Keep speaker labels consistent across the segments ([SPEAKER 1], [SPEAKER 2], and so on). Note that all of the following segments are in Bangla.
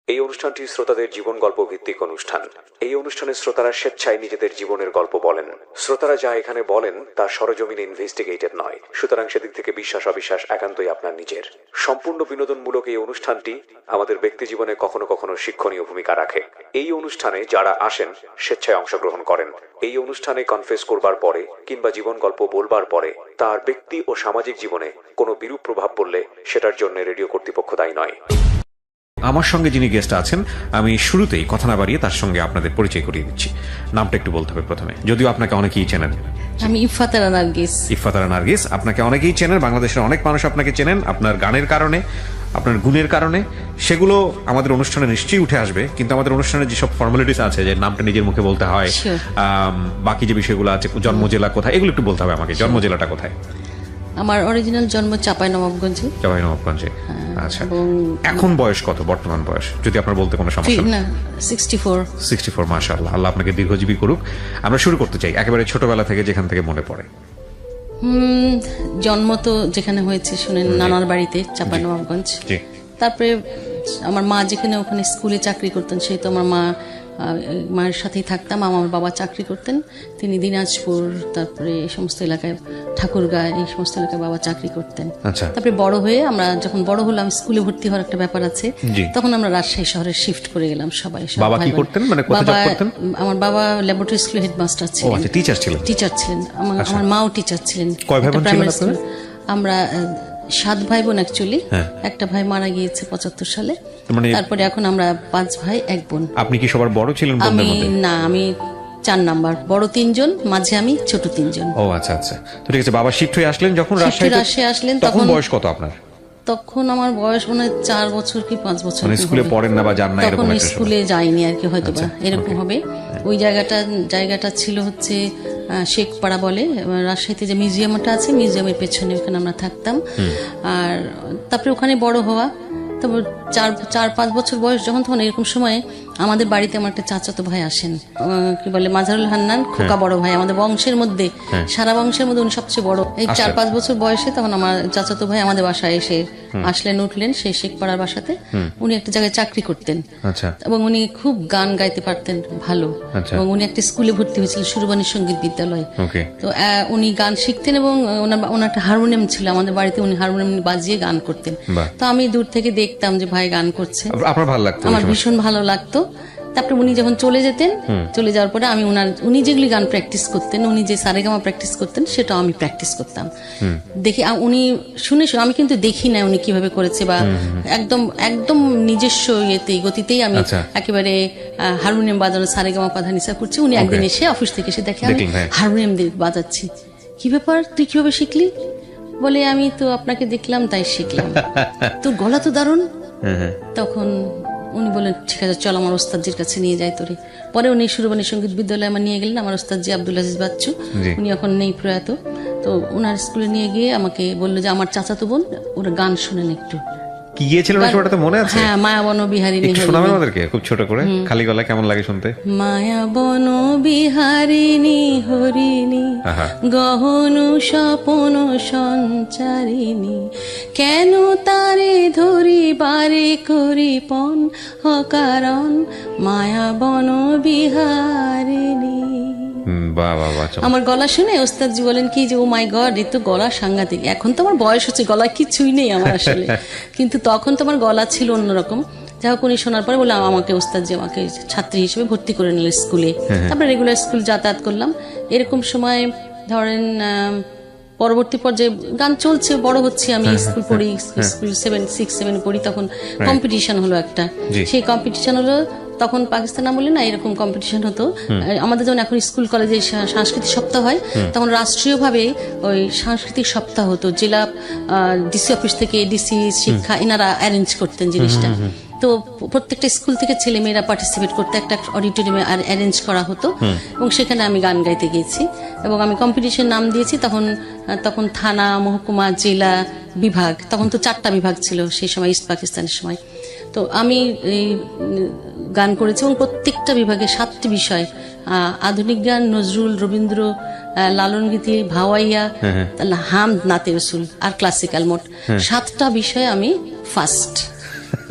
[SPEAKER 1] এই অনুষ্ঠানটি শ্রোতাদের জীবন গল্প ভিত্তিক অনুষ্ঠান। এই অনুষ্ঠানে শ্রোতারা স্বেচ্ছায় নিজেদের জীবনের গল্প বলেন। শ্রোতারা যা এখানে বলেন তা সরজমিনে ইনভেস্টিগেটেড নয়, সুতরাং সেদিক থেকে বিশ্বাস অবিশ্বাস একান্তই আপনার নিজের। সম্পূর্ণ বিনোদনমূলক এই অনুষ্ঠানটি আমাদের ব্যক্তি জীবনে কখনো কখনো শিক্ষণীয় ভূমিকা রাখে। এই অনুষ্ঠানে যারা আসেন স্বেচ্ছায় অংশগ্রহণ করেন। এই অনুষ্ঠানে কনফেস করবার পরে কিংবা জীবন গল্প বলবার পরে তার ব্যক্তি ও সামাজিক জীবনে কোনো বিরূপ প্রভাব পড়লে সেটার জন্য রেডিও কর্তৃপক্ষ দায়ী নয়।
[SPEAKER 2] আমার সঙ্গে যিনি গেস্ট আছেন, আমি শুরুতেই কথা না বাড়িয়ে তার সঙ্গে আপনাদের পরিচয় করিয়ে দিচ্ছি। নামটা একটু বলতে হবে প্রথমে, যদিও আপনাকে অনেকেই চেনেন।
[SPEAKER 3] আমি ইফাতারা নার্গিস।
[SPEAKER 2] ইফাতারা নার্গিস, আপনাকে অনেকেই চেনেন, বাংলাদেশের অনেক মানুষ আপনাকে চেনেন আপনার গানের কারণে, আপনার গুণের কারণে। সেগুলো আমাদের অনুষ্ঠানে নিশ্চয়ই উঠে আসবে, কিন্তু আমাদের অনুষ্ঠানে যেসব ফর্মালিটিস আছে, যে নামটা নিজের মুখে বলতে হয়, বাকি যে বিষয়গুলো আছে, জন্ম জেলা কোথায়, এগুলো একটু বলতে হবে আমাকে। জন্ম জেলাটা কোথায়?
[SPEAKER 3] আমার অরিজিনাল জন্ম চাঁপাইনবাবগঞ্জে।
[SPEAKER 2] চাঁপাইনবাবগঞ্জে। আচ্ছা, এখন বয়স কত, বর্তমান বয়স যদি আপনার বলতে কোনো সমস্যা
[SPEAKER 3] না? 64।
[SPEAKER 2] মাশাআল্লাহ, আল্লাহ আপনাকে দীর্ঘজীবী করুক। আমরা শুরু করতে চাই একেবারে ছোটবেলা থেকে, যেখান থেকে মনে পড়ে।
[SPEAKER 3] জন্ম তো যেখানে হয়েছে শুনেন, নানার বাড়িতে, চাঁপাইনবাবগঞ্জ। তারপরে আমার মা যেখানে, ওখানে স্কুলে চাকরি করতেন, সেই তো আমার মায়ের সাথেই থাকতাম। আমার বাবা চাকরি করতেন, তিনি দিনাজপুর, তারপরে এই সমস্ত এলাকায়, ঠাকুরগাঁ, এই সমস্ত এলাকায় বাবা চাকরি করতেন। তারপরে বড় হয়ে আমরা যখন বড় হলাম, স্কুলে ভর্তি হওয়ার একটা ব্যাপার আছে, তখন আমরা রাজশাহী শহরে শিফট করে গেলাম সবাই।
[SPEAKER 2] বাবা কি করতেন, মানে কোথায় জব করতেন?
[SPEAKER 3] আমার বাবা ল্যাবরেটরি স্কুলে হেডমাস্টার ছিলেন।
[SPEAKER 2] আচ্ছা, টিচার ছিলেন।
[SPEAKER 3] আমার মাও টিচার ছিলেন।
[SPEAKER 2] কয় ভাই বোন ছিলেন আপনারা?
[SPEAKER 3] আমরা 7 ভাই বোন অ্যাকচুয়ালি। একটা ভাই মারা গিয়েছে 75 সালে। তারপরে এখন আমরা 5 ভাই 1 বোন।
[SPEAKER 2] আপনি কি সবার বড় ছিলেন?
[SPEAKER 3] না, আমি 4 নাম্বার, বড় 3 জন, মাঝে আমি, ছোট 3 জন।
[SPEAKER 2] ও আচ্ছা আচ্ছা, তো ঠিক আছে। বাবা শিফট হয়ে আসলেন যখন রাজশাহী
[SPEAKER 3] আসলেন,
[SPEAKER 2] তখন বয়স কত আপনার?
[SPEAKER 3] তখন আমার বয়স মনে হয় 4 বছর কি 5 বছর।
[SPEAKER 2] মানে স্কুলে পড়েন না বা যান না এরকম?
[SPEAKER 3] তখন স্কুলে যাইনি আর কি, হয়তো বা এরকম হবে। ওই জায়গাটা ছিল হচ্ছে শেখপাড়া বলে, রাজশাহীতে যে মিউজিয়ামটা আছে, মিউজিয়ামের পেছনে, ওখানে আমরা থাকতাম। আর তারপরে ওখানে বড় হওয়া। তারপর 4-5 বছর বয়স যখন, তখন এরকম সময়ে আমাদের বাড়িতে আমার একটা চাচাতো ভাই আসেন, কি বলে, মাজারুল হান্নান, খোকা বড় ভাই। আমাদের বংশের মধ্যে, সারা বংশের মধ্যে উনি সবচেয়ে বড়। এই 4-5 বছর বয়সে তখন আমার চাচাতো ভাই আমাদের বাসায় এসে উঠলেন, সেই শেখপাড়ার বাসাতে। উনি একটা জায়গায় চাকরি করতেন, এবং উনি খুব গান গাইতে পারতেন ভালো, এবং উনি একটা স্কুলে ভর্তি হয়েছিলেন, সুরবানী সঙ্গীত বিদ্যালয়। তো উনি গান শিখতেন, এবং ওনার একটা হারমোনিয়াম ছিল আমাদের বাড়িতে, উনি হারমোনিয়াম বাজিয়ে গান করতেন। তো আমি দূর থেকে দেখতাম যে ভাই গান করছে, আমার ভীষণ ভালো লাগতো। তারপরে উনি যখন চলে যেতেন, চলে যাওয়ার পরে আমি উনি যেগুলি গান প্র্যাকটিস করতেন, উনি যে সারেগামা প্র্যাকটিস করতেন, সেটাও আমি প্র্যাকটিস করতাম। দেখি উনি শুনে, আমি কিন্তু দেখি না উনি কিভাবে করেছে, বা একদম নিজস্ব গতিতেই আমি একেবারে হারমোনিয়াম বাজানো, সারেগামা পাধানিসা করছি। উনি একদিন এসে, অফিস থেকে এসে দেখে আমি হারমোনিয়াম বাজাচ্ছি। কি ব্যাপার, তুই কিভাবে শিখলি? বলে, আমি তো আপনাকে দেখলাম তাই শিখলাম। তোর গলা তো দারুণ। তখন উনি বললেন, ঠিক আছে চল আমার ওস্তাদজির কাছে নিয়ে যাই তোরে। পরে উনি সুরবানী সঙ্গীত বিদ্যালয়ে আমার নিয়ে গেলেন। আমার ওস্তাদজি আব্দুল আজিজ বাচ্চু, উনি এখন নেই, প্রয়াত। তো ওনার স্কুলে নিয়ে গিয়ে আমাকে বললো যে আমার চাচাতো বোন, ওরা গান শোনেন একটু।
[SPEAKER 2] কি গিয়েছিল না সেটা মনে আছে?
[SPEAKER 3] হ্যাঁ, মায়াবন বিহারিণী।
[SPEAKER 2] শোনাবেন আমাদেরকে খুব ছোট করে, খালি গলায়, কেমন লাগে শুনতে?
[SPEAKER 3] মায়াবন বিহারিণী হরিণী, গহন স্বপন সঞ্চারিণী, কেন তারে ধরি বারে করি পণ অকারণ, মায়াবন বিহারিণী। আমার গলা শুনে ওস্তাদজি বলেন কি যে, ও মাই গড, এ তো গলা সাংঘাতিক। এখন তো আমার বয়স হচ্ছে, গলা কিছুই নেই আমার আসলে, কিন্তু তখন তো আমার গলা ছিল অন্যরকম। যাই হোক, উনি শোনার পরে বললাম, আমাকে ওস্তাদজি আমাকে ছাত্রী হিসেবে ভর্তি করে নিল স্কুলে। তারপরে রেগুলার স্কুল যাতায়াত করলাম। এরকম সময় ধরেন পরবর্তী পর্যায়ে গান চলছে, বড় হচ্ছে, আমি স্কুল পড়ি, স্কুল 6-7 পড়ি, তখন কম্পিটিশন হলো একটা। সেই কম্পিটিশন হলো তখন পাকিস্তান আমলে না, এরকম কম্পিটিশন হতো আমাদের। যেমন এখন স্কুল কলেজে সাংস্কৃতিক সপ্তাহ হয়, তখন রাষ্ট্রীয়ভাবে ওই সাংস্কৃতিক সপ্তাহ হতো। জেলা ডিসি অফিস থেকে, ডিসি শিক্ষা, এনারা অ্যারেঞ্জ করতেন জিনিসটা। তো প্রত্যেকটা স্কুল থেকে ছেলে মেয়েরা পার্টিসিপেট করতে একটা অডিটোরিয়ামে অ্যারেঞ্জ করা হতো, এবং সেখানে আমি গান গাইতে গিয়েছি, এবং আমি কম্পিটিশন নাম দিয়েছি। তখন থানা, মহকুমা, জেলা, বিভাগ, তখন তো 4টা বিভাগ ছিল সেই সময়, ইস্ট পাকিস্তানের সময়। তো আমি গান করেছি, এবং প্রত্যেকটা বিভাগে 7টি বিষয়, আধুনিক গান, নজরুল, রবীন্দ্র, লালন গীতি, ভাওয়াইয়া, হামদ, নাতে রসুল আর ক্লাসিক্যাল, মোট 7টা বিষয়ে আমি ফার্স্ট।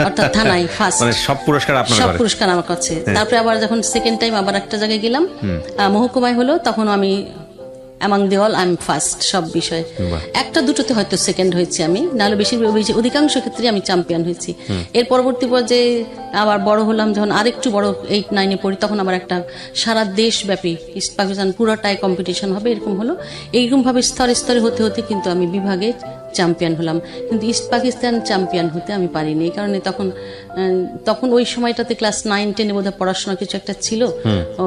[SPEAKER 3] অর্থাৎ থানায় ফার্স্ট,
[SPEAKER 2] মানে সব পুরস্কার আপনার
[SPEAKER 3] সব
[SPEAKER 2] ঘরে?
[SPEAKER 3] পুরস্কার আমার কাছে। তারপরে আবার যখন সেকেন্ড টাইম আবার একটা জায়গায় গেলাম, মহকুমায় হলো, তখন আমি among the all I am first সব বিষয়ে। একটা দুটোতে হয়তো সেকেন্ড হয়েছি আমি, নাহলে অধিকাংশ ক্ষেত্রে আমি চ্যাম্পিয়ন হয়েছি। এর পরবর্তী পর্যায়ে আবার বড় হলাম, যখন আরেকটু বড় 8-9-এ পড়ি, তখন আবার একটা সারা দেশব্যাপী ইস্ট পাকিস্তান পুরোটাই কম্পিটিশন হবে, এরকম হলো। এইরকম ভাবে স্তরে স্তরে হতে হতে কিন্তু আমি বিভাগে চ্যাম্পিয়ন হলাম, কিন্তু ইস্ট পাকিস্তান চ্যাম্পিয়ন হতে আমি পারিনি। এই কারণে তখন ওই সময়টাতে ক্লাস 9-10-এ বোধহয় পড়াশোনা কিছু একটা ছিল,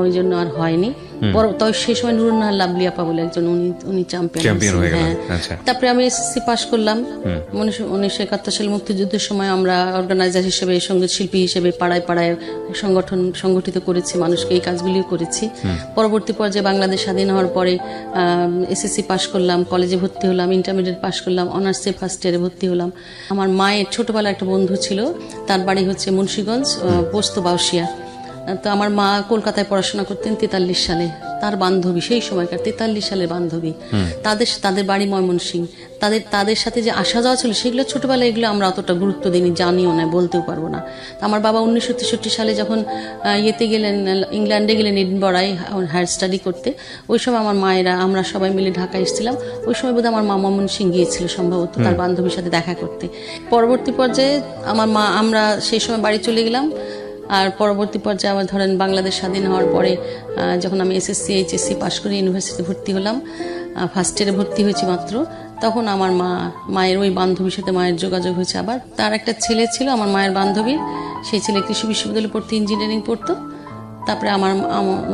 [SPEAKER 3] ওই জন্য আর হয়নি। তবে সেই সময় নুরুন্নাহার লাভলি আপা বলে একজন, উনি চ্যাম্পিয়ন
[SPEAKER 2] হয়ে গেলেন।
[SPEAKER 3] হ্যাঁ।
[SPEAKER 2] আচ্ছা।
[SPEAKER 3] তারপরে আমি এসএসসি পাশ করলাম 1971 সালে মুক্তিযুদ্ধের সময়। আমরা অর্গানাইজার হিসেবে, সঙ্গীত শিল্পী হিসেবে পাড়ায় পাড়ায় সংগঠিত করেছি, মানুষকে এই কাজগুলিও করেছি। পরবর্তী পর্যায়ে বাংলাদেশ স্বাধীন হওয়ার পরে এসএসসি পাশ করলাম, কলেজে ভর্তি হলাম, ইন্টারমিডিয়েট পাশ করলাম, অনার্সে ফার্স্ট ইয়ারে ভর্তি হলাম। আমার মায়ের ছোটবেলার একটা বন্ধু ছিল, তার বাড়ি হচ্ছে মুন্সিগঞ্জ, পোস্ত বাউসিয়া। তো আমার মা কলকাতায় পড়াশোনা করতেন 43 সালে, তার বান্ধবী, সেই সময়কার 43 সালের বান্ধবী, তাদের বাড়ি ময়মনসিংহ। তাদের সাথে যে আসা যাওয়া ছিল, সেগুলো ছোটবেলায় এগুলো আমরা অতটা গুরুত্ব দিইনি, জানিও না, বলতেও পারবো না। আমার বাবা 1963 সালে যখন ইয়েতে গেলেন, ইংল্যান্ডে গেলেন, এডিনবরায় হায়ার স্টাডি করতে, ওই সময় আমার মায়েরা, আমরা সবাই মিলে ঢাকা এসেছিলাম। ওই সময় বোধহয় আমার মা ময়মনসিংহ গিয়েছিল সম্ভবত তার বান্ধবীর সাথে দেখা করতে। পরবর্তী পর্যায়ে আমরা সেই সময় বাড়ি চলে গেলাম। আর পরবর্তী পর্যায়ে আবার ধরেন বাংলাদেশ স্বাধীন হওয়ার পরে যখন আমি এসএসসি এইচএসসি পাশ করে ইউনিভার্সিটিতে ভর্তি হলাম, ফার্স্ট ইয়ারে ভর্তি হয়েছি মাত্র, তখন আমার মায়ের ওই বান্ধবীর সাথে মায়ের যোগাযোগ হয়েছে। আবার তার একটা ছেলে ছিল আমার মায়ের বান্ধবীর, সেই ছেলে কৃষি বিশ্ববিদ্যালয়ে পড়তে, ইঞ্জিনিয়ারিং পড়তো। তারপরে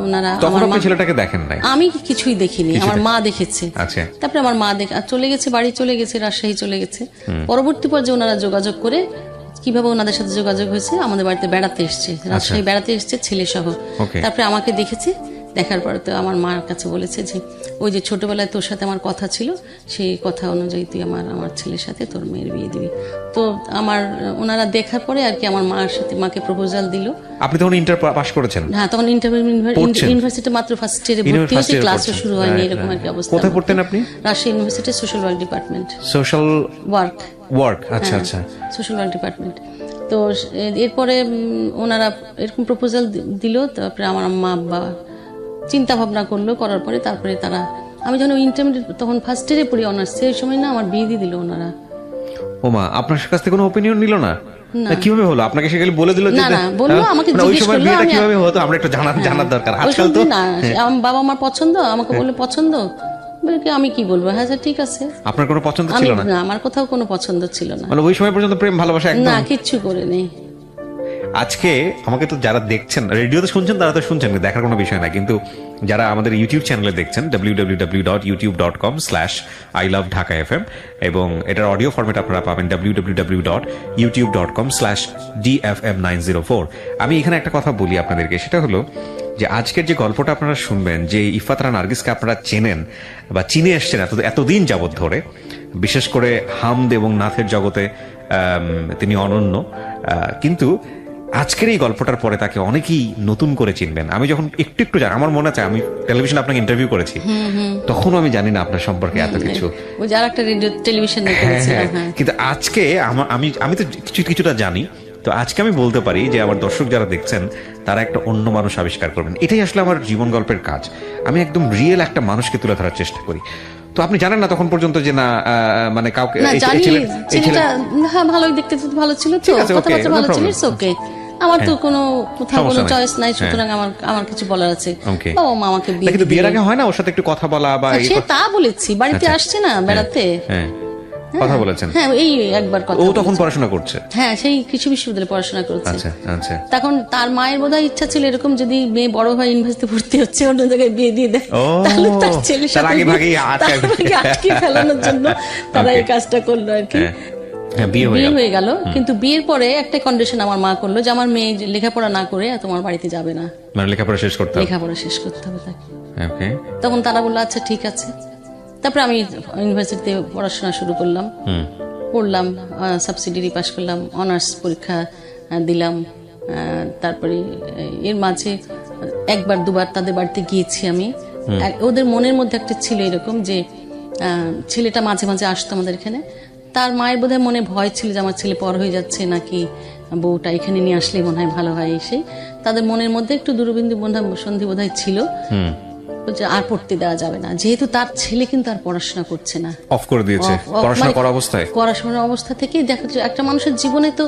[SPEAKER 3] ওনারা
[SPEAKER 2] ছেলেটাকে দেখেন নাই?
[SPEAKER 3] আমি কিছুই দেখিনি, আমার মা দেখেছে।
[SPEAKER 2] আচ্ছা।
[SPEAKER 3] তারপরে আমার মা চলে গেছে, বাড়ি চলে গেছে, রাজশাহী চলে গেছে। পরবর্তী পর্যায়ে ওনারা যোগাযোগ করে, কিভাবে ওনাদের সাথে যোগাযোগ হয়েছে, আমাদের বাড়িতে বেড়াতে এসছে, রাজশাহী বেড়াতে এসছে ছেলে সহ। তারপরে আমাকে দেখেছে, দেখার পরে তো আমার মার কাছে বলেছে যে ওই যে ছোটবেলায় তোর সাথে আমার কথা ছিল, সেই কথা অনুযায়ী তুই আমার ছেলের সাথে তোর মেয়ের বিয়ে দিবি। তো ওনারা দেখার পরে আর কি আমার মাকে প্রপোজাল দিল।
[SPEAKER 2] আপনি তখন ইন্টার পাস করেছেন?
[SPEAKER 3] হ্যাঁ, তখন ইউনিভার্সিটি মাত্র ফার্স্ট ইয়ারে ভর্তি হয়েছে, ক্লাসও শুরু হয়নি, এরকম আর কি অবস্থা।
[SPEAKER 2] কোথায় পড়তেন আপনি?
[SPEAKER 3] Rajshahi university social work department.
[SPEAKER 2] Social work. আচ্ছা আচ্ছা।
[SPEAKER 3] Social work department. তো এরপরে ওনারা এরকম প্রপোজাল দিল। তারপরে আমার আম্মা আব্বা চিন্তা ভাবনা করলো, করার পরে তারপরে আমি যখন ইন্টারমিডিয়েট, তখন ফার্স্ট ইয়ারে পড়ি অনার্স, সেই সময় না আমার বিয়ে দিয়ে দিল ওনারা।
[SPEAKER 2] ওমা, আপনার কাছ থেকে কোনো ওপিনিয়ন নিল না? কিভাবে হলো? আপনাকে সেগুলো বলে দিল?
[SPEAKER 3] না, বললো, আমাকে জিজ্ঞেস করলো
[SPEAKER 2] কিভাবে হতো, আমরা একটু জানার দরকার। আজকাল তো
[SPEAKER 3] আমার বাবা আমার পছন্দ, আমাকে বললো পছন্দ, আমি কি বলবো, হ্যাঁ ঠিক আছে।
[SPEAKER 2] আপনার কোনো পছন্দ ছিল না?
[SPEAKER 3] আমার কোথাও কোনো পছন্দ ছিল না,
[SPEAKER 2] মানে ওই সময় পর্যন্ত প্রেম ভালোবাসা একদম
[SPEAKER 3] না, কিচ্ছু করে নেই।
[SPEAKER 2] আজকে আমাকে তো যারা দেখছেন, রেডিওতে শুনছেন তারা তো শুনছেন, দেখার কোনো বিষয় না, কিন্তু যারা আমাদের ইউটিউব চ্যানেলে দেখছেন www.youtube.com/iloveDhakaFM, এবং এটার অডিও ফরম্যাট আপনারা পাবেন www.youtube.com/DFM904। আমি এখানে একটা কথা বলি আপনাদেরকে, সেটা হলো যে আজকের যে গল্পটা আপনারা শুনবেন, যে ইফাত রানা নার্গিসকে আপনারা চেনেন বা চিনে এসছেন এতদিন যাবৎ ধরে, বিশেষ করে হামদ এবং নাথের জগতে তিনি অনন্য, কিন্তু আজকের এই গল্পটার পরে তাকে অনেকেই নতুন করে চিনবেন। আমি যখন একটু জানি, আমার মনে আছে আমি টেলিভিশনে আপনাকে ইন্টারভিউ করেছি, তখন আমি জানি না আপনার সম্পর্কে এত কিছু, কিন্তু আজকে আমি তো কিছুটা জানি। তো আজকে আমি বলতে পারি যে আমার দর্শক যারা দেখছেন তারা একটা অন্য মানুষ আবিষ্কার করবেন। এটাই আসলে আমার জীবন গল্পের কাজ। আমি একদম রিয়েল একটা মানুষকে তুলে ধরার চেষ্টা করি। তো আপনি জানেন না তখন পর্যন্ত যে না, মানে কাউকে,
[SPEAKER 3] ভালোই দেখতে ভালো ছিল, তো কথাবার্তা ভালো ছিল, ওকে, আমার তো কোথাও কোনো চয়েস নাই, সুতরাং আমার কিছু বলার আছে। বাবা মা আমাকে
[SPEAKER 2] বিয়ের আগে হয় না ওর সাথে একটু কথা বলা বা
[SPEAKER 3] তা বলেছি, বাড়িতে আসছে না বেড়াতে,
[SPEAKER 2] কথা বলেছেন?
[SPEAKER 3] হ্যাঁ, এই একবার কথা।
[SPEAKER 2] ও তখন পড়াশোনা করছে?
[SPEAKER 3] হ্যাঁ, সেই কৃষি বিশ্ববিদ্যালয়ে পড়াশোনা করছে।
[SPEAKER 2] আচ্ছা আচ্ছা।
[SPEAKER 3] তখন তার মায়ের বোধহয় ইচ্ছা ছিল এরকম, যদি মেয়ে বড় হয় ইউনিভার্সিটি ভর্তি হচ্ছে, অন্য জায়গায় বিয়ে দিয়ে দেয়, তাহলে তার ছেলের সাথে আটকে ফেলানোর জন্য তারা এই কাজটা করলো আর কি। বিয়ে হয়ে গেল, কিন্তু বিয়ের পরে একটা কন্ডিশন আমার মা করলো যে আমার মেয়ে লেখাপড়া না করে তোমার বাড়িতে যাবে না,
[SPEAKER 2] মানে লেখাপড়া শেষ করতে
[SPEAKER 3] হবে তাকে। তখন তারা বললো আচ্ছা ঠিক আছে। তারপরে আমি ইউনিভার্সিটিতে পড়াশোনা শুরু করলাম, পড়লাম, সাবসিডিয়ারি পাস করলাম, অনার্স পরীক্ষা দিলাম। তারপরে এর মাঝে একবার দুবার তাদের বাড়িতে গিয়েছি আমি। ওদের মনের মধ্যে একটা ছিল এরকম যে ছেলেটা মাঝে মাঝে আসতো আমাদের এখানে, তার মায়ের বোধহয় মনে ভয় ছিল যে আমার ছেলে পর হয়ে যাচ্ছে নাকি বউটা এখানে নিয়ে আসলে মনে হয় ভালো হয়। এসে তাদের মনের মধ্যে একটু দূরবিন্দু সন্ধি বোধহয় ছিল যে আর পড়তে দেওয়া যাবে না, যেহেতু তার ছেলে কিন্তু আর পড়াশোনা করছে না,
[SPEAKER 2] অফ করে দিয়েছে পড়াশোনা করা অবস্থায়।
[SPEAKER 3] পড়াশোনার অবস্থা থেকেই দেখা যায় একটা মানুষের জীবনে তো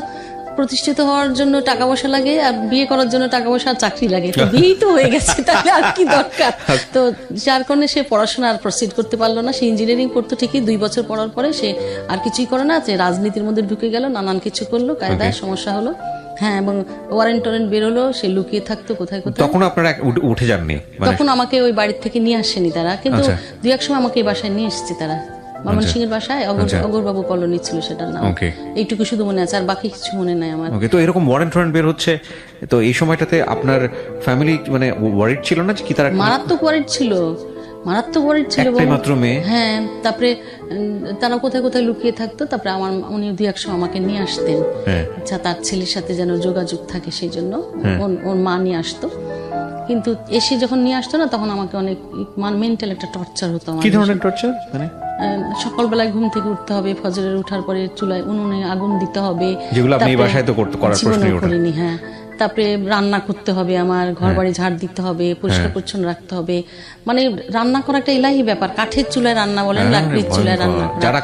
[SPEAKER 3] প্রতিষ্ঠিত হওয়ার জন্য টাকা পয়সা লাগে, আর বিয়ে করার জন্য টাকা পয়সা আর চাকরি লাগে, তো বিয়েই তো হয়ে গেছে, তাহলে আর কি দরকার। তো যার কারণে সে পড়াশোনা আর প্রসিড করতে পারলো না। সে ইঞ্জিনিয়ারিং করতো ঠিকই, 2 বছর পড়ার পরে সে আর কিছুই করে না, যে রাজনীতির মধ্যে ঢুকে গেল, নানান কিছু করলো, কায়দায় সমস্যা হলো। হ্যাঁ, এবং ওয়ারেন্ট টোরেন্ট বেরোলো, সে লুকিয়ে থাকতো কোথায় কোথায়।
[SPEAKER 2] তখন আপনারা উঠে যাননি?
[SPEAKER 3] তখন আমাকে ওই বাড়ির থেকে নিয়ে আসেনি তারা, কিন্তু 2-1 সময় আমাকে এই বাসায় নিয়ে এসেছে তারা, ময়মনসিংহের বাসায়, অগরবাবু কলোনি ছিল সেটার নাম। এইটুকু শুধু মনে আছে, আর বাকি কিছু মনে নাই আমার।
[SPEAKER 2] তো এরকম ওয়ারেন্ট টোরেন্ট বের হচ্ছে, তো এই সময়টাতে আপনার ফ্যামিলি মানে ওয়ারিড ছিল না কি? তারা
[SPEAKER 3] মারাত্মক ওয়ারিড ছিল, মারাত্মক ওয়ারিড ছিল।
[SPEAKER 2] মাত্র মেয়ে।
[SPEAKER 3] হ্যাঁ, তারপরে তারা কোথায় কোথায় লুকিয়ে থাকতো, তারপরে উনি 2-1 সময় আমাকে নিয়ে আসতেন। আচ্ছা, তার ছেলের সাথে যেন যোগাযোগ থাকে সেই জন্য ওর মা নিয়ে আসতো। কিন্তু এসে যখন নিয়ে আসতো না, তখন আমাকে অনেক মেন্টাল একটা টর্চার হতো।
[SPEAKER 2] কি ধরনের টর্চার? মানে
[SPEAKER 3] সকালবেলায় ঘুম থেকে উঠতে হবে, ফজরের উঠার পরে চুলায় উনুনে আগুন দিতে হবে,
[SPEAKER 2] যেগুলো আপনি বাসায় তো করার প্রশ্নই ওঠে না।
[SPEAKER 3] হ্যাঁ, তারপরে রান্না করতে হবে, আমার ঘর বাড়ি ঝাড় দিতে হবে, পরিষ্কার পরিচ্ছন্ন রাখতে হবে। মানে রান্না করা একটা ইলাহি ব্যাপার। কাঠের চুলায় রান্না বলেন, লাকড়ির চুলায় রান্না,
[SPEAKER 2] যারা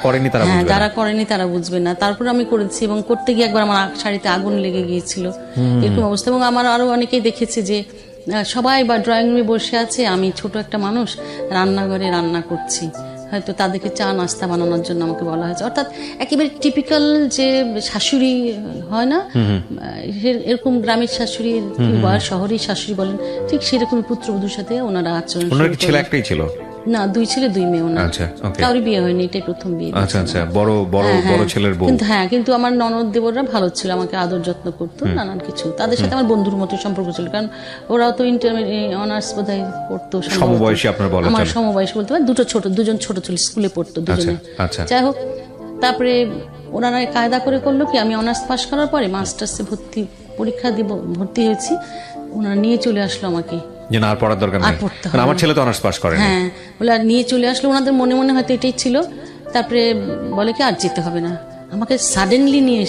[SPEAKER 2] করেনি
[SPEAKER 3] তারা বুঝবে না। তারপর আমি করেছি, এবং করতে গিয়ে একবার আমার শাড়িতে আগুন লেগে গিয়েছিল, এরকম অবস্থা। এবং আমার আরো অনেকেই দেখেছে যে সবাই বা ড্রয়িং রুমে বসে আছে, আমি ছোট একটা মানুষ রান্নাঘরে রান্না করছি, হয়তো তাদেরকে চা নাস্তা বানানোর জন্য আমাকে বলা হয়েছে। অর্থাৎ একেবারে টিপিক্যাল যে শাশুড়ি হয় না, এরকম গ্রামের শাশুড়ি বা শহরের শাশুড়ি বলেন, ঠিক সেরকম পুত্রবধূর সাথে ওনারা আচরণ।
[SPEAKER 2] ছেলে একটাই ছিল
[SPEAKER 3] না, 2 ছেলে 2 মেয়ে ওনার। কারোর বিয়ে হয়নি, এটাই প্রথম বিয়ে।
[SPEAKER 2] বড় ছেলের বউ।
[SPEAKER 3] কিন্তু আমার ননদ দেবররা ভালো ছিল, আমাকে আদর যত্ন করতো, নানান কিছু। তাদের সাথে আমার বন্ধুর মতো সম্পর্ক ছিল, কারণ ওরাও তো ইন্টারমিডিয়েট অনার্স বোধহয় পড়তো,
[SPEAKER 2] সমবয়সী। আপনার বলা
[SPEAKER 3] আমার সমবয়সী বলতে পারে, দুজন ছোট ছিল, স্কুলে পড়তো দুজনে। যাই হোক, তারপরে ওনারা কায়দা করে করলো কি, আমি অনার্স পাস করার পরে মাস্টার্সে ভর্তি হয়েছি, ওনারা নিয়ে চলে আসলো আমাকে,
[SPEAKER 2] যে না আর পড়ার দরকার নেই, আমার ছেলে তো অনার্স পাস করে।
[SPEAKER 3] হ্যাঁ, বলে আর নিয়ে চলে আসলো। ওনাদের মনে মনে হয়তো এটাই ছিল। তারপরে বলে কি আর যেতে হবে না, আমাকে সাডেনলি নিয়ে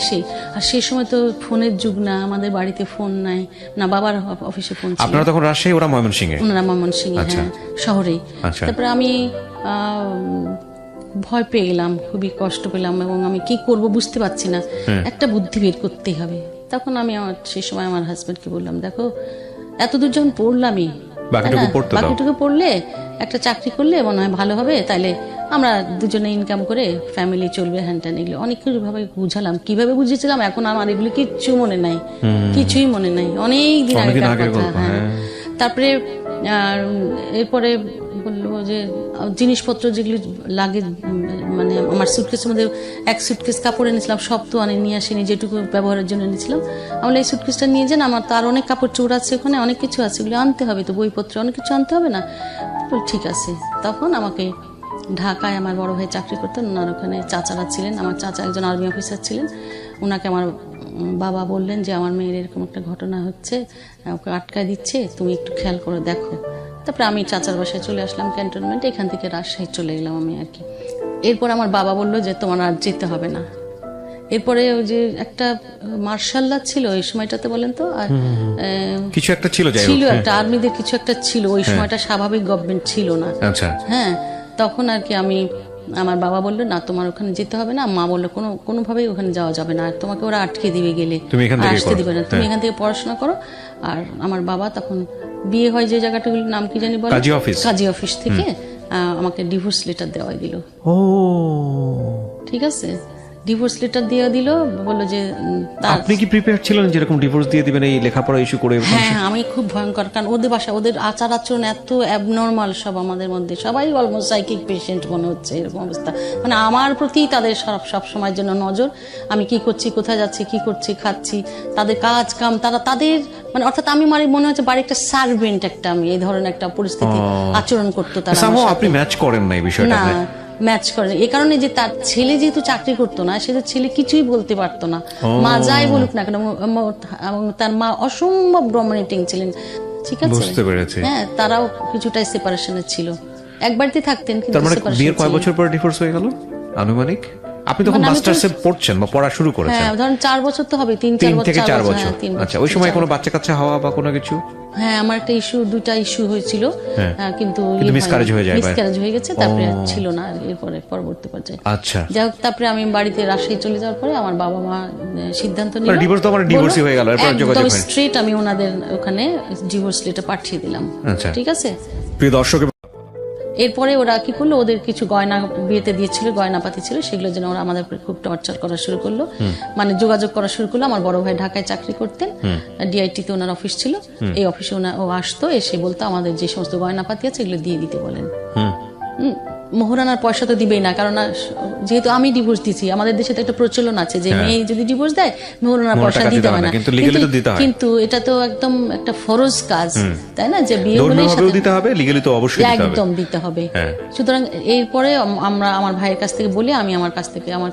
[SPEAKER 3] এসে। আর সেই সময় তো ফোনের যুগ না, আমাদের বাড়িতে ফোন নাই না, বাবার অফিসে ফোন ছিল।
[SPEAKER 2] আপনারা তখন রাজশাহী, ওরা ময়মনসিংহে?
[SPEAKER 3] ওনারা ময়মনসিংহে, হ্যাঁ, শহরেই। তারপরে আমি ভয় পেয়ে গেলাম, খুবই কষ্ট পেলাম, এবং আমি কি করব বুঝতে পারছি না, একটা বুদ্ধি বের করতেই হবে। তখন আমি সেই সময় আমার হাজবেন্ডকে বললাম, দেখো এতদূর যখন পড়লামই, বাকিটুকু পড়লে একটা চাকরি করলে মনে হয় ভালো হবে, তাইলে আমরা দুজনে ইনকাম করে ফ্যামিলি চলবে, হ্যানট্যান। এগুলো অনেক ভাবে বুঝালাম, কিভাবে বুঝেছিলাম এখন আমার এগুলো কিচ্ছু মনে নাই, কিছুই মনে নাই, অনেক দিন আগের কথা। হ্যাঁ, তারপরে এরপরে বললো যে জিনিসপত্র যেগুলো লাগে, মানে আমার সুটকেসের মধ্যে 1 সুটকেস কাপড় এনেছিলাম, সব তো নিয়ে আসিনি, যেটুকু ব্যবহারের জন্য এনেছিলাম। আমরা এই সুটকেসটা নিয়ে যান, আমার তো আর অনেক কাপড় চোপড় আছে ওখানে, অনেক কিছু আছে, এগুলো আনতে হবে, তো বইপত্র অনেক কিছু আনতে হবে না। ঠিক আছে। তখন আমাকে ঢাকায় আমার বড় ভাই চাকরি করতেন, ওনার ওখানে চাচারা ছিলেন, আমার চাচা একজন আর্মি অফিসার ছিলেন। ওনাকে আমার বাবা বললেন যে আমার মেয়ের এরকম একটা ঘটনা হচ্ছে, ওকে আটকায় দিচ্ছে, তুমি একটু খেয়াল করে দেখো। তারপরে আমি চাচার বাসায় চলে আসলাম ক্যান্টনমেন্টে, এখান থেকে রাজশাহী চলে গেলাম আমি আর কি। এরপর আমার বাবা বললো যে তোমার আর যেতে হবে না। এরপরে ওই যে একটা মার্শাল্লাহ ছিল ওই সময়টাতে, বলেন তো,
[SPEAKER 2] কিছু একটা ছিল
[SPEAKER 3] একটা আর্মিদের কিছু একটা ছিল, ওই সময়টা স্বাভাবিক গভর্নমেন্ট ছিল না। হ্যাঁ, তখন আর কি আমার বাবা বললো না, তোমার ওখানে যেতে হবে না। মা বললো কোনোভাবেই ওখানে যাওয়া যাবে না, তোমাকে ওরা আটকে দিবে, গেলে আসতে দিবে না, তুমি এখান থেকে পড়াশোনা করো। আর আমার বাবা তখন বিয়ে হয় যে জায়গাটাগুলোর নাম কি জানি বলে, কাজী অফিস থেকে আমাকে ডিভোর্স লেটার দেওয়া দিল। ঠিক আছে, ডিভোর্স লেটার দিয়ে দিল, বললো যে
[SPEAKER 2] আপনি কি প্রিপেয়ার ছিলেন যেরকম ডিভোর্স দিয়ে দিবেন এই লেখাপড়া ইস্যু করে?
[SPEAKER 3] হ্যাঁ, আমি খুব ভয়ঙ্কর, কারণ ওদের বাসা, ওদের আচার আচরণ এত অ্যাবনর্মাল, সব আমাদের মধ্যে সবাই অলমোস্ট সাইকিক পেশেন্ট মনে হচ্ছে, এরকম অবস্থা। মানে আমার প্রতি তাদের সব সময়ের জন্য নজর, আমি কি করছি, কোথায় যাচ্ছি, কি করছি, খাচ্ছি, তাদের কাজ কাম, তাদের মানে অর্থাৎ আমি মনে হচ্ছে বাড়ির একটা সার্ভেন্ট, আমি এই ধরনের একটা পরিস্থিতি আচরণ করতো তারা।
[SPEAKER 2] আপনি ম্যাচ করেন না এই বিষয়টা?
[SPEAKER 3] না, ম্যাচ করেন এই কারণে যে তার ছেলে যেহেতু চাকরি করতো না, সে ছেলে কিছুই বলতে পারতো না, মা যাই বলুক না কেন, এবং তার মা অসম্ভব ডমিনেটিং ছিলেন। ঠিক আছে,
[SPEAKER 2] বুঝতে পেরেছি।
[SPEAKER 3] হ্যাঁ, তারাও কিছুটাই সেপারেশনে ছিল, এক বাড়িতে থাকতেন, কিন্তু
[SPEAKER 2] তার মানে বিয়ের কয় বছর পর ডিভোর্স হয়ে গেল আনুমানিক? আপনি তখন
[SPEAKER 3] মানে আমি তো-
[SPEAKER 2] মাস্টার্সে পড়ছেন বা পড়া শুরু করেছেন?
[SPEAKER 3] হ্যাঁ ধরেন 4 বছর তো হবে, 3
[SPEAKER 2] থেকে 4 বছর।
[SPEAKER 3] হ্যাঁ, 3
[SPEAKER 2] আচ্ছা, ওই সময় কোনো বাচ্চা কাচ্চা হওয়া বা কোনো কিছু?
[SPEAKER 3] হ্যাঁ আমার একটা দুইটা ইস্যু হয়েছিল, কিন্তু
[SPEAKER 2] miscarriage হয়ে যায় বা-
[SPEAKER 3] মিসক্যারেজ হয়ে গেছে, তারপরে আর ছিল না আর এরপরে পরবর্তী পর্যায়ে।
[SPEAKER 2] আচ্ছা,
[SPEAKER 3] যাই হোক, তারপরে আমি বাড়িতে রাজশাহী চলে যাওয়ার পরে আমার বাবা মা সিদ্ধান্ত নিল,
[SPEAKER 2] মানে divorce তো আমার divorce-ই হয়ে গেল, এরপর যোগাযোগ হয়নি।
[SPEAKER 3] স্ট্রেট আমি ওনাদের ওখানে ডিভোর্স লেটার পাঠিয়ে দিলাম।
[SPEAKER 2] আচ্ছা।
[SPEAKER 3] ঠিক আছে,
[SPEAKER 2] প্রিয় দর্শক,
[SPEAKER 3] এরপরে ওরা কি করলো, ওদের কিছু গয়না বিয়েতে দিয়েছিল, গয়নাপাতি ছিল, সেগুলো যেন ওরা আমাদের উপরে খুব টর্চার করা শুরু করলো, মানে যোগাযোগ করা শুরু করলো। আমার বড় ভাই ঢাকায় চাকরি করতেন, ডিআইটি তে ওনার অফিস ছিল, এই অফিসে ও আসতো, এসে বলতো আমাদের যে সমস্ত গয়নাপাতি আছে এগুলো দিয়ে দিতে বলেন। মোহরানার পয়সা তো দিবেই না, কারণ যেহেতু আমি ডিভোর্স দিছি, আমাদের দেশে তো একটা প্রচলন আছে যে মেয়ে যদি ডিভোর্স দেয় মোহরানার পয়সা দিতে হয় না,
[SPEAKER 2] কিন্তু legally তো দিতে হয়।
[SPEAKER 3] কিন্তু এটা তো একদম একটা ফরজ কাজ, তাই না, যে বিয়ে হলে
[SPEAKER 2] ধর্মীয়ভাবেও দিতে হবে, লিগ্যালি তো অবশ্যই দিতে হবে।
[SPEAKER 3] একদম দিতে হবে।
[SPEAKER 2] হ্যাঁ।
[SPEAKER 3] সুতরাং এরপরে আমরা আমার ভাইয়ের কাছ থেকে বলি, আমি আমার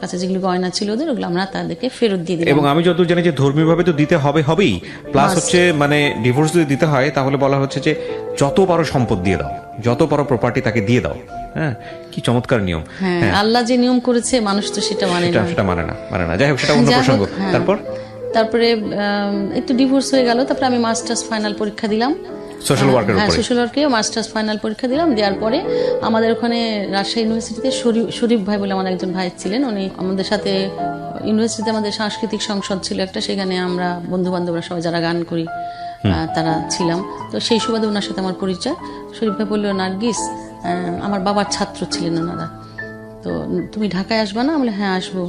[SPEAKER 3] কাছে যেগুলো গয়না ছিল ওদের, ওগুলো আমরা তাদেরকে ফেরত দিয়ে দিলাম।
[SPEAKER 2] এবং আমি যতদূর জানি যে ধর্মীয়ভাবে তো দিতে হবেই, প্লাস হচ্ছে মানে ডিভোর্স যদি দিতে হয় তাহলে বলা হচ্ছে যে যত পারো সম্পদ দিয়ে দাও, যত পারো প্রপার্টি তাকে দিয়ে দাও। হ্যাঁ, কি চমৎকার নিয়ম।
[SPEAKER 3] হ্যাঁ, আল্লাহ যে নিয়ম করেছে মানুষ তো সেটা মানে না।
[SPEAKER 2] সেটা মানে না। যাই হোক, সেটা অন্য
[SPEAKER 3] যাই হোক,
[SPEAKER 2] প্রসঙ্গ।
[SPEAKER 3] হ্যাঁ।
[SPEAKER 2] তারপরে
[SPEAKER 3] একটু ডিভোর্স হয়ে গেল, তারপরে আমি মাস্টার্স ফাইনাল পরীক্ষা দিলাম
[SPEAKER 2] সোশ্যাল ওয়ার্কের
[SPEAKER 3] হ্যাঁ,
[SPEAKER 2] উপরে।
[SPEAKER 3] সোশ্যাল ওয়ার্কে মাস্টার্স ফাইনাল পরীক্ষা দিলাম। দেওয়ার পরে আমাদের ওখানে রাজশাহী ইউনিভার্সিটিতে শরীফ ভাই বলে আমার একজন ভাই ছিলেন, উনি আমাদের সাথে ইউনিভার্সিটিতে আমাদের সাংস্কৃতিক সংসদ ছিল একটা, সেখানে আমরা বন্ধু বান্ধবরা সবাই যারা গান করি তারা ছিলাম। তো সেই সুবাদে ওনার সাথে আমার পরিচয়। শরীফ ভাই বললো, নার্গিস, আমার বাবার ছাত্র ছিলেন ওনারা, তো তুমি ঢাকায় আসবা না? বলে হ্যাঁ আসবো।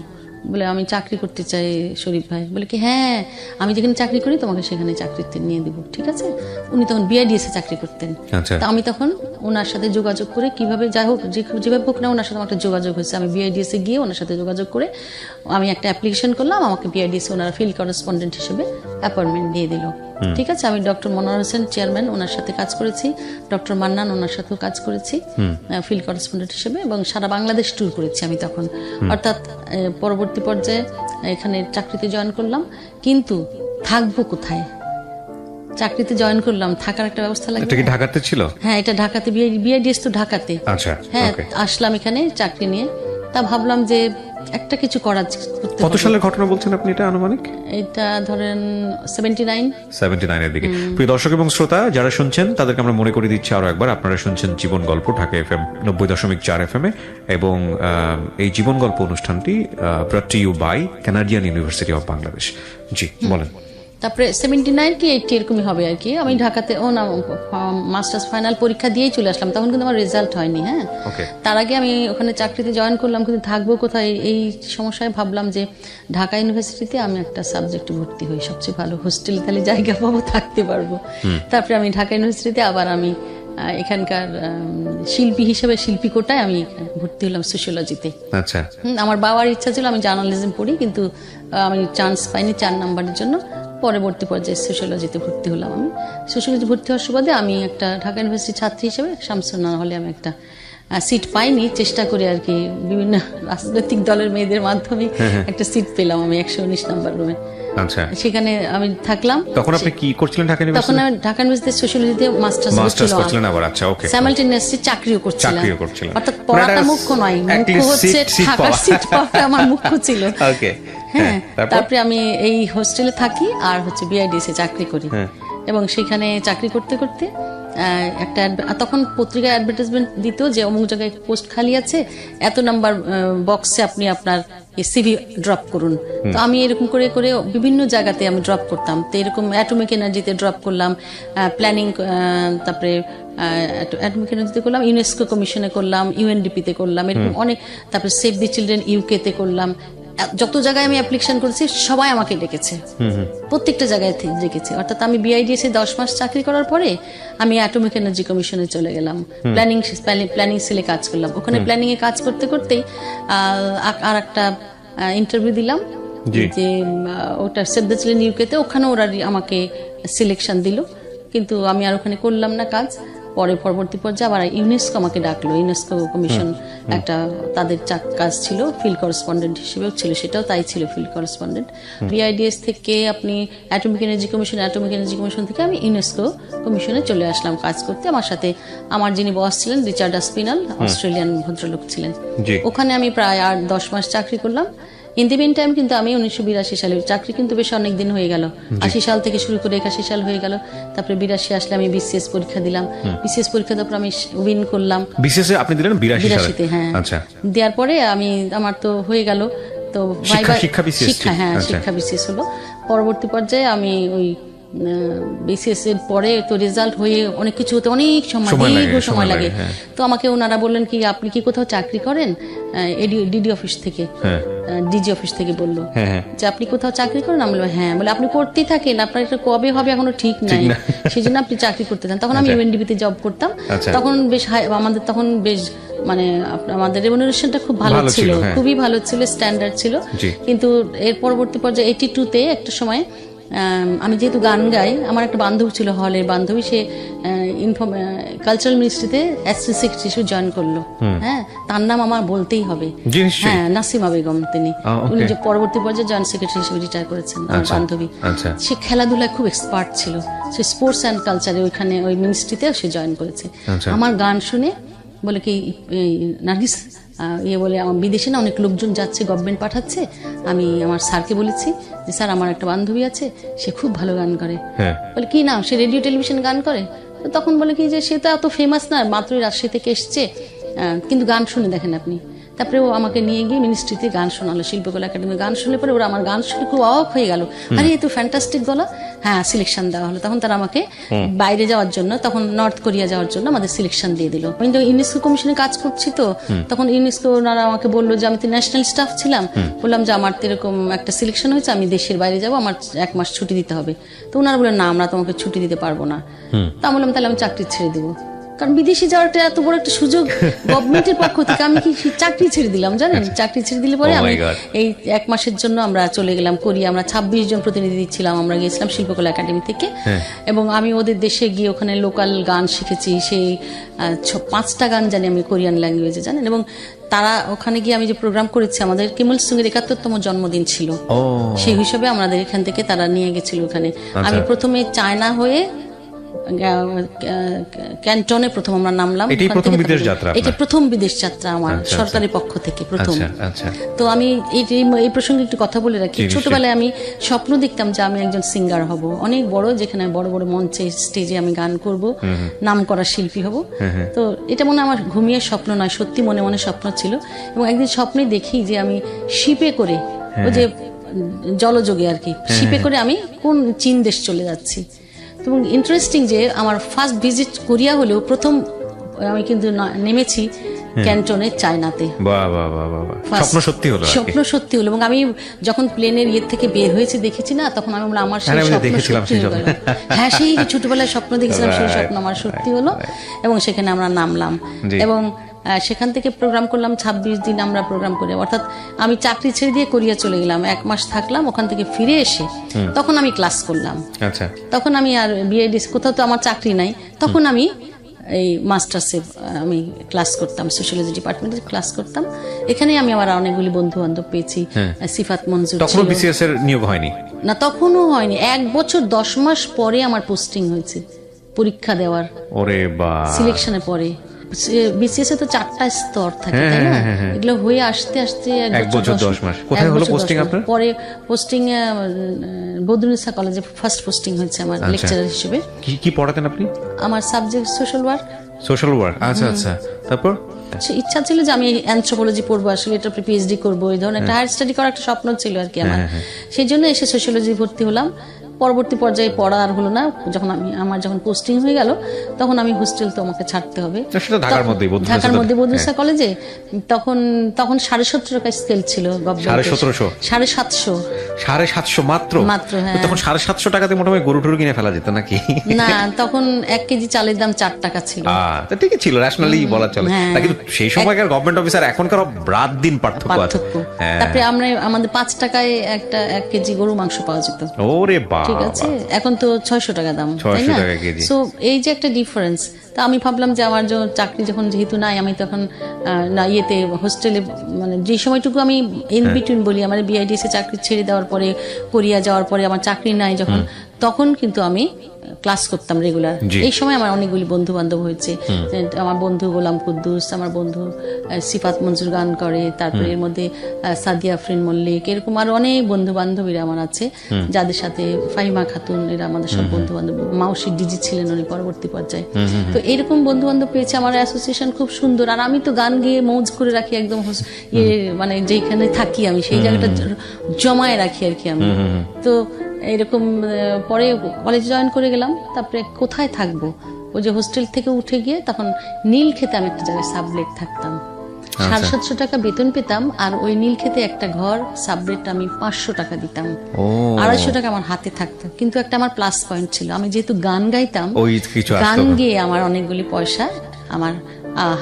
[SPEAKER 3] বলে আমি চাকরি করতে চাই। শরীফ ভাই বলে কি, হ্যাঁ আমি যেখানে চাকরি করি তোমাকে সেখানে চাকরিতে নিয়ে দিব, ঠিক আছে। উনি তখন বিআইডিএসে চাকরি করতেন।
[SPEAKER 2] আচ্ছা।
[SPEAKER 3] তা আমি তখন ওনার সাথে যোগাযোগ করে কিভাবে যাই হোক, যেভাবে হোক না, ওনার সাথে আমার একটা যোগাযোগ হয়েছে। আমি বিআইডিএসে গিয়ে ওনার সাথে যোগাযোগ করে আমি একটা অ্যাপ্লিকেশন করলাম, আমাকে বিআইডিএসে ওনারা ফিল্ড করেসপন্ডেন্ট হিসেবে অ্যাপয়েন্টমেন্ট দিয়ে দিল। ঠিক আছে, আমি ডক্টর মনোয়ার হোসেন চেয়ারম্যান ওনার সাথে কাজ করেছি, ডক্টর মান্নান ওনার সাথেও কাজ করেছি ফিল্ড করেসপন্ডেন্ট হিসেবে, এবং সারা বাংলাদেশ ট্যুর করেছি আমি তখন। অর্থাৎ পরবর্তী পর্যায়ে এখানে চাকরিতে জয়েন করলাম, কিন্তু থাকবো কোথায়? চাকরিতে জয়েন করলাম, থাকার একটা ব্যবস্থা লাগবে।
[SPEAKER 2] এটা কি ঢাকাতে ছিল?
[SPEAKER 3] হ্যাঁ, এটা ঢাকাতে, বিআইডিএস তো ঢাকাতে।
[SPEAKER 2] আচ্ছা,
[SPEAKER 3] হ্যাঁ,
[SPEAKER 2] ওকে।
[SPEAKER 3] আসলাম এখানে চাকরি নিয়ে। তা ভাবলাম যে একটা কিছু করতে
[SPEAKER 2] কত
[SPEAKER 3] হবে।
[SPEAKER 2] সালের ঘটনা বলছেন আপনি এটা আনুমানিক?
[SPEAKER 3] এটা ধরেন
[SPEAKER 2] 79 এর দিকে। প্রিয় দর্শক এবং শ্রোতা যারা শুনছেন তাদেরকে আমরা মনে করে দিচ্ছি আরো একবার, আপনারা শুনছেন জীবন গল্প ঢাকা FM 90.4 FM এ, এবং এই জীবন গল্প অনুষ্ঠানটি brought to you by Canadian university of Bangladesh. জি বলেন।
[SPEAKER 3] তারপরে 79 কি 80 এরকমই হবে আর কি। আমি ঢাকাতে মাস্টার্স ফাইনাল পরীক্ষা দিয়েই চলে আসলাম, তখন কিন্তু আমার রেজাল্ট হয়নি। হ্যাঁ, তার আগে আমি ওখানে চাকরিতে জয়েন করলাম, কিন্তু থাকবো কোথায় এই সমস্যায় ভাবলাম যে ঢাকা ইউনিভার্সিটিতে আমি একটা সাবজেক্টে ভর্তি হই, সবচেয়ে ভালো হোস্টেল, তাহলে জায়গা পাবো, থাকতে পারবো। তারপরে আমি ঢাকা ইউনিভার্সিটিতে আবার আমি এখানকার শিল্পী হিসেবে শিল্পী কোটায় আমি ভর্তি হলাম সোশিওলজিতে।
[SPEAKER 2] আচ্ছা।
[SPEAKER 3] আমার বাবার ইচ্ছা ছিল আমি জার্নালিজম পড়ি, কিন্তু আমি চান্স পাইনি 4 নাম্বারের জন্য। পরবর্তী পর্যায়ে সোশিওলজিতে ভর্তি হলাম। আমি সোশিওলজি ভর্তি হওয়ার সুবাদে আমি একটা ঢাকা ইউনিভার্সিটির ছাত্রী হিসেবে শামসুন্নাহর হলে আমি একটা সিট পাইনি, চেষ্টা করি আর কি, বিভিন্ন রাজনৈতিক দলের মেয়েদের মাধ্যমে একটা সিট পেলাম আমি 119 নাম্বার রুমে।
[SPEAKER 2] আচ্ছা,
[SPEAKER 3] সেখানে আমি থাকলাম।
[SPEAKER 2] তখন আপনি কি করছিলেন ঢাকা
[SPEAKER 3] তখন
[SPEAKER 2] ইউনিভার্সিটি?
[SPEAKER 3] আমি ঢাকা ইউনিভার্সিটিতে সোশিওলজিতে মাস্টার্স
[SPEAKER 2] করছিলেন আবার? আচ্ছা, ওকে।
[SPEAKER 3] সাইমালটেনিয়াসলি চাকরিও করছিলাম। অর্থাৎ পড়াটা
[SPEAKER 2] মানে
[SPEAKER 3] মুখ্য নয়, মুখ্য হচ্ছে থাকার সিট পাওয়াটা আমার মুখ্য ছিল।
[SPEAKER 2] ওকে।
[SPEAKER 3] হ্যাঁ, তারপরে আমি এই হোস্টেলে থাকি আর হচ্ছে বিআইডিএসে চাকরি করি, এবং সেখানে চাকরি করতে করতে একটা তখন পত্রিকায় অ্যাডভার্টাইজমেন্ট দিত যে অমুক জায়গায় পোস্ট খালি আছে, এত নাম্বার বক্সে আপনি আপনার সিভি ড্রপ করুন। তো আমি এরকম করে করে বিভিন্ন জায়গাতে আমি ড্রপ করতাম। তো এরকম অ্যাটমিক এনার্জিতে ড্রপ করলাম, প্ল্যানিং, তারপরে অ্যাটমিক এনার্জিতে করলাম, ইউনেস্কো কমিশনে করলাম, ইউএনডিপিতে করলাম, এরকম অনেক। তারপরে সেভ দি চিলড্রেন ইউকেতে করলাম। যত জায়গায় আমি অ্যাপ্লিকেশন করেছি সবাই আমাকে ডেকেছে, প্রত্যেকটা জায়গায় ডেকেছে। অর্থাৎ আমি বিআইডিএসে 10 মাস চাকরি করার পরে আমি অ্যাটমিক এনার্জি কমিশনে চলে গেলাম, প্ল্যানিং সেলে কাজ করলাম। ওখানে প্ল্যানিং এ কাজ করতে করতেই আর একটা ইন্টারভিউ দিলাম, যে ওটা সেভ দ্য চিলড্রেন ইউকেতে। ওখানে ওরা আমাকে সিলেকশন দিল, কিন্তু আমি আর ওখানে করলাম না কাজ। পরবর্তী পর্যায়ে আবার ইউনেস্কো আমাকে ডাকলো, ইউনেস্কো কমিশন একটা তাদের কাজ ছিল, ফিল্ড করেসপন্ডেন্ট হিসেবেও ছিল, সেটাও তাই ছিল ফিল্ড করেসপন্ডেন্ট। বিআইডিএস থেকে আপনি অ্যাটমিক এনার্জি কমিশন থেকে আমি ইউনেস্কো কমিশনে চলে আসলাম কাজ করতে। আমার সাথে আমার যিনি বস ছিলেন রিচার্ড আসপিনাল, অস্ট্রেলিয়ান ভদ্রলোক ছিলেন। ওখানে আমি প্রায় 8-10 মাস চাকরি করলাম। ইন দি মিন টাইম কিন্তু আমি 1982 সালে, চাকরি কিন্তু বেশ অনেক দিন হয়ে গেল, 80 সাল থেকে শুরু করে 81 সাল হয়ে গেল। তারপরে 82 আসলে আমি বিসিএস পরীক্ষা দিলাম। বিসিএস পরীক্ষা দেওয়ার পর আমি উইন করলাম।
[SPEAKER 2] বিসিএস আপনি দিলেন 82
[SPEAKER 3] হ্যাঁ।
[SPEAKER 2] আচ্ছা,
[SPEAKER 3] দেওয়ার পরে আমার তো হয়ে গেল, তো
[SPEAKER 2] শিক্ষা
[SPEAKER 3] বিসিএস হলো। পরবর্তী পর্যায়ে আমি ওই বিসিএস এর পরে তো রেজাল্ট হয়ে অনেক কিছু হতে অনেক সময় লাগে। তো আমাকে ওনারা বললেন কি আপনি কি কোথাও চাকরি করেন, ডিডি অফিস থেকে, ডিজি অফিস থেকে বললো যে আপনি কোথাও চাকরি করেন। আমি বললাম হ্যাঁ। বলে আপনি করতেই থাকেন, আপনার এটা কবে হবে এখনো ঠিক নাই, সেই জন্য আপনি চাকরি করতে চান। তখন আমি ইউএনডিপিতে জব করতাম। তখন বেশ আমাদের তখন বেশ মানে আমাদের রেমুনারেশনটা খুব ভালো ছিল, খুবই ভালো ছিল, স্ট্যান্ডার্ড ছিল। কিন্তু এর পরবর্তী পর্যায়ে 82-তে একটা সময় আমি যেহেতু গান গাই, আমার একটা বান্ধবী ছিল, হলের বান্ধবী, সে কালচারাল মিনিস্ট্রিতে অ্যাসিস্ট্যান্ট সেক্রেটারি হিসেবে জয়েন করলো। হ্যাঁ, তার নাম আমার বলতেই হবে, হ্যাঁ, নাসিমা বেগম। তিনি উনি যে পরবর্তী পর্যায়ে জয়েন্ট সেক্রেটারি হিসেবে রিটায়ার করেছেন, আমার বান্ধবী। সে খেলাধুলায় খুব এক্সপার্ট ছিল, সে স্পোর্টস অ্যান্ড কালচারে ওইখানে ওই মিনিস্ট্রিতে সে জয়েন করেছে। আমার গান শুনে বলে কি নার্গিস বলে আমার বিদেশে না অনেক লোকজন যাচ্ছে, গভর্নমেন্ট পাঠাচ্ছে, আমি আমার স্যারকে বলেছি যে স্যার আমার একটা বান্ধবী আছে, সে খুব ভালো গান করে। বলে কি নাম? সে রেডিও টেলিভিশন গান করে। তো তখন বলে কি যে সে তো এত ফেমাস না, মাত্রই রাজশাহী থেকে এসছে, কিন্তু গান শুনে দেখেন আপনি। তারপরে ও আমাকে নিয়ে গিয়ে মিনিস্ট্রিতে গান শোনালো, শিল্পকলা একাডেমি গান শুনলে পরে ওরা আমার গান শুনে খুব অবাক হয়ে গেল, আরে এ তো ফ্যান্টাস্টিক গলা। হ্যাঁ, সিলেকশন দেওয়া হলো। তখন তারা আমাকে বাইরে যাওয়ার জন্য, তখন নর্থ কোরিয়া যাওয়ার জন্য আমাদের সিলেকশন দিয়ে দিল। আমি তো ইউনেস্কো কমিশনে কাজ করছি, তো তখন ইউনেস্কো ওনারা আমাকে বললো যে আমি তো ন্যাশনাল স্টাফ ছিলাম, বললাম যে আমার তো এরকম একটা সিলেকশন হয়েছে, আমি দেশের বাইরে যাবো, আমার 1 মাস ছুটি দিতে হবে। তো ওনারা বললেন না, আমরা তোমাকে ছুটি দিতে পারবো না। তা বললাম তাহলে আমি চাকরি ছেড়ে দেবো, কারণ বিদেশে যাওয়ার একটা এত বড় একটা সুযোগ গভর্নমেন্টের পক্ষ থেকে, আমি কি চাকরি ছেড়ে দিলাম জানেন। চাকরি ছেড়ে দিলে পরে আমি এই 1 মাসের জন্য আমরা চলে গেলাম কোরিয়া। আমরা 26 জন প্রতিনিধি ছিলাম, আমরা গিয়েছিলাম শিল্পকলা একাডেমি থেকে। এবং আমি ওদের দেশে গিয়ে ওখানে লোকাল গান শিখেছি, সেই 5টা গান জানি আমি কোরিয়ান ল্যাঙ্গুয়েজে, জানেন। এবং তারা ওখানে গিয়ে আমি যে প্রোগ্রাম করেছি, আমাদের কিম ইল সুং এর 71তম জন্মদিন ছিল, সেই হিসাবে আমাদের এখান থেকে তারা নিয়ে গেছিল ওখানে। আমি প্রথমে চায়না হয়ে ক্যান্টনে প্রথম আমরা নামলাম।
[SPEAKER 2] এটাই প্রথম বিদেশ যাত্রা?
[SPEAKER 3] এটা প্রথম বিদেশ যাত্রা আমার সরকারের পক্ষ থেকে প্রথম। তো আমি এই প্রসঙ্গে একটু কথা বলে রাখি। ছোটবেলায় আমি স্বপ্ন দেখতাম যে আমি একজন সিঙ্গার হব, অনেক বড়, যেখানে বড় বড় মঞ্চে স্টেজে আমি গান করব, নাম করা শিল্পী হব। তো এটা মনে আমার ঘুমিয়ে স্বপ্ন নয়, সত্যি মনে মনে স্বপ্ন ছিল। এবং একদিন স্বপ্নে দেখি যে আমি শিপে করে, ওই যে জলযোগে আর কি, শিপে করে আমি কোন চীন দেশ চলে যাচ্ছি। এবং ইন্টারেস্টিং যে আমার ফার্স্ট ভিজিট কোরিয়া হলেও প্রথম আমি কিন্তু নেমেছি ক্যান্টনে, চায়নাতে।
[SPEAKER 2] স্বপ্ন
[SPEAKER 3] সত্যি হলো। এবং আমি যখন প্লেনের ইয়ে থেকে বের হয়েছি দেখেছি না, তখন আমি বললাম আমার সেই স্বপ্ন সত্যি হয়ে গেল। হ্যাঁ, সেই ছোটবেলায় স্বপ্ন দেখেছিলাম, সেই স্বপ্ন আমার সত্যি হলো। এবং সেখানে আমরা নামলাম এবং সেখান থেকে প্রোগ্রাম করলাম 26 দিন আমরা প্রোগ্রাম করে। অর্থাৎ আমি চাকরি ছেড়ে দিয়ে কোরিয়া চলে গেলাম, 1 মাস থাকলাম, ওখান থেকে ফিরে এসে তখন আমি ক্লাস করলাম। তখন আমি আর বিআইডি, কোথাও তো আমার চাকরি নাই, তখন আমি এই মাস্টার্সে আমি ক্লাস করতাম, সোশ্যালজি ডিপার্টমেন্টে ক্লাস করতাম। এখানে আমি আমার অনেকগুলি বন্ধু বান্ধব পেয়েছি। সিফাত মঞ্জুর ছিল।
[SPEAKER 2] বিসিএস এর নিয়োগ হয়নি
[SPEAKER 3] না, তখনও হয়নি। 1 বছর 10 মাস পরে আমার পোস্টিং হয়েছে, পরীক্ষা দেওয়ার, সিলেকশনের পরে। বিসিএস এ তো 4টা স্তর থাকে, তাই না? এগুলো হয়ে আসতে আসতে
[SPEAKER 2] 1 বছর 10 মাস। কোথায় হলো পোস্টিং আপনার?
[SPEAKER 3] পরে পোস্টিং বদরুন্নেসা কলেজে ফার্স্ট পোস্টিং হয়েছে আমার, লেকচারার হিসেবে।
[SPEAKER 2] কি পড়াতেন আপনি?
[SPEAKER 3] আমার সাবজেক্ট সোশ্যাল ওয়ার্ক।
[SPEAKER 2] আচ্ছা। তারপর
[SPEAKER 3] ইচ্ছা ছিল যে আমি অ্যানথ্রোপোলজি পড়বো, আসলে এটা পিএইচডি করবো, এই ধরনের একটা হায়ার স্টাডি করার একটা স্বপ্ন ছিল আর কি আমার। সেই জন্য এসে সোশ্যালজি ভর্তি হলাম। পরবর্তী পর্যায়ে পড়া আর হলো না, যখন আমার পোস্টিং হয়ে গেল, তখন আমি হোস্টেল তো আমাকে ছাড়তে হবে, ঢাকার মধ্যে বদরুন্নেসা কলেজে। তখন 17.5 টাকা স্কেল ছিল,
[SPEAKER 2] 750 মাত্র।
[SPEAKER 3] হ্যাঁ,
[SPEAKER 2] তখন 750 টাকাতে মোটামুটি গরু টরু কিনে ফেলা যেত নাকি?
[SPEAKER 3] না, তখন 1 কেজি চালের দাম 4 টাকা ছিল।
[SPEAKER 2] ঠিকই ছিল, ন্যাশনালি বলা চলে। কিন্তু সেই সময়কার গভর্নমেন্ট অফিসার এখনকার রাত দিন পার্থক্য আছে।
[SPEAKER 3] তারপরে আমাদের 5 টাকায় 1 কেজি গরু মাংস পাওয়া যেত।
[SPEAKER 2] ওরে বাবা,
[SPEAKER 3] ঠিক আছে, এখন তো 600 টাকা দাম, তাই
[SPEAKER 2] 600
[SPEAKER 3] না?
[SPEAKER 2] টাকা কেজি।
[SPEAKER 3] সো এই যে একটা ডিফারেন্স, তা আমি ভাবলাম যে আমার চাকরি যখন যেহেতু নাই, আমি তখন না ইয়েতে হোস্টেলে, মানে যে সময়টুকু আমি ইন বিটুইন বলি, আমার বিআইডিএস এ চাকরি ছেড়ে দেওয়ার পরে, কোরিয়া যাওয়ার পরে আমার চাকরি নাই যখন, তখন কিন্তু আমি ক্লাস করতাম রেগুলার।
[SPEAKER 2] জি।
[SPEAKER 3] এই সময় আমার অনেকগুলি বন্ধু বান্ধব হয়েছে। আমার বন্ধু গোলাম কুদ্দুস, আমার বন্ধু সিফাত মঞ্জুর গান করে, তারপরে এর মধ্যে সাদিয়া আফরিন মল্লিক, এরকম আরো অনেক বন্ধু বান্ধবীরা আমার আছে, যাদের সাথে ফাহিমা খাতুন, এরা আমাদের সব বন্ধু বান্ধব। মাউসি ডিজি ছিলেন উনি পরবর্তী পর্যায়ে। তো এরকম বন্ধু বান্ধব পেয়েছে, আমার অ্যাসোসিয়েশন খুব সুন্দর। আর আমি তো গান গেয়ে মৌজ করে রাখি একদম, মানে যেখানে থাকি আমি সেই জায়গাটা জমায় রাখি আর কি আমি। তো এরকম পরে কলেজ জয়েন করে গেলাম। তারপরে কোথায় থাকবো, ওই যে হোস্টেল থেকে উঠে গিয়ে তখন নীলক্ষেতে আমি একটা জায়গায় সাবলেট থাকতাম। 750 টাকা বেতন পেতাম, আর ওই নীলক্ষেতে একটা ঘর সাবলেট আমি 500 টাকা দিতাম। 250 টাকা আমার হাতে থাকতো। কিন্তু একটা আমার প্লাস পয়েন্ট ছিল, আমি যেহেতু গান গাইতাম,
[SPEAKER 2] ওই কিছু আসতো।
[SPEAKER 3] গান গেয়ে আমার অনেকগুলি পয়সা, আমার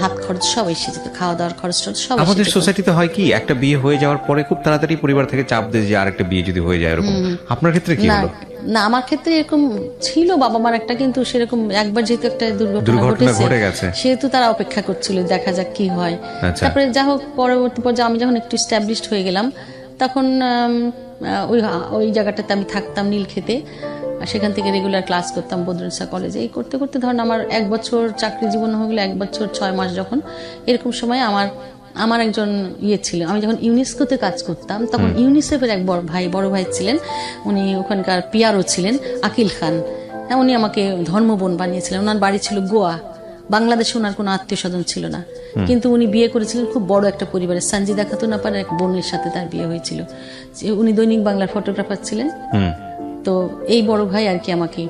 [SPEAKER 3] হাত খরচ সব এসে যেত, খাওয়া দাওয়ার খরচ টরচ সব এসে
[SPEAKER 2] আমাদের
[SPEAKER 3] যেত।
[SPEAKER 2] সোসাইটিতে হয় কি, একটা বিয়ে হয়ে যাওয়ার পরে খুব তাড়াতাড়ি পরিবার থেকে চাপ দেয় যে আরেকটা বিয়ে যদি হয়ে যায় এরকম। আপনার ক্ষেত্রে কি
[SPEAKER 3] না
[SPEAKER 2] হলো?
[SPEAKER 3] না, আমার ক্ষেত্রে এরকম ছিল বাবা মার একটা, কিন্তু সেরকম একবার যেহেতু একটা দুর্ঘটনা
[SPEAKER 2] দুর্ঘটনা ঘটে
[SPEAKER 3] ঘটেছে,
[SPEAKER 2] গেছে।
[SPEAKER 3] সেহেতু তারা অপেক্ষা করছিল দেখা যাক কি হয়।
[SPEAKER 2] আচ্ছা।
[SPEAKER 3] তারপরে যা হোক, পরবর্তী পর্যায়ে আমি যখন একটু স্ট্যাবলিশড হয়ে গেলাম, তখন ওই জায়গাটাতে আমি থাকতাম নীলক্ষেতে। সেখান থেকে রেগুলার ক্লাস করতাম বদরুন্নেসা কলেজে। এই করতে করতে ধরেন আমার 1 বছর চাকরি জীবন হয়ে গেলো, 1 বছর 6 মাস যখন, এরকম সময় আমার একজন ইয়ে ছিল। আমি যখন ইউনেস্কোতে কাজ করতাম, তখন ইউনিসেফের এক বড় ভাই ছিলেন, উনি ওখানকার পিআরও ছিলেন, আকিল খান। হ্যাঁ, উনি আমাকে ধর্মবোন বানিয়েছিলেন। ওনার বাড়ি ছিল গোয়া। বাংলাদেশে ওনার কোনো আত্মীয় স্বজন ছিল না, কিন্তু উনি বিয়ে করেছিলেন খুব বড় একটা পরিবারের। সঞ্জিদা খাতুন আপার এক বোনের সাথে তার বিয়ে হয়েছিল। উনি দৈনিক বাংলার ফটোগ্রাফার ছিলেন। তো এই বড় ভাই আর কি আমাকে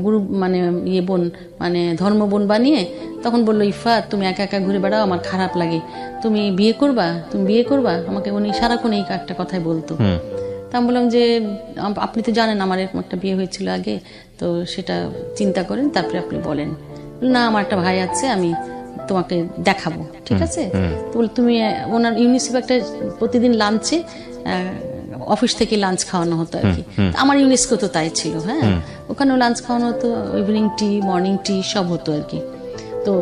[SPEAKER 3] গুরু মানে ইয়ে বোন, মানে ধর্ম বোন বানিয়ে তখন বললো, ইফাত তুমি একা একা ঘুরে বেড়াও, আমার খারাপ লাগে, তুমি বিয়ে করবা। আমাকে উনি সারাক্ষণ এই একটা কথাই বলতো। তা আমি বললাম যে আপনি তো জানেন আমার এরকম একটা বিয়ে হয়েছিল আগে, তো সেটা চিন্তা করেন তারপরে আপনি বলেন। না, আমার একটা ভাই আছে, আমি তোমাকে দেখাবো, ঠিক আছে? তো বলে তুমি ওনার ইউনিসেফ একটা প্রতিদিন লাঞ্চে অফিস থেকে লাঞ্চ খাওয়ানো হতো আর কি। আমার ইউনেস্কো তো তাই ছিল। হ্যাঁ, ওখানেও লাঞ্চ খাওয়ানো হতো, ইভিনিং টি, মর্নিং টি সব হতো আর কি। তো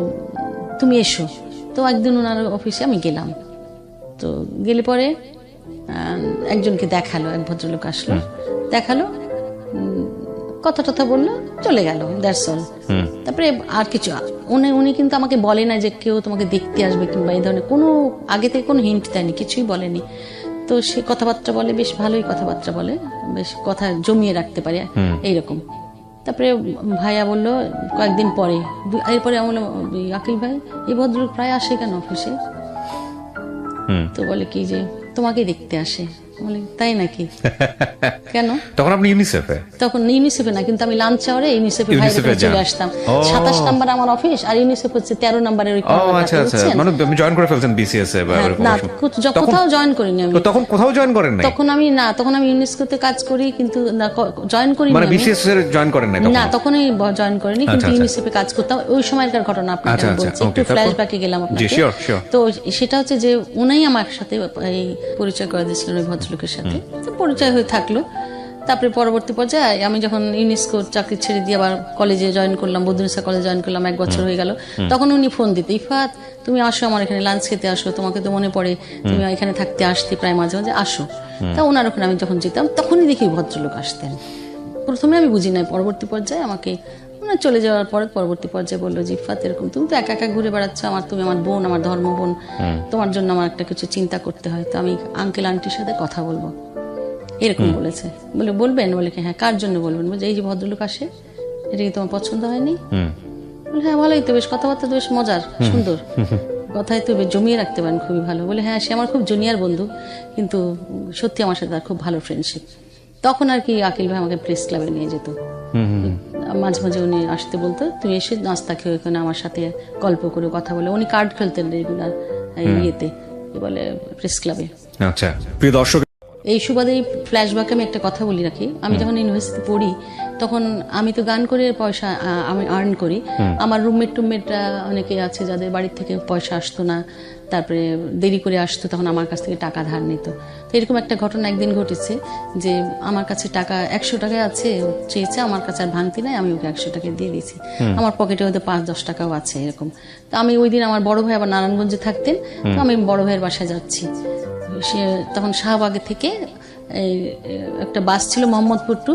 [SPEAKER 3] তুমি এসো। তো একদিন ওনার অফিসে আমি গেলাম। তো গেলে পরে একজনকে দেখালো, এক ভদ্রলোক আসলো, দেখালো, কথা টথা বললো, চলে গেল, দ্যাটস অল। তারপরে আর কিছু উনি কিন্তু আমাকে বলে না যে কেউ তোমাকে দেখতে আসবে কিংবা এই ধরনের কোনো আগে থেকে কোনো হিন্ট দেয়নি, কিছুই বলেনি। তো সে কথাবার্তা বলে, বেশ ভালোই কথাবার্তা বলে, বেশ কথা জমিয়ে রাখতে পারে এইরকম। তারপরে ভাইয়া বললো কয়েকদিন পরে, এরপরে আমি বললাম, আকিল ভাই এই ভদ্রলোক প্রায় আসে কেন অফিসে? তো বলে কি যে তোমাকে দেখতে আসে। বলে তাই নাকি? কেন?
[SPEAKER 2] তখন আপনি ইউনিসেফে?
[SPEAKER 3] তখন ইউনিসেফে না, কিন্তু আমি লাঞ্চ আওয়ারে ইউনিসেফে
[SPEAKER 2] ইউনিসেফে
[SPEAKER 3] চলে আসতাম। 27 নাম্বার আমার অফিস, আর ইউনিসেফ হচ্ছে 13 নাম্বারের ওই
[SPEAKER 2] ও আচ্ছা আচ্ছা, মানে আপনি জয়েন করে ফেলছেন বিসিএস এ বা এরকম?
[SPEAKER 3] না, কোথাও জয়েন করিনি আমি।
[SPEAKER 2] তো তখন কোথাও জয়েন করেন নাই?
[SPEAKER 3] তখন আমি ইউনেস্কোতে কাজ করি, কিন্তু জয়েন করিনি।
[SPEAKER 2] মানে বিসিএস এর জয়েন করেন নাই তখন?
[SPEAKER 3] না, তখনই জয়েন করিনি, কিন্তু ইউনিসেফে কাজ করতাম। ওই সময়কার ঘটনা আপনাকে বলছি, একটু ফ্ল্যাশব্যাকে গেলাম আপনাকে। তো সেটা হচ্ছে যে উনাই আমার সাথে এই পরিচয় করে দিয়েছিলেন ওই ভদ্রলোকের সাথে। পরিচয় হয়ে থাকলো। তারপরে পরবর্তী পর্যায়ে আমি যখন ইউনেস্কোর চাকরি ছেড়ে দিয়ে আবার কলেজে জয়েন করলাম, বদরুন্নেসা কলেজে জয়েন করলাম, 1 বছর হয়ে গেল। তখন উনি ফোন দিতে, ইফাত তুমি আসো আমার এখানে লাঞ্চ খেতে আসো, তোমাকে তো মনে পড়ে, তুমি এখানে থাকতে আসতে প্রায় মাঝে মাঝে, আসো। তা ওনার ওখানে আমি যখন যেতাম তখনই দেখি ভদ্রলোক আসতেন। প্রথমে আমি বুঝি নাই, পরবর্তী পর্যায়ে আমাকে ওনার চলে যাওয়ার পরে পরবর্তী পর্যায়ে বললো যে ইফাত এরকম তুমি তো একা একা ঘুরে বেড়াচ্ছ, তুমি আমার বোন, আমার ধর্ম বোন, তোমার জন্য আমার একটা কিছু চিন্তা করতে হয়, তো আমি আঙ্কেল আন্টির সাথে কথা বলবো, এরকম বলেছে। বলবেন? বলে কি হ্যাঁ। কার জন্য বলবেন? বলছে এই যে ভদ্রলোক আসে, এটা কি তোমার পছন্দ হয়নি? বলে হ্যাঁ ভালোই তো, বেশ কথাবার্তা তো বেশ মজার, সুন্দর, কথায় তো বেশ জমিয়ে রাখতে পারেন, খুবই ভালো। বলে হ্যাঁ, সে আমার খুব জুনিয়র বন্ধু, কিন্তু সত্যি আমার সাথে তার খুব ভালো ফ্রেন্ডশিপ। তখন আর কি আকিল ভাই আমাকে প্রেস ক্লাবে নিয়ে যেত, মাঝে মাঝে উনি আসতে বলতো, তুই এসে নাস্তা খেয়ে ওখানে আমার সাথে গল্প করে কথা বলে। উনি কার্ড খেলতেন রেগুলার ইয়েতে, বলে প্রেস ক্লাবে।
[SPEAKER 2] আচ্ছা, প্রিয় দর্শক,
[SPEAKER 3] এই সুবাদে ফ্ল্যাশব্যাকে আমি একটা কথা বলি রাখি। আমি যখন ইউনিভার্সিটি পড়ি তখন আমি তো গান করে পয়সা আমি আর্ন করি। আমার রুমমেটরা অনেকে আছে যাদের বাড়ির থেকে পয়সা আসতো না, তারপরে দেরি করে আসতো, তখন আমার কাছ থেকে টাকা ধার নিত। তো এরকম একটা ঘটনা একদিন ঘটেছে যে আমার কাছে টাকা 100 টাকা আছে, ও চেয়েছে, আমার কাছে আর ভাঙতি নাই, আমি ওকে 100 টাকা দিয়ে দিয়েছি। আমার পকেটে হয়তো 5-10 টাকাও আছে এরকম। তো আমি ওই দিন আমার বড় ভাই আবার নারায়ণগঞ্জে থাকতেন, তো আমি বড় ভাইয়ের বাসায় যাচ্ছি। সে তখন শাহবাগে থেকে এই একটা বাস ছিল মোহাম্মদপুর টু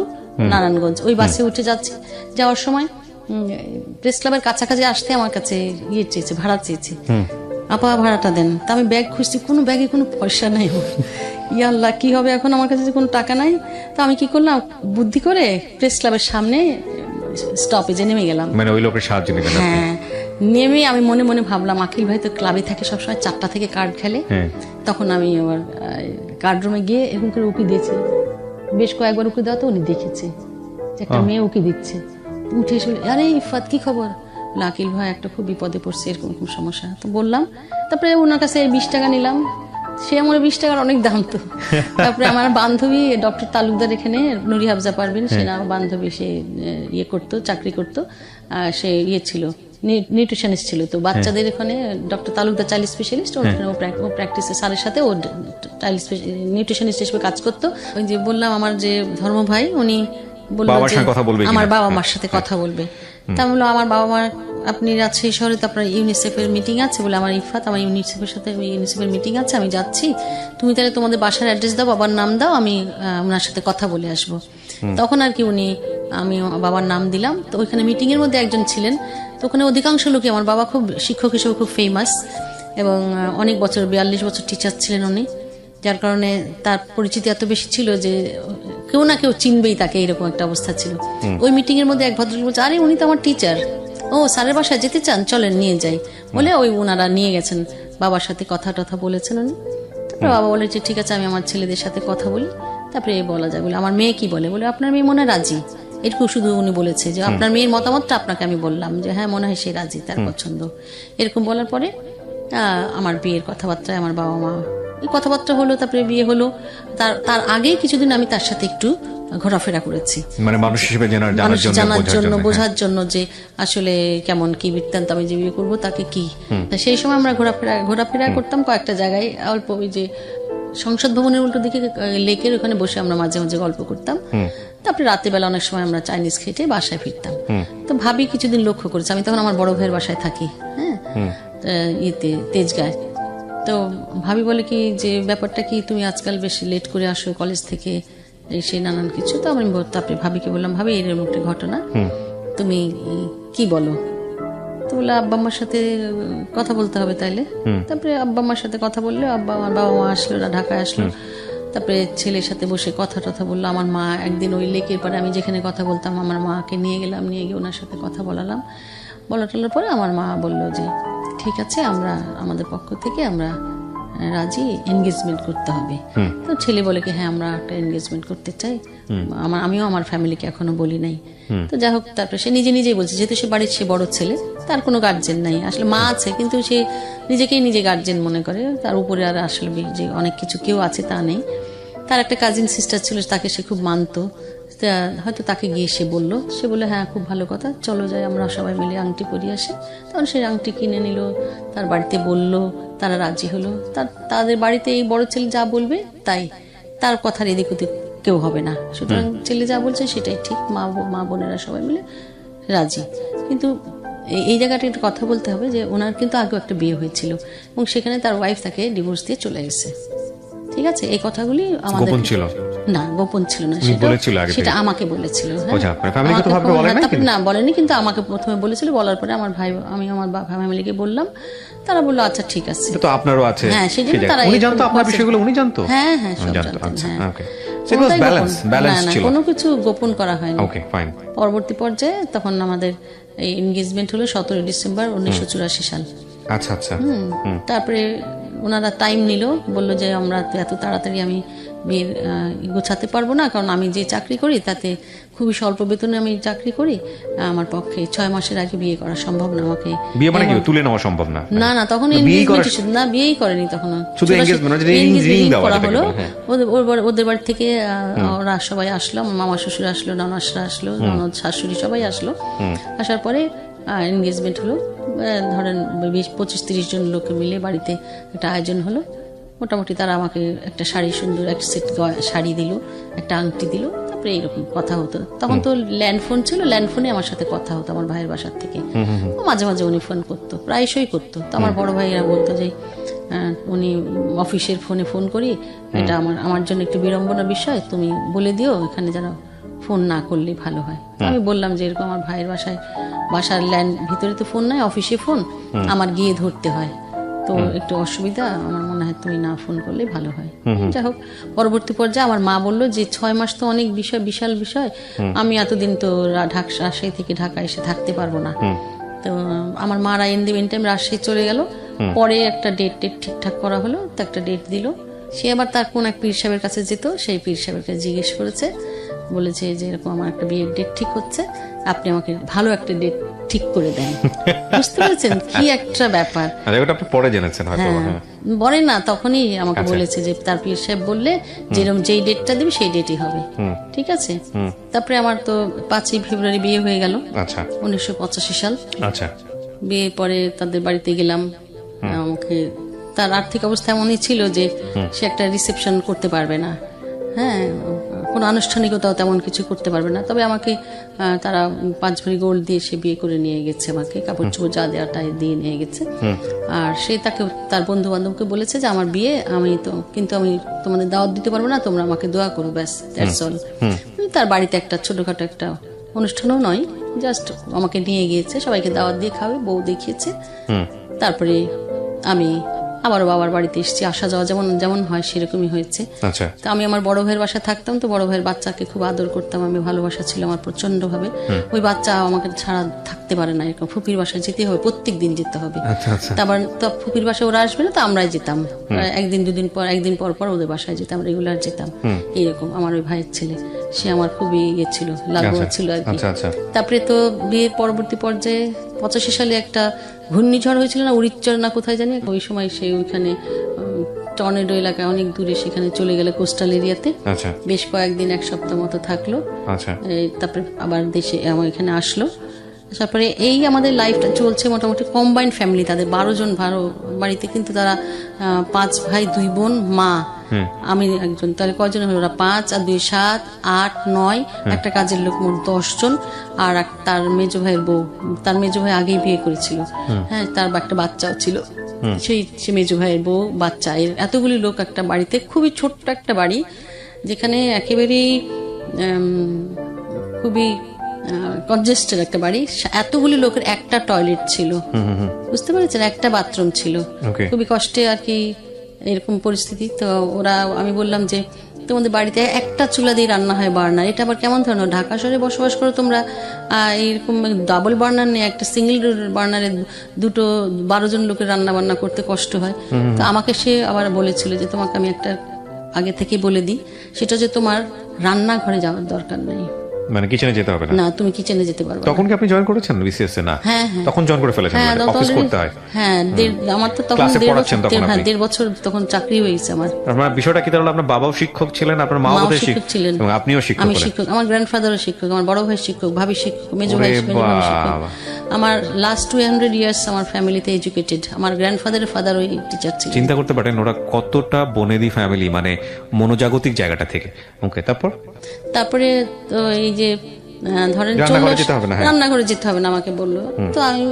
[SPEAKER 3] নারায়ণগঞ্জ, ওই বাসে উঠে যাচ্ছি। যাওয়ার সময় প্রেস ক্লাবের কাছাকাছি আসতে আমার কাছে চেয়েছে, ভাড়া চেয়েছে। আপা ভাড়াটা দেন। তা আমি ব্যাগ খুঁজছি, কোনো ব্যাগে কোনো পয়সা নাই। ইয়া আল্লাহ, কি হবে এখন, আমার কাছে কোনো টাকা নাই। তো আমি কি করলাম, বুদ্ধি করে প্রেস ক্লাবের সামনে স্টপেজে নেমে গেলাম।
[SPEAKER 2] মানে ওই লোকের সাহায্য নিয়ে গেলেন?
[SPEAKER 3] হ্যাঁ, নেমে আমি মনে মনে ভাবলাম আখিল ভাই তো ক্লাবে থাকে সবসময়, 4টা থেকে কার্ড খেলে। তখন আমি আবার কার্ড রুমে গিয়ে এরকম করে উকি দিয়েছি, বেশ কয়েকবার উকি দেওয়া, তো উনি দেখেছে যে একটা মেয়ে উকি দিচ্ছে। উঠে এসে, আরে ইফাত কি খবর? আকিল ভাই একটা খুব বিপদে পড়ছে, এরকম খুব সমস্যা। তো বললাম, তারপরে ওনার কাছে 20 টাকা নিলাম। সে আমার 20 টাকার অনেক দাম তো। তারপরে আমার বান্ধবী ডক্টর তালুকদার, এখানে নুরি হাফজা পারবেন, সে না বান্ধবী, সে ইয়ে করতো, চাকরি করতো, সে ইয়ে ছিল, নিউট্রিশনিস্ট ছিল। তো বাচ্চাদের এখানে ডক্টর তালুকদার চাইল্ড স্পেশালিস্ট, ওখানে ও প্র্যাকটিসে স্যারের সাথে ও চাইল্ড নিউট্রিশনিস্ট হিসেবে কাজ করতো। ওই যে বললাম আমার যে ধর্ম ভাই, উনি বললো যে আমার বাবা মার সাথে কথা বলবে। তা আমি বললাম, আমার বাবা মার, আপনি রাজশাহী শহরে তো আপনার ইউনিসেফের মিটিং আছে। বলে, আমার ইফাত, আমার ইউনিসেফের মিটিং আছে, আমি যাচ্ছি, তুমি তাহলে তোমাদের বাসার অ্যাড্রেস দাও, বাবার নাম দাও, আমি ওনার সাথে কথা বলে আসবো। তখন আর কি আমি বাবার নাম দিলাম। তো ওইখানে মিটিং এর মধ্যে একজন ছিলেন, তো ওখানে অধিকাংশ লোকই, আমার বাবা খুব শিক্ষক হিসেবে খুব ফেমাস এবং অনেক বছর 42 বছর টিচার ছিলেন উনি, যার কারণে তার পরিচিতি এত বেশি ছিল যে কেউ না কেউ চিনবেই তাকে, এরকম একটা অবস্থা ছিল। ওই মিটিং এর মধ্যে এক ভদ্রলোক বলছে, আরে উনি তো আমার টিচার, ও স্যারের বাসায় যেতে চান, চলেন নিয়ে যাই। বলে ওই ওনারা নিয়ে গেছেন, বাবার সাথে কথা টথা বলেছেন উনি। তারপরে বাবা বলে যে ঠিক আছে, আমি আমার ছেলেদের সাথে কথা বলি, তারপরে বলা যায়। বলে, আমার মেয়ে কি বলে? বলে, আপনার মেয়ে মনে হয় রাজি। এরকম শুধু উনি বলেছে যে আপনার মেয়ের মতামতটা আপনাকে আমি বললাম যে হ্যাঁ মনে হয় সে রাজি, তার পছন্দ। এরকম বলার পরে আমার বিয়ের কথাবার্তায় আমার বাবা মা, এই কথাবার্তা হলো, তারপরে বিয়ে হলো। তার আগে কিছুদিন আমি তার সাথে একটু ঘোরাফেরা করেছি,
[SPEAKER 2] মানে মানুষ হিসেবে
[SPEAKER 3] জানার জন্য, বোঝার জন্য যে আসলে কেমন কি বৃত্তান্ত, আমি যে বিয়ে করবো তাকে কি। সেই সময় আমরা ঘোরাফেরা করতাম কয়েকটা জায়গায়, অল্প ওই যে সংসদ ভবনের উল্টো দিকে লেকের ওখানে বসে আমরা মাঝে মাঝে গল্প করতাম। তারপরে রাত্রিবেলা অনেক সময় আমরা চাইনিজ খেটে বাসায় ফিরতাম। তো ভাবি কিছুদিন লক্ষ্য করেছে, আমি তখন আমার বড় ভাইয়ের বাসায় থাকি, হ্যাঁ, ইয়েতে তেজগাঁয়। তো ভাবি বলে কি যে ব্যাপারটা কি, তুমি আজকাল বেশি লেট করে আসো কলেজ থেকে, সেই নানান কিছু। তো আমি তারপরে ভাবিকে বললাম, ভাবি এরকম একটা ঘটনা, তুমি কি বলো? তো বলে, আব্বা আম্মার সাথে কথা বলতে হবে তাইলে। তারপরে আব্বা আম্মার সাথে কথা বললে, আমার বাবা মা আসলো, ঢাকায় আসলো, তারপরে ছেলের সাথে বসে কথা টথা বললো। আমার মা একদিন ওই লেকের পরে আমি যেখানে কথা বলতাম, আমার মাকে নিয়ে গেলাম, নিয়ে গিয়ে ওনার সাথে কথা বলালাম। বলার পরে আমার মা বললো যে ঠিক আছে, আমরা আমাদের পক্ষ থেকে আমরা রাজি, এনগেজমেন্ট করতে হবে। তো ছেলে বলে কি হ্যাঁ আমরা একটা এনগেজমেন্ট করতে চাই, আমিও আমার ফ্যামিলিকে এখনো বলি নাই। তো যাই হোক, তারপরে সে নিজেই বলছে, যেহেতু সে বাড়ির সে বড় ছেলে, তার কোনো গার্জেন নাই, আসলে মা আছে কিন্তু সে নিজেকেই নিজে গার্জেন মনে করে, তার উপরে আর আসলে যে অনেক কিছু কেউ আছে তা নেই। তার একটা কাজিন সিস্টার ছিল, তাকে সে খুব মানতো, হয়তো তাকে গিয়ে সে বললো হ্যাঁ খুব ভালো কথা, চলো যাই আমরা সবাই মিলে আংটি পরিয়ে আসি। তখন সে আংটি কিনে নিল, তার বাড়িতে বলল, তারা রাজি হলো। তাদের বাড়িতে এই বড় ছেলে যা বলবে তাই, তার কথার এদিক ওদিক কেউ হবে না, সুতরাং ছেলে যা বলছে সেটাই ঠিক, মা বোনেরা সবাই মিলে রাজি। কিন্তু এই জায়গাটা একটা কথা বলতে হবে যে ওনার কিন্তু আগেও একটা বিয়ে হয়েছিল এবং সেখানে তার ওয়াইফ তাকে ডিভোর্স দিয়ে চলে গেছে, ঠিক আছে। এই কথাগুলি আমাদের না গোপন ছিল না, সেটা আমাকে বলেছিল। না বলেনি, কিন্তু আমাকে প্রথমে বলেছিল, বলার পরে আমার ভাই, আমি আমার ফ্যামিলিকে বললাম, তারা বললো আচ্ছা ঠিক আছে।
[SPEAKER 2] তো আপনারও আছে,
[SPEAKER 3] হ্যাঁ, সেই জন্য তারা
[SPEAKER 2] উনি জানতো আপনার বিষয়গুলো, উনি জানতো,
[SPEAKER 3] হ্যাঁ হ্যাঁ সব জানতেন, হ্যাঁ। কোনো কিছু গোপন করা হয়নি। পরবর্তী পর্যায়ে তখন আমাদের এই এনগেজমেন্ট হলো 17 ডিসেম্বর 1984 সাল।
[SPEAKER 2] আচ্ছা আচ্ছা।
[SPEAKER 3] তারপরে ওনারা টাইম নিল, বললো যে আমরা এত তাড়াতাড়ি আমি বিয়ের গোছাতে পারবো না, কারণ আমি যে চাকরি করি তাতে খুবই স্বল্প বেতনে আমি চাকরি করি, আমার পক্ষে 6 মাসের আগে বিয়ে করা সম্ভব না। আমাকে
[SPEAKER 2] বিয়ে মানে কি তুলে নেওয়া সম্ভব না?
[SPEAKER 3] না না, তখন না, বিয়েই করেনি তখন,
[SPEAKER 2] শুধু রিং দেওয়া
[SPEAKER 3] করা হলো। ওদের বাড়ি থেকে ওরা সবাই আসলো, আমার মামা শ্বশুর আসলো, ননদরা আসলো, ননদ শাশুড়ি সবাই আসলো। আসার পরে এনগেজমেন্ট হলো। ধরেন 20-25-30 জন লোক মিলে বাড়িতে একটা আয়োজন হলো। মোটামুটি তারা আমাকে একটা শাড়ি, সুন্দর একটা সেট শাড়ি দিল, একটা আংটি দিল। তারপরে এইরকম কথা হতো। তখন তো ল্যান্ড ফোন ছিল, ল্যান্ড ফোনে আমার সাথে কথা হতো আমার ভাইয়ের বাসার থেকে। মাঝে মাঝে উনি ফোন করতো, প্রায়শই করতো। তো আমার বড় ভাইয়েরা বলতো যে উনি অফিসের ফোনে ফোন করি, এটা আমার জন্য একটু বিড়ম্বনার বিষয়, তুমি বলে দিও এখানে যেন ফোন না করলেই ভালো হয়। আমি বললাম যে এরকম আমার ভাইয়ের বাসার ল্যান্ড ভিতরে তো ফোন নাই, অফিসে ফোন, আমার গিয়ে ধরতে হয়, তো একটু অসুবিধা, আমার মনে হয় তুমি না ফোন করলে ভালো হয়। যাই হোক, পরবর্তী পর্যায়ে আমার মা বললো যে 6 মাস তো অনেক বিষয়, বিশাল বিষয়, আমি এতদিন তো রাজশাহী থেকে ঢাকা এসে থাকতে পারবো না। তো আমার মারা ইন দি মিনটাইম রাজশাহী চলে গেল। পরে একটা ডেট ঠিকঠাক করা হলো, তো একটা ডেট দিল। সে আবার তার কোন এক পীর সাহেবের কাছে যেত, সেই পীর সাহেবের কাছে জিজ্ঞেস করেছে, বলেছে যে এরকম আমার একটা বিয়ের ডেট ঠিক হচ্ছে, আপনি আমাকে ভালো একটা ডেট ঠিক করে দেন। বুঝতে পেরেছেন কি একটা ব্যাপার?
[SPEAKER 2] আপনি পরে জেনেছেন হয়তো?
[SPEAKER 3] বলে না, তখনই আমাকে বলেছে যে তার পীর সাহেব বললে যেরকম যেই ডেটটা দিবে সেই ডেটই হবে। ঠিক আছে। তারপরে আমার তো 5ই ফেব্রুয়ারি বিয়ে হয়ে গেল, 1985 সাল।
[SPEAKER 2] আচ্ছা।
[SPEAKER 3] বিয়ের পরে তাদের বাড়িতে গেলাম। আমাকে তার আর্থিক অবস্থা এমনই ছিল যে সে একটা রিসেপশন করতে পারবে না, হ্যাঁ, কোনো আনুষ্ঠানিকতাও তেমন কিছু করতে পারবে না। তবে আমাকে তারা 5 ভরি গোল্ড দিয়ে সে বিয়ে করে নিয়ে গেছে, আমাকে কাপড় চোপড় যা দেওয়াটা দিয়ে নিয়ে গেছে। আর সে তার বন্ধু বান্ধবকে বলেছে যে আমার বিয়ে, কিন্তু আমি তোমাদের দাওয়াত দিতে পারবো না, তোমরা আমাকে দোয়া করো, ব্যাস, দ্যাটস অল। তার বাড়িতে একটা ছোটখাটো একটা অনুষ্ঠানও নয়, জাস্ট আমাকে নিয়ে গিয়েছে, সবাইকে দাওয়াত দিয়ে খাবে, বউ দেখিয়েছে। তারপরে আমি আবারও বাবার বাড়িতে এসেছি, আসা যাওয়া যেমন হয় সেরকমই হয়েছে। তো আমি আমার বড় ভাইয়ের বাসায় থাকতাম, তো বড় ভাইয়ের বাচ্চাকে খুব আদর করতাম আমি, ভালোবাসা ছিল আমার প্রচন্ড ভাবে। ওই বাচ্চা আমাকে ছাড়া থাকতে পারে না, এরকম ফুপির বাসায় যেতে হবে, প্রত্যেক দিন যেতে হবে। তারপর তো ফুপির বাসায় ওরা আসবে না, তো আমরাই যেতাম, একদিন পর পর ওদের বাসায় যেতাম, রেগুলার যেতাম। এইরকম আমার ওই ভাইয়ের ছেলে, সে আমার খুবই ছিল, লাগোয়া ছিল আর কি। তারপরে তো বিয়ের পরবর্তী পর্যায়ে 85 সালে একটা ঘূর্ণিঝড় হয়েছিল না, উড়িচ্চর না কোথায় জানি, ওই সময় সে ওইখানে টর্নেডো এলাকায় অনেক দূরে সেখানে চলে গেলে, কোস্টাল এরিয়াতে বেশ কয়েকদিন, 1 সপ্তাহ মতো থাকলো। তারপরে আবার দেশে আমার এখানে আসলো। তারপরে এই আমাদের লাইফটা চলছে মোটামুটি কম্বাইন্ড ফ্যামিলি, তাদের 12 জন বাড়িতে, কিন্তু তারা 5 ভাই 2 বোন, মা, আমি একজন, তাহলে কয়জন হলো? ওরা 5 আর 2 7 8 9, একটা কাজের লোক, মোট 10 জন। আর তার মেজো ভাইয়ের বউ, তার মেজো ভাই আগেই বিয়ে করেছিল, হ্যাঁ, তার একটা বাচ্চাও ছিল, সে মেজো ভাইয়ের বউ, বাচ্চা, এতগুলি লোক একটা বাড়িতে, খুবই ছোট্ট একটা বাড়ি, যেখানে একেবারেই খুবই কনজেস্টেড একটা বাড়ি। এতগুলি লোকের একটা টয়লেট ছিল, বুঝতে পেরেছেন, একটা বাথরুম ছিল। খুবই কষ্টে আর কি এরকম পরিস্থিতি। তো আমি বললাম যে তোমাদের বাড়িতে একটা চুলা দিয়ে রান্না হয়, বার্নার, এটা আবার কেমন ধরনের? ঢাকা শহরে বসবাস করো তোমরা, এরকম ডাবল বার্নার নেই, একটা সিঙ্গেল বার্নারে 12 জন লোকের রান্না বান্না করতে কষ্ট হয়। তো আমাকে সে আবার বলেছিল যে তোমাকে আমি একটা আগে থেকে বলে দিই, সেটা যে তোমার রান্নাঘরে যাওয়ার দরকার নেই,
[SPEAKER 2] মানে কিচেনে যেতে হবে না,
[SPEAKER 3] তুমি কিচেনে যেতে পারবে।
[SPEAKER 2] তখন কি আপনি জয়েন করেছেন বিসিএস এ? না, তখন জয়েন করে ফেলেছেন, অফিস করতে হয়।
[SPEAKER 3] হ্যাঁ, আমার তো তখন 1.5 বছর তখন চাকরি হয়ে গেছে আমার।
[SPEAKER 2] আপনার বিষয়টা কি তাহলে? আপনার বাবাও শিক্ষক ছিলেন, আপনার মাও শিক্ষক ছিলেন, এবং আপনিও শিক্ষক?
[SPEAKER 3] আমি শিক্ষক, আমার গ্র্যান্ডফাদারও শিক্ষক, আমার বড় ভাই শিক্ষক, ভাবি শিক্ষক, মেজো ভাই শিক্ষক। আমার লাস্ট 200 ইয়ার্স আমার ফ্যামিলিতে এডুকেটেড। আমার গ্র্যান্ডফাদারের ফাদার ওই টিচার ছিলেন।
[SPEAKER 2] চিন্তা করতে পারেন ওরা কতটা বনেদি ফ্যামিলি, মানে মনোজাগতিক জায়গাটা থেকে। ওকে, তারপরে
[SPEAKER 3] তো এই যে ধরেন
[SPEAKER 2] রান্নাঘরে
[SPEAKER 3] যেতে হবে না আমাকে বললো। তো আমি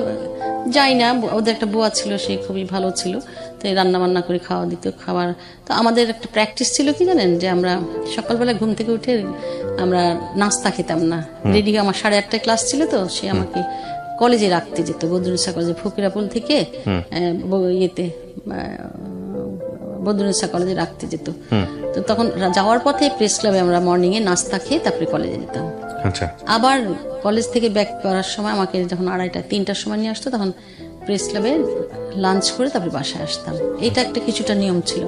[SPEAKER 3] যাই না, ওদের একটা বুয়া ছিল, সে খুবই ভালো ছিল, তো রান্না বান্না করে খাওয়া দিত, খাবার। তো আমাদের একটা প্র্যাকটিস ছিল কি জানেন, যে আমরা সকালবেলা ঘুম থেকে উঠে আমরা নাস্তা খেতাম না, রেডি। আমার 8:30টায় ক্লাস ছিল, তো সে আমাকে কলেজে রাখতে যেত, বদরুন্নেসা কলেজে, ফকিরাপুল থেকে বদরুন্নেসা কলেজে রাখতে যেত। তো তখন যাওয়ার পথে প্রেস ক্লাবে আমরা মর্নিং এ নাস্তা খেয়ে তারপরে কলেজে যেতাম। আবার কলেজ থেকে ব্যাক করার সময় আমাকে যখন 2:30-3টার সময় নিয়ে আসতো, তখন প্রেস ক্লাবে লাঞ্চ করে তারপরে বাসায় আসতাম। এটা একটা কিছুটা নিয়ম ছিল।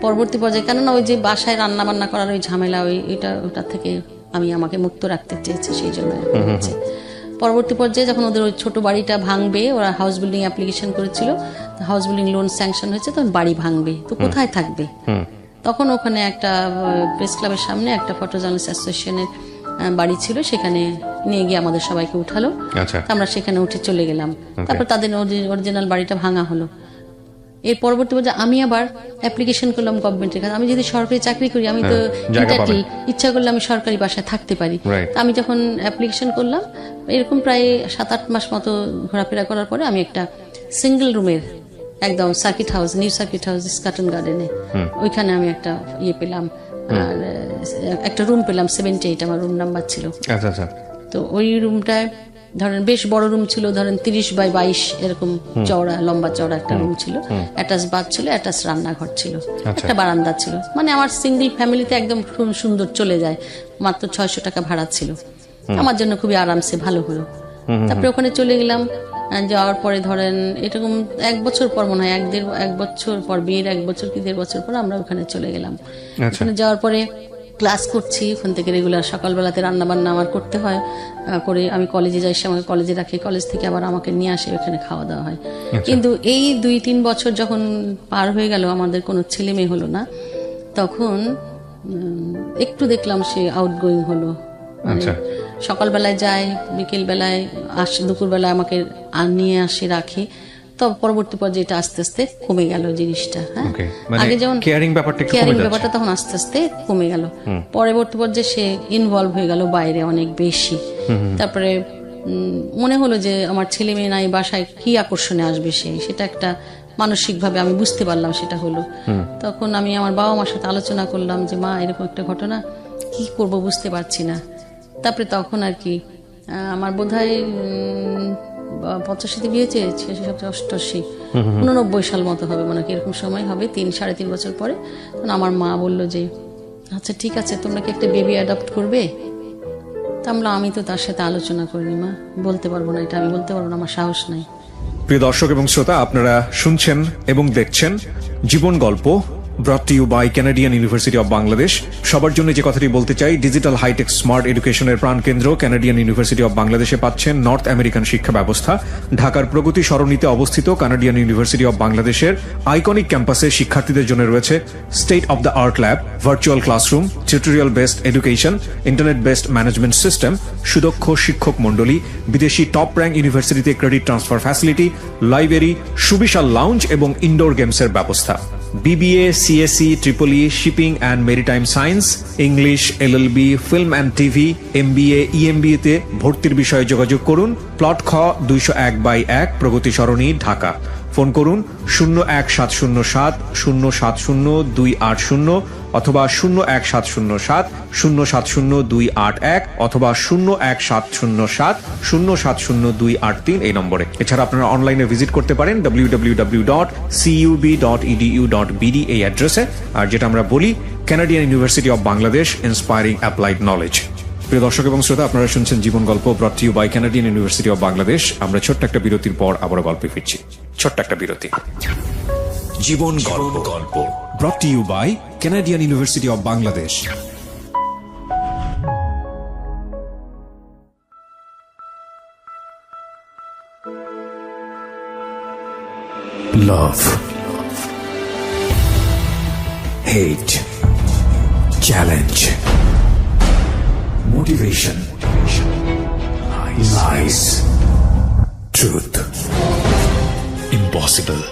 [SPEAKER 3] পরবর্তী পর্যায়ে, কেননা ওই যে বাসায় রান্না বান্না করার ওই ঝামেলা, ওটা থেকে আমাকে মুক্ত রাখতে চেয়েছে, সেই জন্য হয়েছে। পরবর্তী পর্যায়ে যখন ওদের ওই ছোট বাড়িটা ভাঙবে, ওরা হাউস বিল্ডিং অ্যাপ্লিকেশন করেছিল, হাউস বিল্ডিং লোন স্যাংশন হয়েছে, তখন বাড়ি ভাঙবে, তো কোথায় থাকবে? তখন ওখানে একটা প্রেস ক্লাবের সামনে একটা ফটো জার্নালিস্ট অ্যাসোসিয়েশনের বাড়ি ছিল, সেখানে নিয়ে গিয়ে আমাদের সবাইকে উঠালো। আমরা সেখানে উঠে চলে গেলাম। তারপর তাদের অরিজিনাল বাড়িটা ভাঙা হলো। এর পরবর্তী পর্যায়ে আমি আবার অ্যাপ্লিকেশন করলাম গভর্নমেন্টের কাছে। আমি যদি সরকারি চাকরি করি, আমি তো ইচ্ছা করলে আমি সরকারি বাসায় থাকতে পারি। আমি যখন অ্যাপ্লিকেশন করলাম, এরকম প্রায় 7-8 মাস মতো ঘোরাফেরা করার পরে আমি একটা সিঙ্গেল রুমের একদম circuit house, new circuit house carton গার্ডেনে, ওইখানে আমি একটা পেলাম, আর একটা রুম পেলাম 78, আমার রুম নাম্বার ছিল। তো ওই রুমটায় ধরেন বেশ বড় রুম ছিল, ধরেন 30x22 এরকম চওড়া, লম্বা চওড়া একটা রুম ছিল, অ্যাটাচ বাথ ছিল, অ্যাটাচ রান্নাঘর ছিল, একটা বারান্দা ছিল। মানে আমার সিঙ্গেল ফ্যামিলিতে একদম খুব সুন্দর চলে যায়। মাত্র 600 টাকা ভাড়া ছিল, আমার জন্য খুবই আরামসে ভালো হলো। তারপরে ওখানে চলে গেলাম। যাওয়ার পরে ধরেন এরকম 1 বছর পর, মনে হয় 1 বছর পর, বিয়ের 1 বছর কি 1.5 বছর পর আমরা ওখানে চলে গেলাম। ওখানে যাওয়ার পরে ক্লাস করছি, ওখান থেকে রেগুলার সকালবেলাতে রান্না বান্না আমার করতে হয়, করে আমি কলেজে যাই, সে আমাকে কলেজে রাখে, কলেজ থেকে আবার আমাকে নিয়ে আসে, ওখানে খাওয়া দাওয়া হয়। কিন্তু এই 2-3 বছর যখন পার হয়ে গেল, আমাদের কোনো ছেলে মেয়ে হলো না, তখন একটু দেখলাম সে আউটগোয়িং হলো। মানে সকালবেলায় যায়, বিকেল বেলায় আসে, দুপুরবেলায় আমাকে নিয়ে আসে, রাখে। তো পরবর্তী পর্যায়ে এটা আস্তে আস্তে কমে গেল জিনিসটা। হ্যাঁ, আগে যেমন কেয়ারিং ব্যাপারটা তখন আস্তে আস্তে কমে গেল। পরবর্তী পর্যায়ে সে ইনভলভ হয়ে গেল বাইরে অনেক বেশি। তারপরে মনে হলো যে আমার ছেলে মেয়ে নাই, বাসায় কি আকর্ষণে আসবে সেটা একটা মানসিকভাবে আমি বুঝতে পারলাম সেটা হলো। তখন আমি আমার বাবা মার সাথে আলোচনা করলাম যে মা, এরকম একটা ঘটনা, কি করব বুঝতে পারছি না। তারপরে তখন আর কি আমার বোধহয় 85-তে বিয়ে হয়েছে, 86, 89 সাল মতো হবে, মনে হয় এরকম সময় হবে, 3-3.5 বছর পরে। তখন আমার মা বললো যে আচ্ছা ঠিক আছে, তোমরা কি একটা বেবি অ্যাডপ্ট করবে? তা আমি তো তার সাথে আলোচনা করিনি, মা বলতে পারবো না, এটা আমি বলতে পারবো না, আমার সাহস নাই।
[SPEAKER 2] প্রিয় দর্শক এবং শ্রোতা, আপনারা শুনছেন এবং দেখছেন জীবন গল্প, brought to you by Canadian University of Bangladesh। সবার জন্য যে কথাটি বলতে চাই, ডিজিটাল হাইটেক স্মার্ট এডুকেশনের প্রাণকেন্দ্র কানাডিয়ান ইউনিভার্সিটি অব বাংলাদেশে পাচ্ছেন নর্থ আমেরিকান শিক্ষা ব্যবস্থা। ঢাকার প্রগতি সরণিতে অবস্থিত কানাডিয়ান ইউনিভার্সিটি অব বাংলাদেশের আইকনিক ক্যাম্পাসে শিক্ষার্থীদের জন্য রয়েছে state of the art lab, virtual classroom, tutorial based education, internet based management system, সুদক্ষ শিক্ষক মন্ডলী, বিদেশি টপ র্যাঙ্ক ইউনিভার্সিটিতে ক্রেডিট ট্রান্সফার ফ্যাসিলিটি, লাইব্রেরি, সুবিশাল লাউঞ্জ এবং ইনডোর গেমসের ব্যবস্থা। BBA, CSE, EEE, shipping and maritime science, English, LLB, film and TV, MBA, EMBA তে ভর্তির বিষয়ে যোগাযোগ করুন। প্লট খ 201/1, প্রগতি সরণি, ঢাকা। ফোন করুন 01707 070 280 অথবা 01707 070 281 অথবা 01707 070 283 এই নম্বরে। এছাড়া আপনারা অনলাইনে ভিজিট করতে পারেন www.cub.edu.bd এই অ্যাড্রেসে। আর যেটা আমরা বলি, Canadian university of Bangladesh, inspiring applied knowledge. প্রিয় দর্শক এবং শ্রোতা, আপনারা শুনছেন জীবন গল্প, brought to you by Canadian University of Bangladesh. আমরা ছোট্ট একটা বিরতির পর আবারও গল্পে ফিরছি। ছোট্ট একটা বিরতি। জীবন গল্প brought to you by Canadian University of Bangladesh.
[SPEAKER 4] Love, hate, challenge, motivation, lies, truth, impossible,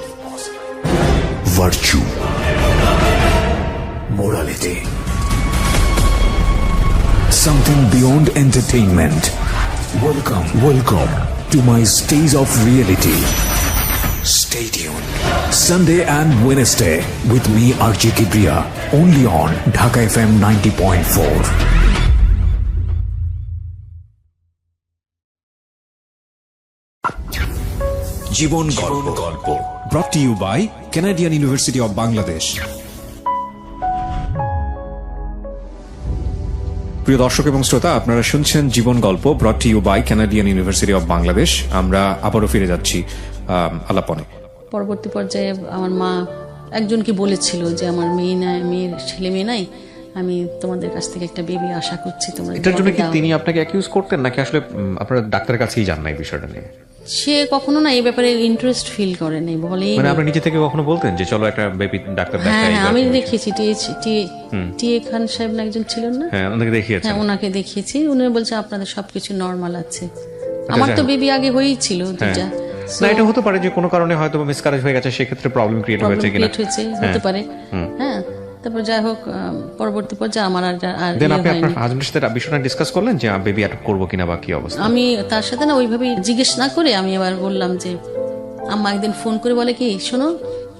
[SPEAKER 4] virtue, morality, something beyond entertainment. Welcome to my stage of reality. Stay tuned. Sunday and Wednesday with me, RJ Kibriya, only on Dhaka FM 90.4.
[SPEAKER 2] জীবন গল্প brought to you by Canadian University of Bangladesh. প্রিয় দর্শক এবং শ্রোতা, আপনারা শুনছেন জীবন গল্প, brought to you by Canadian University of Bangladesh. আমরা আবারও ফিরে যাচ্ছি আলাপনে।
[SPEAKER 3] পরবর্তী পর্যায়ে আমার মা একজনকে বলেছিল যে আমার মেয়ের ছেলে মেয়ে নাই, আমি তোমাদের কাছ থেকে একটা বেবি আশা করছি, তোমরা
[SPEAKER 2] এটার জন্য কি
[SPEAKER 3] দাও।
[SPEAKER 2] তিনি আপনাকে অ্যাকিউজ করতেন নাকি আসলে আপনারা ডাক্তারের কাছেই যান না এই বিষয়টা নিয়ে?
[SPEAKER 3] সে কখনো না এই ব্যাপারে ইন্টারেস্ট ফিল করে নাই, বলেই
[SPEAKER 2] মানে আপনি নিজে থেকে কখনো বলতেন যে চলো একটা বেবি ডাক্তার
[SPEAKER 3] হ্যাঁ
[SPEAKER 2] দেখাই?
[SPEAKER 3] হ্যাঁ আমি দেখিয়েছি, টি এ খান সাহেব না একজন ছিলেন না,
[SPEAKER 2] হ্যাঁ ওনাকে দেখিয়েছেন।
[SPEAKER 3] হ্যাঁ ওনাকে দেখিয়েছি, উনি বলছে আপনাদের সবকিছু নর্মাল আছে। আমার তো বেবি আগে হয়েই ছিল দুটা,
[SPEAKER 2] না এটা হতে পারে যে কোনো কারণে হয়তো মিসক্যারেজ হয়ে গেছে, সেক্ষেত্রে প্রবলেম ক্রিয়েট হয়েছে কিনা।
[SPEAKER 3] হতে পারে, হ্যাঁ। তারপর যাই হোক, পরবর্তী পর্যায়ে আমার আর
[SPEAKER 2] দেন আপনি আপনার হাজবেন্ডের সাথে বিষয়টা ডিসকাস করলেন যে বেবি অ্যাডপ্ট করবো কিনা বা কি অবস্থা?
[SPEAKER 3] আমি তার সাথে না ওইভাবে জিজ্ঞেস না করে আমি এবার বললাম যে আম্মা একদিন ফোন করে বলে কি, শোনো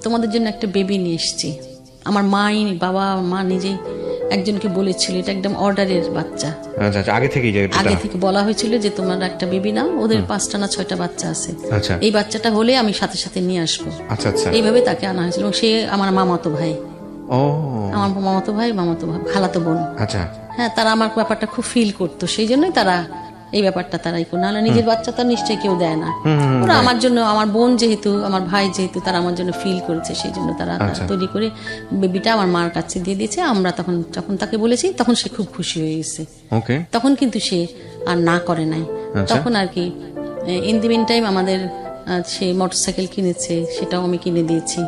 [SPEAKER 3] তোমাদের জন্য একটা বেবি নিয়ে এসেছি। আমার মা নিজেই একজনকে বলেছিল, এটা একদম অর্ডারের বাচ্চা।
[SPEAKER 2] আচ্ছা আগে থেকেই যে
[SPEAKER 3] আগে থেকে বলা হয়েছিল যে তোমার একটা বেবি নাও, ওদের 5টা না 6টা বাচ্চা আছে,
[SPEAKER 2] আচ্ছা
[SPEAKER 3] এই বাচ্চাটা হলে আমি সাথে সাথে নিয়ে আসবো।
[SPEAKER 2] আচ্ছা আচ্ছা
[SPEAKER 3] এইভাবে তাকে আনা হয়েছিল। এবং সে আমার মামাতো ভাই,
[SPEAKER 2] ও
[SPEAKER 3] আমার মামাতো ভাই খালাতো বোন।
[SPEAKER 2] আচ্ছা
[SPEAKER 3] হ্যাঁ, তারা আমার ব্যাপারটা খুব ফিল করতো, সেই জন্যই তারা এই ব্যাপারটা তারাই করতো, নাহলে নিজের বাচ্চা তো নিশ্চয়ই কেউ দেয় না। ওরা আমার জন্য, আমার বোন যেহেতু, আমার ভাই যেহেতু, তারা আমার জন্য ফিল করেছে, সেই জন্য তারা তৈরি করে বেবিটা আমার মার কাছে দিয়ে দিয়েছে। আমরা যখন তাকে বলেছি তখন সে খুব খুশি হয়ে গেছে।
[SPEAKER 2] ওকে,
[SPEAKER 3] তখন কিন্তু সে আর না করে নাই। তখন আর কি ইন দি মিন টাইম আমাদের সে মোটরসাইকেল কিনেছে, সেটাও আমি কিনে দিয়েছি।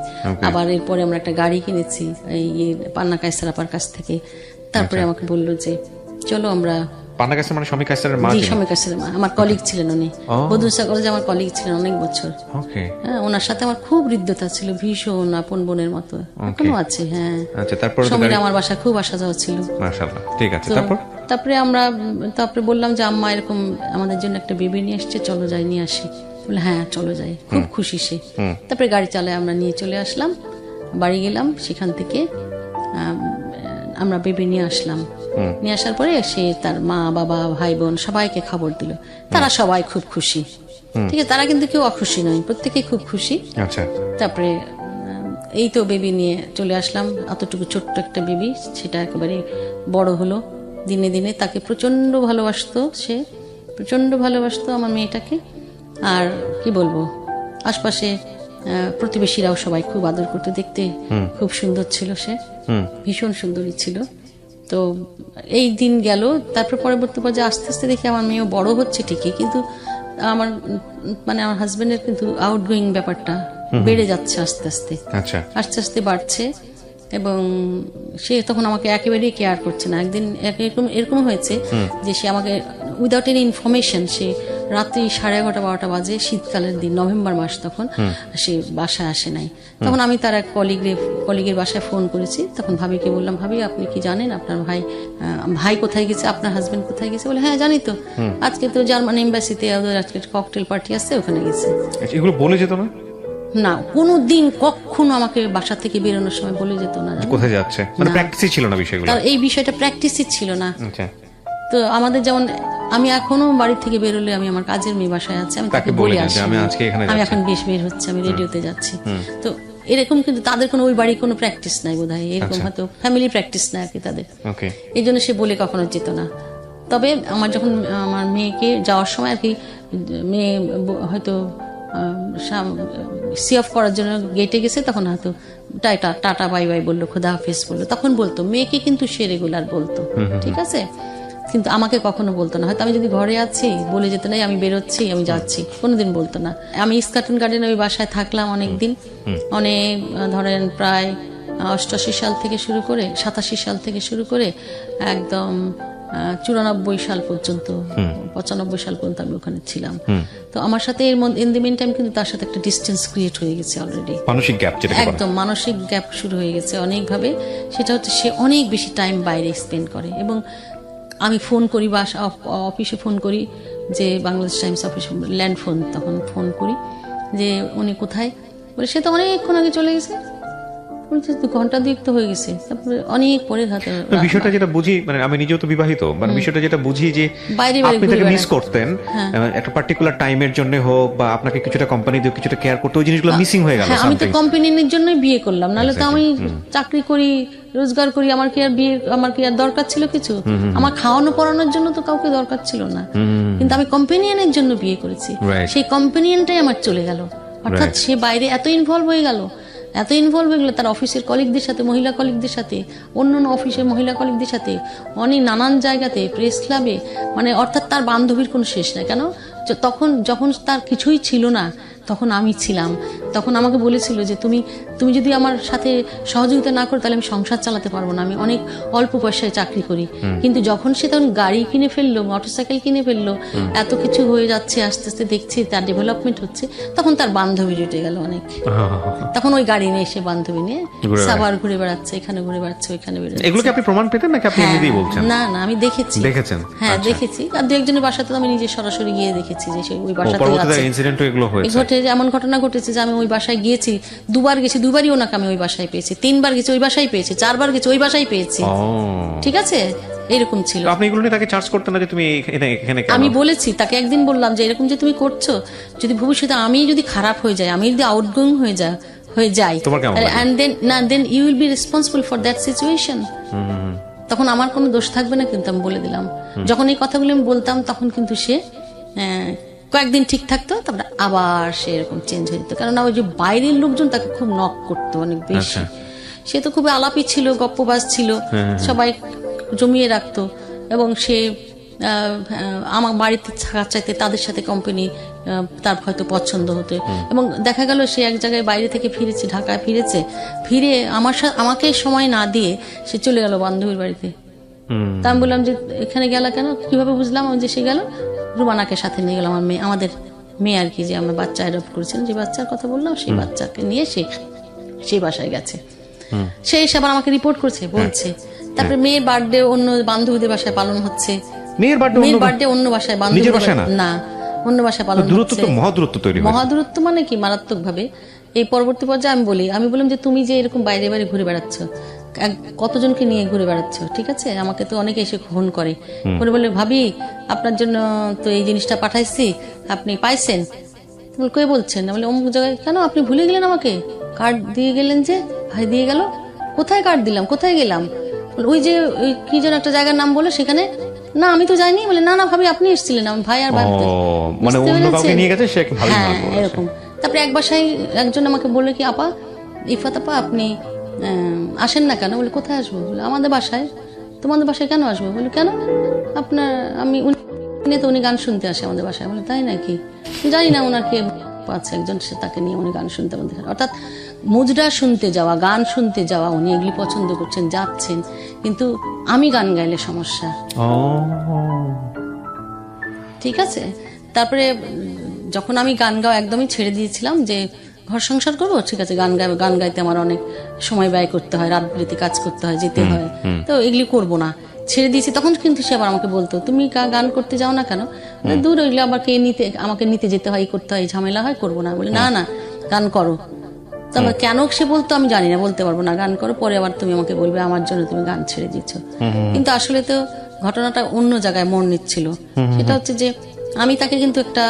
[SPEAKER 3] আবার এরপরে আমরা একটা গাড়ি কিনেছি এই পান্না কায়সার আপার কাছ থেকে। তারপরে আমাকে বললো যে চলো আমরা,
[SPEAKER 2] পান্না কায়সার মানে শমী কায়সারের মা?
[SPEAKER 3] জি, শমী কায়সারের মা, আমার কলিগ ছিলেন উনি, বদরুসা কলেজে আমার কলিগ ছিলেন অনেক বছর।
[SPEAKER 2] ওকে,
[SPEAKER 3] হ্যাঁ, ওনার সাথে আমার খুব হৃদ্যতা ছিল, ভীষণ আপন বোনের মতো, এখনো আছে। হ্যাঁ,
[SPEAKER 2] আচ্ছা তারপর
[SPEAKER 3] সমীর আমার বাসা খুব আসা যাওয়া ছিল।
[SPEAKER 2] মাশাআল্লাহ, ঠিক আছে।
[SPEAKER 3] তারপরে বললাম যে আম্মা এরকম আমাদের জন্য একটা বেবি নিয়ে এসছে, চলো যাই নিয়ে আসি। বলে হ্যাঁ চলো যাই, খুব খুশি সে। তারপরে গাড়ি চালায় আমরা নিয়ে চলে আসলাম, বাড়ি গেলাম, সেখান থেকে আমরা বেবি নিয়ে আসলাম। নিয়ে আসার পরে সে তার মা বাবা ভাই বোন সবাইকে খবর দিল, তারা সবাই খুব খুশি। ঠিক আছে, তারা কিন্তু কেউ অখুশি নয়, প্রত্যেকেই খুব খুশি।
[SPEAKER 2] আচ্ছা,
[SPEAKER 3] তারপরে এই তো বেবি নিয়ে চলে আসলাম, অতটুকু ছোট্ট একটা বেবি, সেটা একেবারে বড় হলো দিনে দিনে। তাকে প্রচন্ড ভালোবাসতো, সে প্রচন্ড ভালোবাসতো আমার মেয়েটাকে। আর কি বলবো, আশপাশে প্রতিবেশীরাও সবাই খুব আদর করতে, দেখতে খুব সুন্দর ছিল সে, ভীষণ সুন্দরী ছিল। তো এই দিন গেল। তারপর পরবর্তী পর্যায়ে আস্তে আস্তে দেখি আমার মেয়েও বড় হচ্ছে ঠিকই, কিন্তু আমার হাজবেন্ডের কিন্তু আউটগোয়িং ব্যাপারটা বেড়ে যাচ্ছে আস্তে আস্তে, আস্তে আস্তে বাড়ছে। এবং সে তখন আমাকে একেবারেই কেয়ার করছে না। একদিন এরকম হয়েছে যে সে আমাকে উইদাউট এনি ইনফরমেশন, সে রাত্রি 11:30 12টা বাজে, শীতকালের দিন, নভেম্বর মাস, তখন সে বাসায় আসে নাই। তখন আমি তার এক কলিগের বাসায় ফোন করেছি। তখন ভাবিকে বললাম, ভাবি আপনি কি জানেন আপনার ভাই কোথায় গেছে, আপনার হাজবেন্ড কোথায় গেছে? বলে হ্যাঁ জানি তো, আজকে তো জার্মান এম্বাসিতে ওদের আজকে ককটেল পার্টি আছে, ওখানে গেছে।
[SPEAKER 2] এগুলো বলে যেত না?
[SPEAKER 3] না, কোনোদিন কখনো আমাকে বাসা থেকে বেরোনোর সময় বলে যেত না
[SPEAKER 2] কোথায় যাচ্ছে, মানে প্র্যাকটিসই ছিল না বিষয়গুলো।
[SPEAKER 3] তার এই বিষয়টা প্র্যাকটিসই ছিল না। তো আমাদের যেমন, আমি এখনো বাড়ি থেকে বেরোলে আমি আমার কাজের মেয়ে বাসায় আছে, আমি তাকে বলে আসি আমি এখন বের হচ্ছে, আমি রেডিওতে যাচ্ছি। তো এরকম, কিন্তু তাদের কোনো ওই বাড়ি কোনো প্র্যাকটিস নাই বোধহয়, এরকম হয়তো ফ্যামিলি প্র্যাকটিস নাই আর কি তাদের, এই জন্য সে বলে কখনো যেত না। তবে যখন আমার মেয়েকে যাওয়ার সময় আর কি, মেয়ে হয়তো সি অফ করার জন্য গেটে গেছে, তখন হয়তো টাটা বাই বাই বললো, খোদা হাফেজ বললো, তখন বলতো। মেয়েকে কিন্তু সে রেগুলার বলতো, ঠিক আছে, কিন্তু আমাকে কখনো বলতো না। হয়তো আমি যদি ঘরে আছি বলে যেত না আমি বেরোচ্ছি, আমি যাচ্ছি, কোনোদিন বলতো না। আমি স্কাটন গার্ডেন ওই বাসায় থাকলাম অনেকদিন, অনেক, ধরেন প্রায় 88 সাল থেকে শুরু করে 87 সাল থেকে শুরু করে একদম 94 সাল পর্যন্ত, 95 সাল পর্যন্ত আমি ওখানে ছিলাম। তো আমার সাথে এর মধ্যে ইন দি মিন টাইম কিন্তু তার সাথে একটা ডিস্টেন্স ক্রিয়েট হয়ে গেছে অলরেডি,
[SPEAKER 2] মানসিক গ্যাপ,
[SPEAKER 3] একদম মানসিক গ্যাপ শুরু হয়ে গেছে অনেকভাবে। সেটা হচ্ছে সে অনেক বেশি টাইম বাইরে স্পেন্ড করে। এবং আমি ফোন করি, বা অফিসে ফোন করি, যে Bangladesh Times office land phone, তখন ফোন করি যে উনি কোথায়, বলে সে তো অনেকক্ষণ আগে চলে গেছে, ঘন্টা দুয়েক তো হয়ে গেছে। তারপরে অনেক পরে
[SPEAKER 2] বিষয়টা যেটা বুঝি, মানে আমি নিজেও তো বিবাহিত, মানে বিষয়টা যেটা বুঝি যে আপনি তাকে মিস করতেন একটা পার্টিকুলার টাইমের জন্য হোক, বা আপনাকে কিছুটা কোম্পানি দিয়ে কিছুটা কেয়ার করতে, ওই জিনিসগুলো মিসিং হয়ে গেল।
[SPEAKER 3] আমি তো কোম্পানির জন্যই বিয়ে করলাম, নাহলে তো আমি চাকরি করি, রোজগার করি, আমার কি আর দরকার ছিল কিছু? আমার খাওয়ানো পড়ানোর জন্য তো কাউকে দরকার ছিল না, কিন্তু আমি কম্পেনিয়নের জন্য বিয়ে করেছি। সেই কম্পেনিয়নটাই আমার চলে গেল, অর্থাৎ সে বাইরে এত ইনভলভ হয়ে গেল এত ইনভলভ হয়ে গেলো তার অফিসের কলিগদের সাথে, মহিলা কলিগদের সাথে, অন্য অফিসের মহিলা কলিগদের সাথে, অনেক নানান জায়গাতে, প্রেস ক্লাবে, মানে অর্থাৎ তার বান্ধবীর কোনো শেষ নাই। কেন তখন যখন তার কিছুই ছিল না তখন আমি ছিলাম। তখন আমাকে বলেছিল যে তুমি যদি আমার সাথে সহযোগিতা না করো তাহলে আমি সংসার চালাতে পারবো না, আমি অনেক অল্প পয়সায় চাকরি করি। কিন্তু যখন সে তখন গাড়ি কিনে ফেললো, মোটরসাইকেল কিনে ফেললো, এত কিছু হয়ে যাচ্ছে, আস্তে আস্তে দেখছি তার ডেভেলপমেন্ট হচ্ছে, তখন তার বান্ধবী জুটে গেল অনেক। তখন ওই গাড়ি নিয়ে এসে বান্ধবী নিয়ে সাভার ঘুরে বেড়াচ্ছে, এখানে ঘুরে বেড়াচ্ছে, ওইখানে বেড়াচ্ছে।
[SPEAKER 2] এগুলোকে আপনি প্রমাণ পেতেন নাকি আপনি এমনিই বলছেন?
[SPEAKER 3] না না, আমি দেখেছি।
[SPEAKER 2] দেখেছেন?
[SPEAKER 3] হ্যাঁ দেখেছি। আর দু একজনের বাসাতে আমি নিজে সরাসরি গিয়ে দেখেছি যে ওই বাসাতে আছে।
[SPEAKER 2] ইনসিডেন্টও এগুলো হয়েছে।
[SPEAKER 3] ঘটে এমন ঘটনা ঘটেছে যে আমি ওই বাসায় গিয়েছি, দুবার গেছি, দুবারই ওনাকে আমি ওই বাসায় পেয়েছি, 3বার গেছি ওই বাসায় পেয়েছি, 4বার গেছি ওই বাসায় পেয়েছি। ঠিক আছে, এরকম ছিল।
[SPEAKER 2] আপনি এগুলো নিয়ে তাকে চার্জ করতেন না যে তুমি এখানে কেন?
[SPEAKER 3] আমি বলেছি তাকে, একদিন বললাম যে এরকম যে তুমি করছো, যদি ভবিষ্যতে আমি যদি খারাপ হয়ে যাই, আমি যদি আউটগোয়িং হয়ে যাই, then you will be responsible for that situation. তখন আমার কোনো দোষ থাকবে না, কিন্তু আমি বলে দিলাম। যখন এই কথাগুলো আমি বলতাম তখন কিন্তু সে কয়েকদিন ঠিক থাকতো, তারপরে আবার সে এরকম চেঞ্জ হয়ে যেত। কারণ ওই যে বাইরের লোকজন তাকে খুব নক করতো অনেক বেশি। সে তো খুবই আলাপি ছিল, গপ্পবাজ ছিল, সবাই জমিয়ে রাখতো। এবং সে আমার বাড়িতে থাকার চাইতে তাদের সাথে কোম্পানি তার হয়তো পছন্দ হতো। এবং দেখা গেল সে এক জায়গায় বাইরে থেকে ফিরেছে, ঢাকায় ফিরে আমাকে সময় না দিয়ে সে চলে গেল বান্ধবীর বাড়িতে। তা আমি বললাম যে এখানে গেল কেন, কিভাবে বুঝলাম যে সে গেল? রুমানাকে সাথে নিয়ে গেল, আমার আমাদের মেয়ে আর কি, যে আমার বাচ্চা অ্যাডপ্ট করেছিলেন, যে বাচ্চার কথা বললাম, সেই বাচ্চাকে নিয়ে সেই বাসায় গেছে। সে এসে আবার আমাকে রিপোর্ট করছে, বলছে। তারপরে মেয়ের বার্থডে অন্য বান্ধবীদের বাসায় পালন হচ্ছে।
[SPEAKER 2] মেয়ের বার্থডে
[SPEAKER 3] অন্য বাসায়, বান্ধবীদের বাসায় না, অন্য বাসায় পালন হচ্ছে। মহাদূরত্ব মানে কি, মারাত্মক ভাবে। এই পরবর্তী পর্যায়ে আমি বললাম যে তুমি যে এরকম বাইরে বাইরে ঘুরে বেড়াচ্ছ, কতজনকে নিয়ে ঘুরে বেড়াচ্ছ, ঠিক আছে? আমাকে তো অনেকে এসে ফোন করে, বলে ভাবি আপনার জন্য তো এই জিনিসটা পাঠাইছি, আপনি পাইছেন? কে বলছেন? বলে অমুক জায়গায়। কেন, আপনি ভুলে গেলেন আমাকে? কার্ড দিয়ে গেলেন যে। ভাই দিয়ে গেল? কোথায় কার্ড দিলাম, কোথায় গেলাম? ওই যে ওই কি যেন একটা জায়গার নাম বলে, সেখানে। না আমি তো যাইনি। বলে না না ভাবি আপনি এসেছিলেন, আমার ভাই আর বাড়িতে।
[SPEAKER 2] মানে অন্য কাউকে নিয়ে গেছে, সে ভাবি।
[SPEAKER 3] হ্যাঁ এরকম। তারপরে এক বাসায় একজন আমাকে বলল কি, আপা ইফাত আপা আপনি আসেন না কেন? বলে কোথায় আসবো? বলে আমাদের বাসায়। তোমাদের বাসায় কেন আসবো? বলে কেন, আপনার উনি গান শুনতে আসে আমাদের বাসায়। বলে তাই নাকি? জানি না ওনার কে আছে একজন, সে তাকে নিয়ে উনি গান শুনতে আমাদের। অর্থাৎ মুজরা শুনতে যাওয়া, গান শুনতে যাওয়া, উনি এগুলি পছন্দ করছেন, যাচ্ছেন, কিন্তু আমি গান গাইলে সমস্যা। ঠিক আছে। তারপরে যখন আমি গান গাওয়া একদমই ছেড়ে দিয়েছিলাম, যে ঘর সংসার করবো, ঠিক আছে, গান গাইতে আমার অনেক সময় ব্যয় করতে হয়, রাত বিরেতে কাজ করতে হয়, যেতে হয়, তো এগুলি করবো না, ছেড়ে দিয়েছি। তখন কিন্তু সে আবার আমাকে বলতো তুমি গান করতে যাও না কেন? দূর, ওইগুলো আমাকে নিতে যেতে হয়, করতে হয়, ঝামেলা হয়, করবো না। বলে না না গান করো। তবে কেন সে বলতো আমি জানি না, বলতে পারবো না, গান করো, পরে আবার তুমি আমাকে বলবে আমার জন্য তুমি গান ছেড়ে দিচ্ছ। কিন্তু আসলে তো ঘটনাটা অন্য জায়গায় মোড় নিচ্ছিল। সেটা হচ্ছে যে আমি তাকে কিন্তু একটা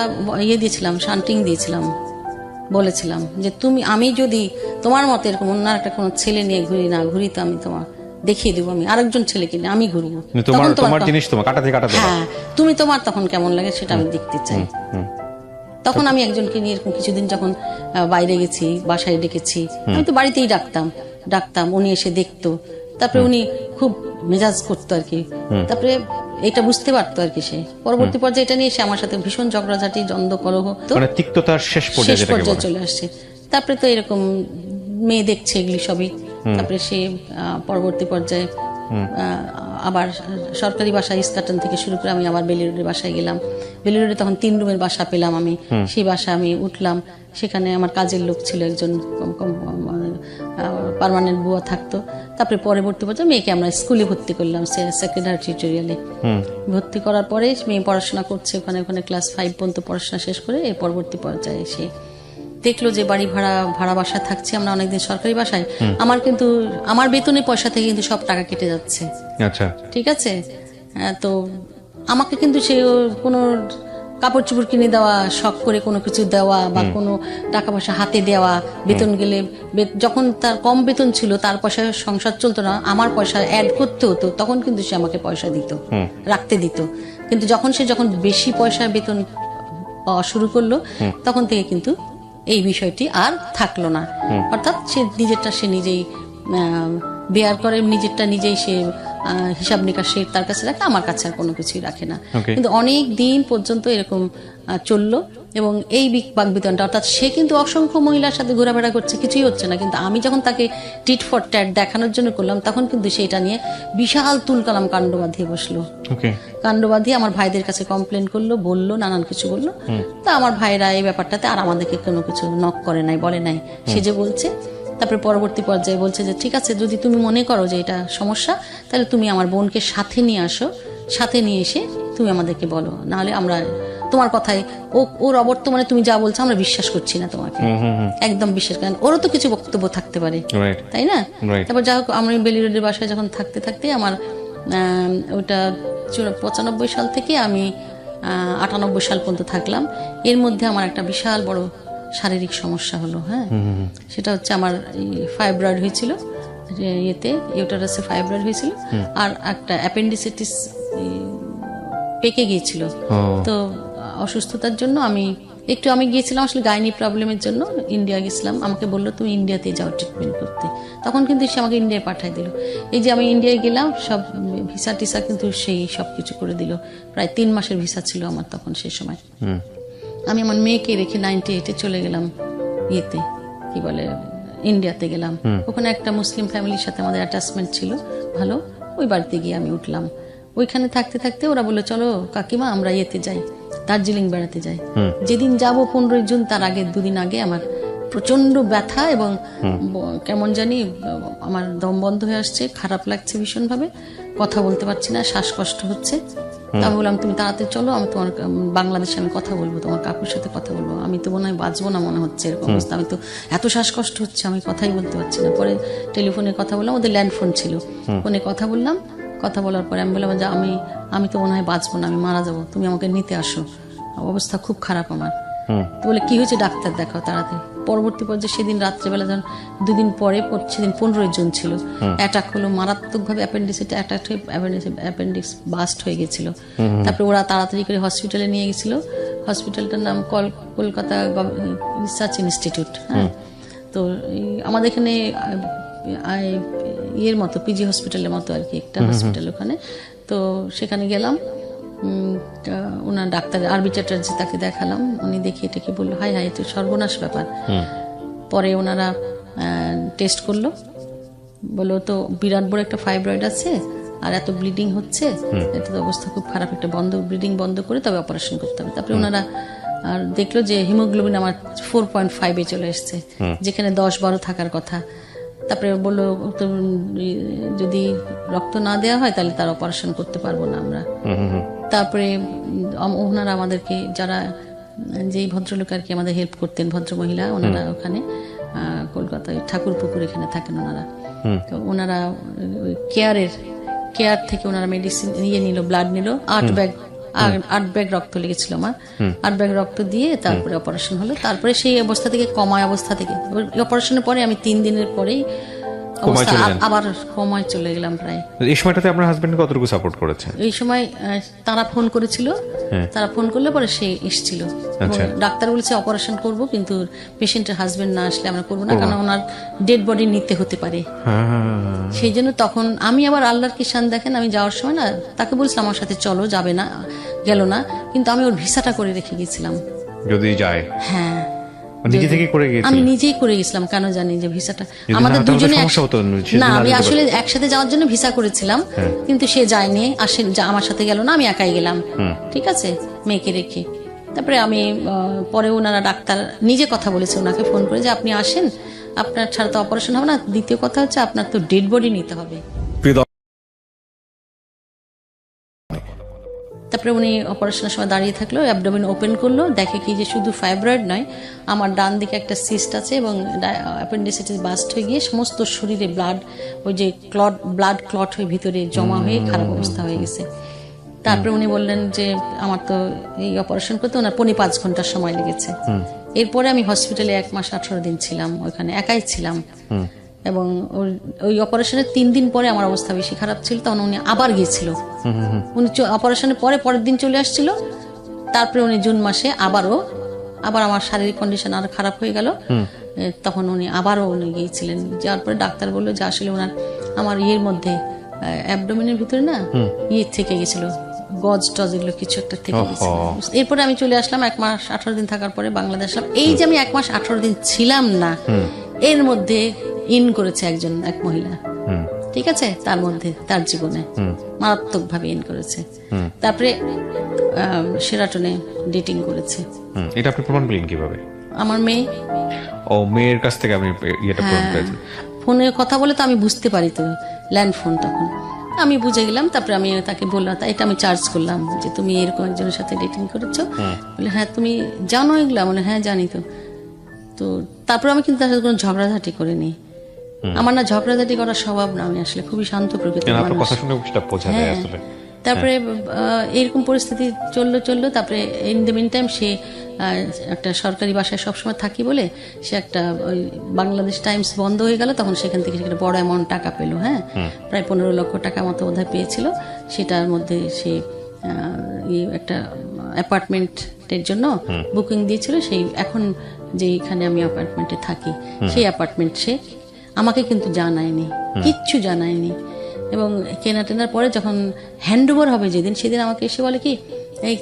[SPEAKER 3] দিয়েছিলাম, শান্টিং দিয়েছিলাম, বলেছিলাম যে আমি যদি তোমার মতো এরকম অন্য একটা কোনো ছেলে নিয়ে ঘুরি তো আমি তোমার দেখিয়ে দেবো, আমি আরেকজন ছেলেকে নিয়ে আমি ঘুরবো, হ্যাঁ তুমি তোমার তখন কেমন লাগে সেটা আমি দেখতে চাই। তখন আমি একজনকে নিয়ে এরকম কিছুদিন যখন বাইরে গেছি, বাসায় ডেকেছি, আমি তো বাড়িতেই ডাকতাম, উনি এসে দেখতো। তারপরে উনি খুব মেজাজ করতো আর কি, তারপরে এটা বুঝতে পারতো আর কি। সে পরবর্তী পর্যায়ে এটা নিয়ে এসে আমার সাথে ভীষণ ঝগড়াঝাটি, দ্বন্দ্ব কলহ,
[SPEAKER 2] তিক্ততার শেষ পর্যায়ে
[SPEAKER 3] চলে আসছে। তারপরে তো এরকম মেয়ে দেখছে এগুলি সবই। তারপরে সে পরবর্তী পর্যায়ে আবার সরকারি বাসা ইস্কাটন থেকে শুরু করে আমি আবার বেলি রোডের বাসায় গেলাম। বেলি রোডে তখন 3 রুমের বাসা পেলাম আমি, সেই বাসা আমি উঠলাম। সেখানে আমার কাজের লোক ছিল একজন, পার্মানেন্ট বুয়া থাকতো। তারপরে পরবর্তী পর্যায়ে মেয়েকে আমরা স্কুলে ভর্তি করলাম, সেকেন্ডারি টিউটোরিয়ালে ভর্তি করার পরে মেয়ে পড়াশোনা করছে ওখানে ক্লাস 5 পর্যন্ত পড়াশোনা শেষ করে এই পরবর্তী পর্যায়ে এসে দেখলো যে বাড়ি ভাড়া বাসা থাকছি আমরা অনেকদিন সরকারি বাসায়। আমার বেতনের পয়সা থেকে কিন্তু সব টাকা কেটে যাচ্ছে। আচ্ছা, ঠিক আছে। তো আমাকে কিন্তু সে কোনো কাপড় চোপড় কিনে দেওয়া, শখ করে কোনো কিছু দেওয়া বা কোনো টাকা পয়সা হাতে দেওয়া, বেতন গেলে যখন তার কম বেতন ছিল তার পয়সা সংসার চলতো না, আমার পয়সা অ্যাড করতে হতো, তখন কিন্তু সে আমাকে পয়সা দিত, রাখতে দিত। কিন্তু যখন বেশি পয়সা বেতন পাওয়া শুরু করলো তখন থেকে কিন্তু এই বিষয়টি আর থাকলো না। অর্থাৎ সে নিজেরটা সে নিজেই বেয়ার করে, নিজেরটা নিজেই সে হিসাব নিকাশ সে তার কাছে রাখে, আমার কাছে আর কোনো কিছুই রাখে না। কিন্তু অনেক দিন পর্যন্ত এরকম চললো এবং এই বাকবিতণ্ডা, অর্থাৎ সে কিন্তু অসংখ্য মহিলার সাথে ঘোরাফেরা করছে, কিছুই হচ্ছে না, কিন্তু আমি যখন তাকে টিট ফর ট্যাট দেখানোর জন্য করলাম তখন কিন্তু সেটা নিয়ে বিশাল তুলকালাম কাণ্ড বাঁধিয়ে বসলো। কাণ্ড বাঁধিয়ে আমার ভাইদের কাছে কমপ্লেন করলো, বললো, নানান কিছু বললো। তা আমার ভাইরা এই ব্যাপারটাতে আর আমাদেরকে কোনো কিছু নক করে নাই, বলে নাই, সে যে বলছে। তারপরে পরবর্তী পর্যায়ে বলছে যে ঠিক আছে, যদি তুমি মনে করো যে এটা সমস্যা তাহলে তুমি আমার বোনকে সাথে নিয়ে আসো, সাথে নিয়ে এসে তুমি আমাদেরকে বলো, নাহলে আমরা তোমার কথায় ওর অবর্তমানে তুমি যা বলছো আমরা বিশ্বাস করছি না তোমাকে, একদম বিশ্বাস করেন, ওরও তো কিছু বক্তব্য থাকতে পারে, তাই না? তারপর যা হোক আমি বেলি রোডের বাসায় যখন থাকতে থাকতে আমার ওটা 95 সাল থেকে আমি 98 সাল পর্যন্ত থাকলাম। এর মধ্যে আমার একটা বিশাল বড় শারীরিক সমস্যা হলো। হ্যাঁ, সেটা হচ্ছে আমার ফাইব্রয়েড হয়েছিল, ইয়েতে ইউটারাসে ফাইব্রয়েড হয়েছিল, আর একটা অ্যাপেন্ডিসাইটিস পেকে গিয়েছিল। তো অসুস্থতার জন্য আমি গিয়েছিলাম আসলে গাইনি প্রবলেমের জন্য, ইন্ডিয়া গেছিলাম। আমাকে বললো তুমি ইন্ডিয়াতে যাও ট্রিটমেন্ট করতে, তখন কিন্তু সে আমাকে ইন্ডিয়ায় পাঠিয়ে দিল। এই যে আমি ইন্ডিয়ায় গেলাম, সব ভিসা টিসা কিন্তু সেই সব কিছু করে দিল। প্রায় 3 মাসের ভিসা ছিল আমার তখন, সেই সময়। আমি আমার মেয়েকে রেখে 98-এ চলে গেলাম ইয়েতে, কি বলে, ইন্ডিয়াতে গেলাম। ওখানে একটা মুসলিম ফ্যামিলির সাথে আমাদের অ্যাটাচমেন্ট ছিল ভালো, ওই বাড়িতে গিয়ে আমি উঠলাম। ওইখানে থাকতে থাকতে ওরা বললো চলো কাকিমা আমরা ইয়েতে যাই, দার্জিলিং বেড়াতে যাই। যেদিন যাব 15 জুন, তার আগে 2 দিন আগে আমার প্রচন্ড ব্যথা এবং কেমন জানি আমার দম বন্ধ হয়ে আসছে, খারাপ লাগছে ভীষণ ভাবে, কথা বলতে পারছি না, শ্বাসকষ্ট হচ্ছে। আমি বললাম তুমি তাড়াতাড়ি চলো, আমি তোমার বাংলাদেশে আমি কথা বলবো, তোমার কাকুর সাথে কথা বলবো, আমি তো মনে হয় বাঁচবো না মনে হচ্ছে, এরকম অবস্থা, আমি তো এত শ্বাসকষ্ট হচ্ছে আমি কথাই বলতে পারছি না। পরে টেলিফোনে কথা বললাম, ওদের ল্যান্ড ফোন ছিল, ফোনে কথা বললাম। কথা বলার পরে আমি বললাম যে আমি তো মনে হয় বাঁচবো না, আমি মারা যাবো, তুমি আমাকে নিতে আসো, অবস্থা খুব খারাপ আমার। তো বলে কি হয়েছে, ডাক্তার দেখাও তাড়াতাড়ি। পরবর্তী পর্যায়ে সেদিন রাত্রেবেলা যখন 2 দিন পরে, সেদিন 15 জুন ছিল, অ্যাটাক হলো, মারাত্মকভাবে অ্যাপেন্ডিক্সে অ্যাটাক হয়ে অ্যাপেন্ডিক্স বাস্ট হয়ে গেছিল। তারপরে ওরা তাড়াতাড়ি করে হসপিটালে নিয়ে গেছিল। হসপিটালটার নাম কলকাতা রিসার্চ ইনস্টিটিউট। হ্যাঁ, তো আমাদের এখানে ইয়ের মতো পিজি হসপিটালের মতো আর কি একটা হসপিটাল ওখানে। তো সেখানে গেলাম, ওনার ডাক্তার আরবি চ্যাটার্জি, তাকে দেখালাম। উনি দেখিয়ে টেকে বললো হাই হাই, এটা সর্বনাশ ব্যাপার। পরে ওনারা টেস্ট করলো, বললো তো বিরাট বড় একটা ফাইব্রয়েড আছে আর এত ব্লিডিং হচ্ছে, এটা তো অবস্থা খুব খারাপ, একটা ব্লিডিং বন্ধ করে তবে অপারেশন করতে হবে। তারপরে ওনারা আর দেখলো যে হিমোগ্লোবিন আমার 4.5-এ চলে এসছে, যেখানে 10-12 থাকার কথা। তারপরে বললো যদি রক্ত না দেওয়া হয় তাহলে তার অপারেশন করতে পারবো না আমরা। তারপরে ওনারা আমাদেরকে, যারা যেই ভদ্রলোক আর কি আমাদের হেল্প করতেন, ভদ্রমহিলা, ওনারা ওখানে কলকাতায় ঠাকুরপুকুর এখানে থাকেন ওনারা। তো ওনারা কেয়ার থেকে ওনারা মেডিসিন নিয়ে নিল, ব্লাড নিল, 8 ব্যাগ রক্ত লেগেছিল আমার, 8 ব্যাগ রক্ত দিয়ে তারপরে অপারেশন হলো। তারপরে সেই অবস্থা থেকে অবস্থা থেকে অপারেশনের পরে আমি 3 দিনের পরেই আবার কমায় চলে গেলাম প্রায়।
[SPEAKER 2] এই সময়টাতে আপনার হাজবেন্ড কতটুকু সাপোর্ট করেছে?
[SPEAKER 3] এই সময় তারা ফোন করেছিল, তারা ফোন করলে পরে সে এসেছিল। ডাক্তার বলেছে অপারেশন করব, কিন্তু পেশেন্টের হাজবেন্ড না আসলে আমরা করবো না, কারণ ওনার ডেড বডি নিতে হতে পারে। সেই জন্য তখন আমি আবার আল্লাহর কি শান দেখেন, আমি যাওয়ার সময় না তাকে বলছিলাম আমার সাথে চলো, যাবে না, গেল না, কিন্তু আমি ওর ভিসাটা করে রেখে গেছিলাম যদি যায়। হ্যাঁ, নিজে থেকে করে গিয়েছিলাম, আমি নিজেই করে গেছিলাম, কেন জানি যে ভিসাটা আমাদের দুজনে না, আমি আসলে একসাথে যাওয়ার জন্য ভিসা করেছিলাম, কিন্তু সে যায়নি, আমার সাথে গেল না, আমি একাই গেলাম, ঠিক আছে, মেয়েকে রেখে। তারপরে আমি পরে ওনারা ডাক্তার নিজে কথা বলেছে ওনাকে ফোন করে যে আপনি আসেন, আপনার ছাড়া তো অপারেশন হবে না, দ্বিতীয় কথা হচ্ছে আপনার তো ডেড বডি নিতে হবে। তারপরে উনি অপারেশনের সময় দাঁড়িয়ে থাকলো, অ্যাবডোমেন ওপেন করলো, দেখে কি যে শুধু ফাইব্রয়েড নয়, আমার ডান দিকে একটা সিস্ট আছে এবং অ্যাপেন্ডিসাইটিস বাস্ট হয়ে গিয়ে সমস্ত শরীরে ওই যে ব্লাড ক্লট হয়ে ভিতরে জমা হয়ে খারাপ অবস্থা হয়ে গেছে। তারপরে উনি বললেন যে আমার তো এই অপারেশন করতে ওনার 5 ঘন্টার সময় লেগেছে। এরপরে আমি হসপিটালে 1 মাস 18 দিন ছিলাম, ওইখানে একাই ছিলাম। এবং ওই অপারেশনের 3 দিন পরে আমার অবস্থা বেশি খারাপ ছিল, তখন উনি আবার গিয়েছিল। উনি অপারেশনের পরের দিন চলে আসছিল। তারপরে উনি জুন মাসে আবারও আবার আমার শারীরিক কন্ডিশন আরো খারাপ হয়ে গেল। তখন উনি গিয়েছিলেন, যাওয়ার পরে ডাক্তার বললো যে আসলে ওনার আমার ইয়ের মধ্যে অ্যাবডোমেনের ভিতরে না ইয়ে থেকে গেছিল, গজ টজ এগুলো কিছু একটা থেকে গেছিল। এরপরে আমি চলে আসলাম 1 মাস 18 দিন থাকার পরে বাংলাদেশ আসলাম। এই যে আমি 1 মাস 18 দিন ছিলাম না, এর মধ্যে ইন করেছে এক মহিলা, ঠিক আছে, তার মধ্যে তার জীবনে মারাত্মক ভাবে ইন করেছে। তারপরে শেরাটনে ডেটিং করেছে।
[SPEAKER 2] এটা আপনি প্রমাণ পেলেন কিভাবে?
[SPEAKER 3] আমার মেয়ে,
[SPEAKER 2] মেয়ের কাছ থেকে আমি ইয়েটা প্রমাণ পেয়েছি।
[SPEAKER 3] ফোনে কথা বলে তো আমি বুঝতে পারি, তো ল্যান্ড ফোন, তখন আমি বুঝে গেলাম। তারপরে আমি তাকে বললাম, এটা আমি চার্জ করলাম যে তুমি এরকম একজনের সাথে ডেটিং করেছো। বলে হ্যাঁ তুমি জানো এগুলা? বলে হ্যাঁ জানি। তো তারপর আমি কিন্তু তার সাথে কোনো ঝগড়াঝাটি করিনি। আমার না ঝগড়াঝাটি করার স্বভাব না, আমি আসলে খুবই শান্ত প্রকৃতির মানুষ।
[SPEAKER 2] কথা শুনে সেটা বোঝা যায় আসলে।
[SPEAKER 3] তারপরে এরকম পরিস্থিতি চললো। তারপরে ইন দ্য মিন টাইম সে একটা সরকারি বাসায় সবসময় থাকি বলে সে একটা ওই বাংলাদেশ টাইমস বন্ধ হয়ে গেল, তখন সেখান থেকে সেখানে বড় অ্যামাউন্ট টাকা পেলো। হ্যাঁ, প্রায় 15 লক্ষ টাকা মতো বোধহয় পেয়েছিল। সেটার মধ্যে সে একটা অ্যাপার্টমেন্টের জন্য বুকিং দিয়েছিল। সেই এখন যেখানে আমি অ্যাপার্টমেন্টে থাকি সেই অ্যাপার্টমেন্ট সে আমাকে কিন্তু জানায়নি, কিচ্ছু জানায়নি। এবং কেনার পরে যখন হ্যান্ড ওভার হবে যেদিন, সেদিন আমাকে এসে বলে কি, এই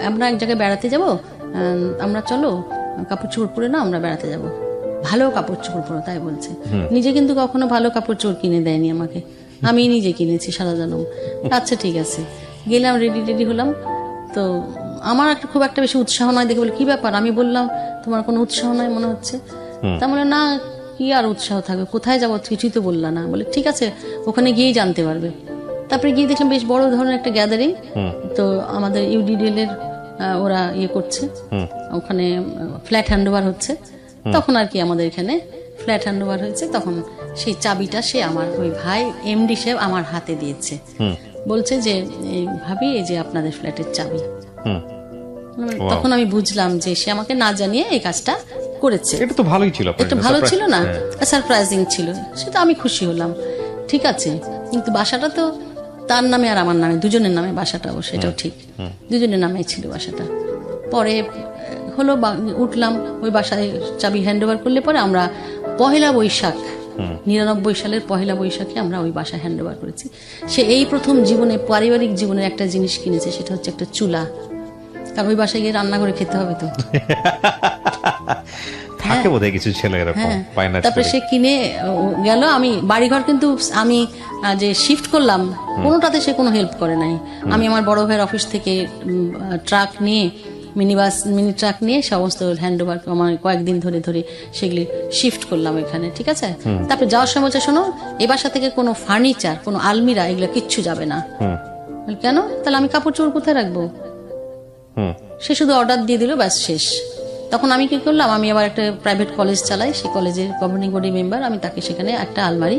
[SPEAKER 3] আমরা এক জায়গায় বেড়াতে যাব, আমরা চলো, কাপড় চোপড় পরে না আমরা বেড়াতে যাব, ভালো কাপড় চোপড় পরো, তাই বলছে। নিজে কিন্তু কখনো ভালো কাপড় চোপড় কিনে দেয়নি আমাকে, আমি নিজে কিনেছি সারা জনম। আচ্ছা ঠিক আছে, গেলাম, রেডি হলাম। তো আমার খুব একটা বেশি উৎসাহ নয় দেখে বলে কি ব্যাপার? আমি বললাম তোমার কোনো উৎসাহ নয় মনে হচ্ছে। তা বলে না, কি আর উৎসাহ থাকবে, কোথায় যাবো কিছুই তো বললা না। বলে ঠিক আছে, ওখানে গিয়েই জানতে পারবে। তারপরে গিয়ে দেখলাম বেশ বড় ধরনের একটা গ্যাদারিং। তো আমাদের ইউডিডিএল এর ওরা করছে, ওখানে ফ্ল্যাট হ্যান্ডওভার হচ্ছে। তখন আর কি আমাদের এখানে ফ্ল্যাট হ্যান্ডওভার হয়েছে। তখন সেই চাবিটা সে আমার ওই ভাই এমডি সাহেব আমার হাতে দিয়েছে, বলছে যে ভাবি এই যে আপনাদের ফ্ল্যাটের চাবি। তখন আমি বুঝলাম যে সে আমাকে না জানিয়ে এই কাজটা করেছে।
[SPEAKER 2] এটা তো ভালোই ছিল,
[SPEAKER 3] একটু ভালো ছিল না, সারপ্রাইজিং ছিল, সেটা আমি খুশি হলাম। ঠিক আছে, কিন্তু বাসাটা তো তার নামে আর আমার নামে, দুজনের নামে বাসাটাও, সেটাও ঠিক, দুজনের নামেই ছিল বাসাটা। পরে হলো উঠলাম ওই বাসায়, চাবি হ্যান্ড ওভার করলে পরে আমরা 1 বৈশাখ 99 সালের 1 বৈশাখে আমরা ওই বাসা হ্যান্ড ওভার করেছি। সে এই প্রথম জীবনে, পারিবারিক জীবনের একটা জিনিস কিনেছে, সেটা হচ্ছে একটা চুলা। কারণ ওই বাসায় গিয়ে রান্না করে খেতে হবে তো।
[SPEAKER 2] থাকে বোধহয় কিছু ছেলে এরকম পায় না।
[SPEAKER 3] তারপরে সে কিনে গেল। আমি বাড়িঘর কিন্তু আমি যে শিফট করলাম কোনোটাতে সে কোনো হেল্প করে নাই। আমি আমার বড় ভাইয়ের অফিস থেকে ট্রাক নিয়ে, মিনি ট্রাক নিয়ে সমস্ত হ্যান্ড ওভার আমার কয়েকদিন ধরে সেগুলি শিফট করলাম এখানে, ঠিক আছে। তারপরে যাওয়ার সময় বলছে শোনো, এ বাসা থেকে কোনো ফার্নিচার, কোনো আলমিরা, এগুলো কিচ্ছু যাবে না। কেন? তাহলে আমি কাপড় চোপড় কোথায় রাখবো? সে শুধু অর্ডার দিয়ে দিল, ব্যাস শেষ। তখন আমি কি করলাম, আমি আবার একটা প্রাইভেট কলেজ চালাই, সেই কলেজের গভর্নিং বডি মেম্বার, আমি তাকে সেখানে একটা আলমারি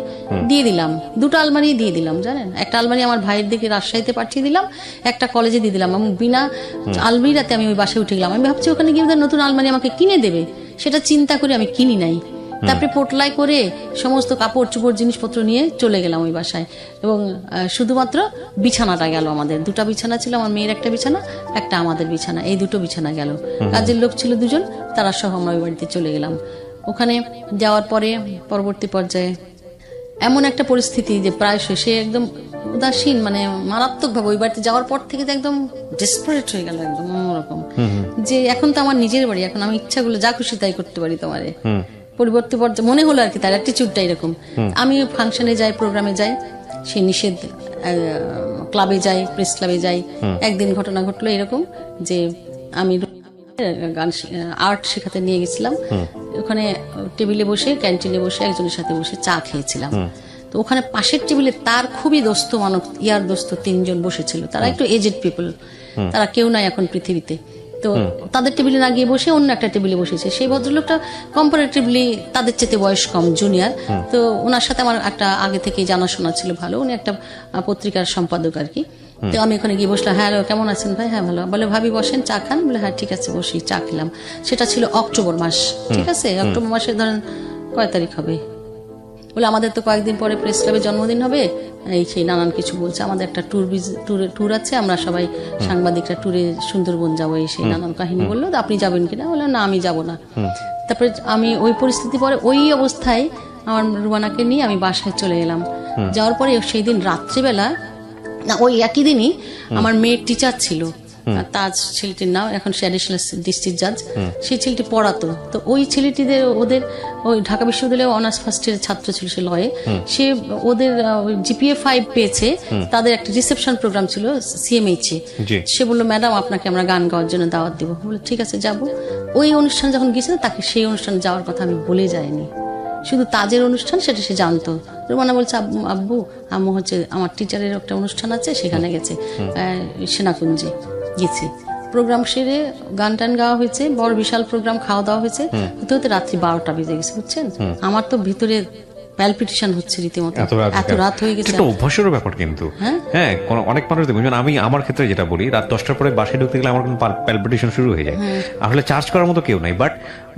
[SPEAKER 3] দিয়ে দিলাম, 2টা আলমারি দিয়ে দিলাম, জানেন। একটা আলমারি আমার ভাইয়ের দিকে রাজশাহীতে পাঠিয়ে দিলাম, একটা কলেজে দিয়ে দিলাম। এবং বিনা আলমারিতে আমি ওই বাসায় উঠে গেলাম। আমি ভাবছি ওখানে গিয়ে নতুন আলমারি আমাকে কিনে দেবে, সেটা চিন্তা করে আমি কিনি নাই। তারপরে পোটলাই করে সমস্ত কাপড় চোপড় জিনিসপত্র নিয়ে চলে গেলাম ওই বাসায়। এবং শুধুমাত্র বিছানাটা গেল আমাদের, 2টা বিছানা ছিল, আমার মেয়ের একটা বিছানা, একটা আমাদের বিছানা, এই 2টো বিছানা গেল। কাজের লোক ছিল 2জন, তারা সহ আমরা ওই বাড়িতে চলে গেলাম। ওখানে যাওয়ার পরে পরবর্তী পর্যায়ে এমন একটা পরিস্থিতি যে প্রায় শেষে একদম উদাসীন, মানে মারাত্মকভাবে ওই বাড়িতে যাওয়ার পর থেকে একদম ডেসপারেট হয়ে গেল, একদম অন্যরকম, যে এখন তো আমার নিজের বাড়ি, এখন আমি ইচ্ছাগুলো যা খুশি তাই করতে পারি তোমারে। পরিবর্তী পর্যায়ে মনে হলো আর কি, তার অ্যাটিটিউডটা এরকম। আমি ফাংশনে যাই, প্রোগ্রামে যাই, সে নিষেধ, ক্লাবে যাই, প্রেস ক্লাবে যাই। একদিন ঘটনা ঘটলো এরকম যে আমি গান আর্ট শেখাতে নিয়ে গেছিলাম। ওখানে টেবিলে বসে, ক্যান্টিনে বসে একজনের সাথে বসে চা খেয়েছিলাম। তো ওখানে পাশের টেবিলে তার খুবই দোস্ত মানব, ইয়ার দোস্ত 3 জন বসেছিল। তারা একটু এজেড পিপল, তারা কেউ নাই এখন পৃথিবীতে। তো তাদের টেবিলে না গিয়ে বসে অন্য একটা টেবিলে বসেছে। সেই ভদ্রলোকটা কম্পারেটিভলি তাদের চেয়ে বয়স কম, জুনিয়র। তো ওনার সাথে আমার একটা আগে থেকে জানাশোনা ছিল ভালো, উনি একটা পত্রিকার সম্পাদক আর কি। তো আমি ওখানে গিয়ে বসলাম, হ্যালো কেমন আছেন ভাই? হ্যাঁ ভালো। বলে ভাবি বসেন, চা খান? বলে হ্যাঁ ঠিক আছে বসি। চা খেলাম। সেটা ছিল অক্টোবর মাস, ঠিক আছে। অক্টোবর মাসে ধরেন কয় তারিখ হবে? বলে আমাদের তো কয়েকদিন পরে প্রেস ক্লাবে জন্মদিন হবে, এই সেই নানান কিছু বলছে। আমাদের একটা ট্যুর আছে, আমরা সবাই সাংবাদিকরা ট্যুরে সুন্দরবন যাবো, এই সেই নানান কাহিনী বললো। আপনি যাবেন কিনা? বললাম না, আমি যাব না। তারপরে আমি ওই পরিস্থিতি পরে ওই অবস্থায় আমার রুমানাকে নিয়ে আমি বাসায় চলে এলাম। যাওয়ার পরে সেই দিন রাত্রিবেলা, না ওই একই দিনই আমার মেয়ের টিচার ছিল, তাজ ছেলেটির নাম, এখন সে অ্যাডিশনাল ডিস্ট্রিক্ট জাজ। সেই ছেলেটি পড়াতো। তো ওই ছেলেটিদের ওদের ওই ঢাকা বিশ্ববিদ্যালয়ে অনার্স ফার্স্ট ইয়ারের ছাত্র ছিল, সে লয়ে। সে ওদের জিপিএ 5 পেয়েছে। তাদের একটা রিসেপশন প্রোগ্রাম ছিল সিএমএইচে। সে বললো ম্যাডাম আপনাকে আমরা গান গাওয়ার জন্য দাওয়াত দিব। বললো ঠিক আছে যাব। ওই অনুষ্ঠান যখন গিয়েছিল তাকে সেই অনুষ্ঠানে যাওয়ার কথা আমি বলে যাইনি, শুধু তাজের অনুষ্ঠান সেটা সে জানতো। রুমানা বলছে আব্বু আম্মু হচ্ছে আমার টিচারের একটা অনুষ্ঠান আছে, সেখানে গেছে, সেনাকুঞ্জে গেছি। প্রোগ্রাম সেরে গান টান গাওয়া হয়েছে, বড় বিশাল প্রোগ্রাম, খাওয়া দাওয়া হয়েছে, হতে হতে রাত্রি 12টা বেজে গেছে, বুঝছেন। আমার তো ভিতরে প্যালপিটেশন হচ্ছে রীতিমতো, এত রাত হয়ে গেছে।
[SPEAKER 2] এটা অভ্যাসের ব্যাপার কিন্তু। হ্যাঁ, অনেক মানুষ দেখবেন, আমি আমার ক্ষেত্রে যেটা বলি, রাত 10টার পরে বাসায় ঢুকতে গেলে আমার প্যালপিটেশন শুরু হয়ে যায়। আসলে চার্জ করার মতো কেউ নাই, বাট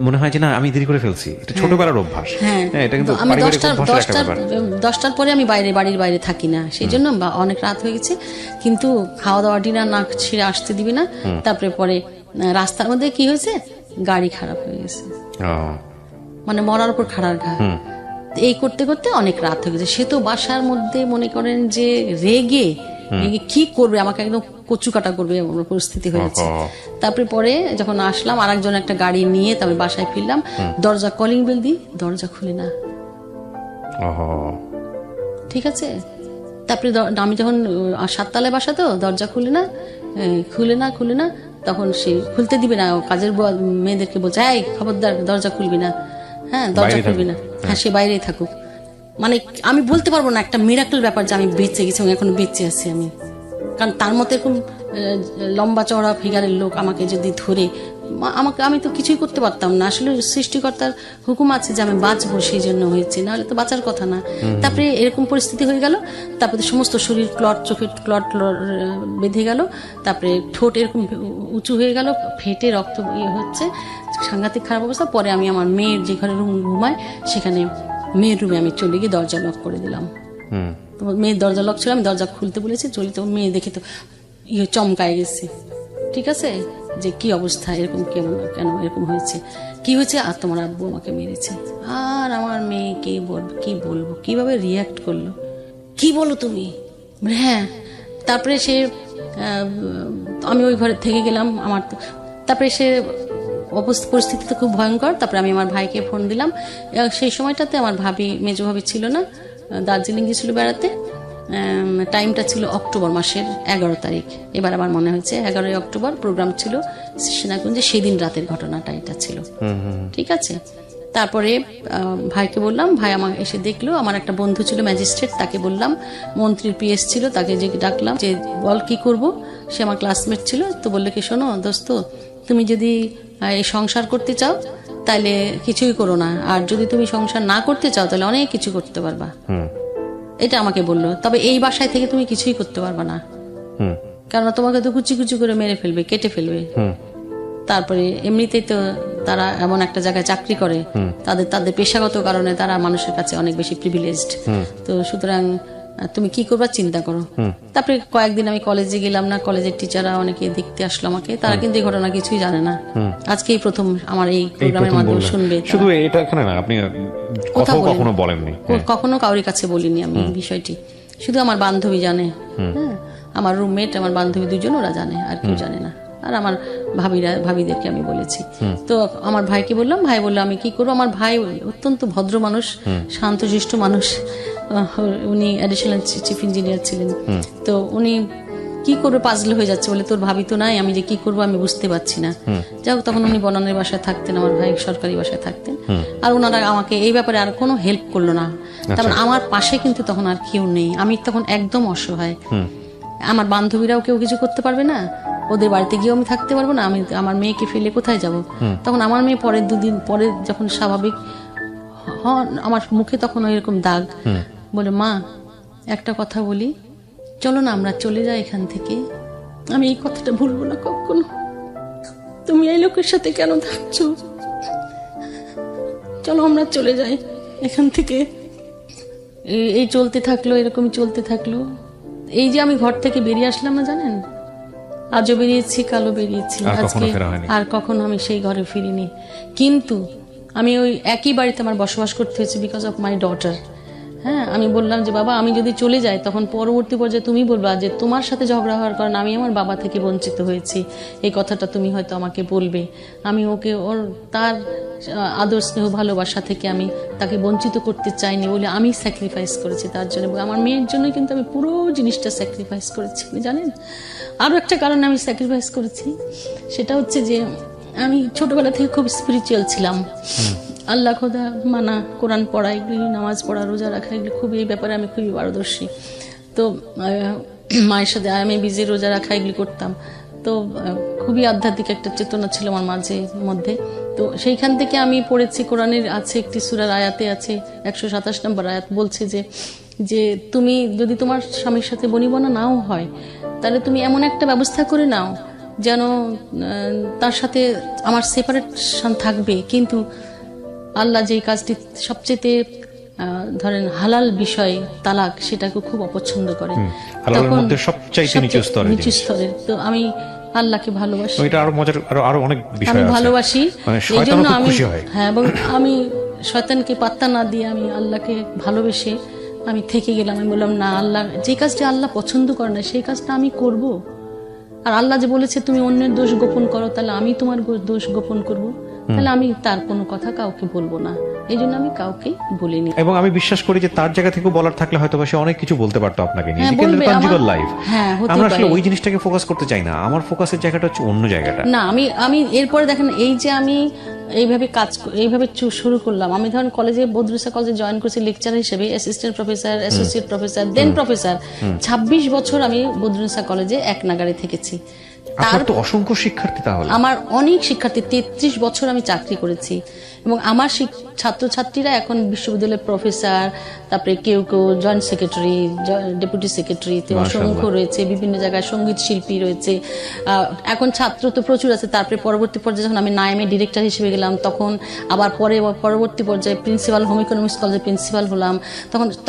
[SPEAKER 2] মনে হয় যে না আমি দেরি করে ফেলছি। এটা ছোটবেলার অভ্যাস। হ্যাঁ, এটা কিন্তু
[SPEAKER 3] আমি
[SPEAKER 2] পারিবারিক অভ্যাসের একটা ব্যাপার।
[SPEAKER 3] 10টার পরে আমি বাড়ির বাইরে থাকি না, সেই জন্য অনেক রাত হয়ে গেছে। কিন্তু খাওয়া দাওয়া ডিনার না ছেড়ে আসতে দিবি না। তারপরে পরে রাস্তার মধ্যে কি হয়েছে, গাড়ি খারাপ হয়ে গেছে, মানে মরার উপর খাড়ার ঘা। এই করতে করতে অনেক রাত হয়ে গেছে। সে তো বাসার মধ্যে মনে করেন যে রেগে কি করবে, আমাকে একদম কচু কাটা করবে পরিস্থিতি হয়েছে। তারপরে পরে যখন আসলাম, আরেকজন একটা গাড়ি নিয়ে তারপরে বাসায় ফিরলাম, দরজা কলিং বেল দিই, দরজা খুলে না। ঠিক আছে, তারপরে আমি যখন 7 তলায় বাসা, তো দরজা খুলে না, তখন সে খুলতে দিবে না। কাজের মেয়েদেরকে বলছে এই খবরদার দরজা খুলবি না, হ্যাঁ দরজা খুলবি না, হ্যাঁ সে বাইরেই থাকুক। মানে আমি বলতে পারবো না, একটা মিরাকল ব্যাপার যে আমি বেঁচে গেছি এবং এখন বেঁচে আছি আমি। কারণ তার মতো এরকম লম্বা চওড়া ফিগারের লোক আমাকে যদি ধরে, আমি তো কিছুই করতে পারতাম না। আসলে সৃষ্টিকর্তার হুকুম আছে যে আমি বাঁচবো, সেই জন্য হয়েছে, নাহলে তো বাঁচার কথা না। তারপরে এরকম পরিস্থিতি হয়ে গেল। তারপরে সমস্ত শরীর ক্লট, চোখের ক্লট বেঁধে গেল। তারপরে ঠোঁট এরকম উঁচু হয়ে গেল, ফেটে রক্ত হচ্ছে, সাংঘাতিক খারাপ অবস্থা। পরে আমি আমার মেয়ের যে ঘরে রুম ঘুমায়, সেখানে মেয়ের রুমে আমি চলে গিয়ে দরজা লক করে দিলাম। তো মেয়ের দরজা লক ছিল, আমি দরজা খুলতে বলেছি, চলে তো মেয়ে দেখে তো চমকায় গেছে। ঠিক আছে, যে কি অবস্থা, এরকম কেন এরকম হয়েছে, কি হয়েছে, আর তোমার আব্বু আমাকে মেরেছে। আর আমার মেয়ে কি বলবো, কিভাবে রিয়াক্ট করলো, কি বলো তুমি, হ্যাঁ। তারপরে সে আমি ওই ঘরে থেকে গেলাম। তারপরে সে পরিস্থিতি তো খুব ভয়ঙ্কর। তারপরে আমি আমার ভাইকে ফোন দিলাম। সেই সময়টাতে আমার মেজো ভাবি ছিল না, দার্জিলিং গেছিল বেড়াতে। টাইমটা ছিল অক্টোবর মাসের 11 তারিখ। এবার আমার মনে হয়েছে 11ই অক্টোবর প্রোগ্রাম ছিল সেনাকুঞ্জে, সেদিন রাতের ঘটনাটা এটা ছিল। ঠিক আছে, তারপরে ভাইকে বললাম, ভাই আমার এসে দেখলো। আমার একটা বন্ধু ছিল ম্যাজিস্ট্রেট, তাকে বললাম, মন্ত্রীর পিএস ছিল, তাকে যে ডাকলাম যে বল কি করব। সে আমার ক্লাসমেট ছিল। তো বললে কি, শোনো দোস্ত, তুমি যদি এই সংসার করতে চাও তাহলে কিছুই করো না, আর যদি তুমি সংসার না করতে চাও তাহলে অনেক কিছু করতে পারবা। এটা আমাকে বললো। তবে এই বাসায় থেকে তুমি কিছুই করতে পারবা না, কারণ তোমাকে তো কুচি কুচি করে মেরে ফেলবে, কেটে ফেলবে। তারপরে এমনিতেই তো তারা এমন একটা জায়গায় চাকরি করে, তাদের পেশাগত কারণে তারা মানুষের কাছে অনেক বেশি প্রিভিলেজড। তো সুতরাং তুমি কি করবা চিন্তা করো। তারপরে কয়েকদিন আমি কলেজে গেলাম না, কলেজের টিচাররা অনেকে দেখতে আসলো আমাকে, তারা কিন্তু এই ঘটনা কিছুই জানে না। আজকেই প্রথম আমার এই প্রোগ্রামের মাধ্যমে শুনবে।
[SPEAKER 2] শুধু এটা এখানে না, আপনি কখনো বলেননি?
[SPEAKER 3] কখনো কারোর কাছে বলিনি আমি বিষয়টি, শুধু আমার বান্ধবী জানে, হ্যাঁ আমার রুমমেট, আমার বান্ধবী দুজন, ওরা জানে, আর কেউ জানে না। আর আমার ভাবিদেরকে আমি বলেছি। তো আমার ভাইকে বললাম, ভাই বললো আমি কি করবো। আমার ভাই অত্যন্ত ভদ্র মানুষ, শান্তশিষ্ট মানুষ, উনি অ্যাডিশনাল চিফ ইঞ্জিনিয়ার ছিলেন। তো উনি কি করবে, পাজল হয়ে যাচ্ছে, বলে তোর ভাবি তো নাই, আমি যে কি করবো আমি বুঝতে পারছি না। যাই হোক, তখন উনি বনানের বাসায় থাকতেন, আমার ভাই সরকারি বাসায় থাকতেন। আর ওনারা আমাকে এই ব্যাপারে আর কোনো হেল্প করলো না। তারপর আমার পাশে কিন্তু তখন আর কেউ নেই, আমি তখন একদম অসহায়। আমার বান্ধবীরাও কেউ কিছু করতে পারবে না, ওদের বাড়িতে গিয়েও আমি থাকতে পারবো না, আমি আমার মেয়েকে ফেলে কোথায় যাব। তখন আমার মেয়ে পরের 2 দিন পরে যখন স্বাভাবিক আমার মুখে তখন এরকম দাগ, বলে মা একটা কথা বলি, চলো না আমরা চলে যাই এখান থেকে। আমি এই কথাটা ভুলবো না কখনো। তুমি এই লোকের সাথে কেন থাকছো, চলো আমরা চলে যাই এখান থেকে। এই চলতে থাকলো, এরকমই চলতে থাকলো। এই যে আমি ঘর থেকে বেরিয়ে আসলাম না জানেন, আজও বেরিয়েছি, কালও বেরিয়েছি,
[SPEAKER 2] আর কখনো
[SPEAKER 3] আজকে
[SPEAKER 2] ফেরা হয়নি।
[SPEAKER 3] আর কখনো আমি সেই ঘরে ফিরিনি। কিন্তু আমি ওই একই বাড়িতে আমার বসবাস করতে হয়েছে বিকজ অফ মাই ডটার। হ্যাঁ, আমি বললাম যে বাবা আমি যদি চলে যাই তখন পরবর্তী পর্যায়ে তুমি বলবা যে তোমার সাথে ঝগড়া হওয়ার কারণে আমি আমার বাবা থেকে বঞ্চিত হয়েছি, এই কথাটা তুমি হয়তো আমাকে বলবে। আমি ওকে ওর তার আদর স্নেহ ভালোবাসা থেকে আমি তাকে বঞ্চিত করতে চাইনি বলে আমি স্যাক্রিফাইস করেছি তার জন্য। আমার মেয়ের জন্য কিন্তু আমি পুরো জিনিসটা স্যাক্রিফাইস করেছি, আপনি জানেন। আরও একটা কারণে আমি স্যাক্রিফাইস করেছি, সেটা হচ্ছে যে আমি ছোটবেলা থেকে খুব স্পিরিচুয়াল ছিলাম। আল্লাহ খোদা মানা, কোরআন পড়া, এগুলি নামাজ পড়া, রোজা রাখা, এগুলি খুব, এই ব্যাপারে আমি খুবই পারদর্শী। তো মায়ের সাথে আমি বিজে রোজা রাখা এগুলি করতাম। তো খুবই আধ্যাত্মিক একটা চেতনা ছিল আমার মাঝে মধ্যে। তো সেইখান থেকে আমি পড়েছি, কোরআনের আছে একটি সূরার আয়াতে আছে 127 নম্বর আয়াত, বলছে যে তুমি যদি তোমার স্বামীর সাথে বনিবনা নাও হয় তাহলে তুমি এমন একটা ব্যবস্থা করে নাও যেন তার সাথে আমার সেপারেশন থাকবে, কিন্তু আল্লাহ যেই কাজটি সবচেয়ে ধরেন হালাল বিষয় তালাক, সেটাকে খুব অপছন্দ করে।
[SPEAKER 2] হালালের মধ্যে সবচাইতে নিচু
[SPEAKER 3] স্তরের। তো আমি আল্লাহকে ভালোবাসি,
[SPEAKER 2] এটা আরো মজার, আরো অনেক বিষয়
[SPEAKER 3] আমি
[SPEAKER 2] আছে।
[SPEAKER 3] ভালোবাসি,
[SPEAKER 2] মানে
[SPEAKER 3] এই
[SPEAKER 2] শয়তানও
[SPEAKER 3] জন্য
[SPEAKER 2] খুব
[SPEAKER 3] আমি
[SPEAKER 2] খুশি হয়।
[SPEAKER 3] হ্যাঁ, এবং আমি শয়তানকে পাত্তা না দিয়ে আমি আল্লাহকে ভালোবেসে আমি থেকে গেলাম। আমি বললাম না, আল্লাহ যে কাজটা আল্লাহ পছন্দ করে না সেই কাজটা আমি করব। আর আল্লাহ যে বলেছে তুমি অন্যের দোষ গোপন করো, তাহলে আমি তোমার দোষ গোপন করব, তাহলে আমি তার কোনো কথা কাউকে বলবো না। এই জন্য আমি কাউকে বলিনি।
[SPEAKER 2] এবং আমি বিশ্বাস করি যে তার জায়গা থেকে বলার থাকলে হয়তো সে অনেক কিছু বলতে পারতো আপনাকে নিয়ে,
[SPEAKER 3] হ্যাঁ,
[SPEAKER 2] কিন্তু
[SPEAKER 3] বলবে,
[SPEAKER 2] কনজুগাল
[SPEAKER 3] আমার-
[SPEAKER 2] লাইফ।
[SPEAKER 3] হ্যাঁ, হতে
[SPEAKER 2] আমরা আসলে
[SPEAKER 3] পারে।
[SPEAKER 2] ওই জিনিসটাকে ফোকাস করতে চাই না, আমার ফোকাসের জায়গাটা হচ্ছে অন্য জায়গাটা।
[SPEAKER 3] না, আমি এরপরে দেখেন এই যে আমি এইভাবে এইভাবে শুরু করলাম। আমি ধরেন কলেজে, বদরুসা কলেজে জয়েন করেছি লেকচার হিসেবে, অ্যাসিস্ট্যান্ট প্রফেসর, অ্যাসোসিয়েট প্রফেসর, দেন প্রফেসর। 26 বছর আমি বদরুসা কলেজে এক নাগারে থেকেছি।
[SPEAKER 2] আপনার তো অসংখ্য শিক্ষার্থী তাহলে।
[SPEAKER 3] আমার অনেক শিক্ষার্থী, 33 বছর আমি চাকরি করেছি, এবং আমার ছাত্রছাত্রীরা এখন বিশ্ববিদ্যালয়ের প্রফেসর, তারপরে কেউ কেউ জয়েন্ট সেক্রেটারি, ডেপুটি সেক্রেটারি, অসংখ্য রয়েছে, বিভিন্ন জায়গায় সঙ্গীত শিল্পী রয়েছে। এখন ছাত্র তো প্রচুর আছে। তারপরে পরবর্তী পর্যায়ে যখন আমি নাইমে ডিরেক্টর হিসেবে গেলাম, তখন আবার পরবর্তী পর্যায়ে প্রিন্সিপাল, হোম ইকোনমিক্স কলেজের প্রিন্সিপাল হলাম,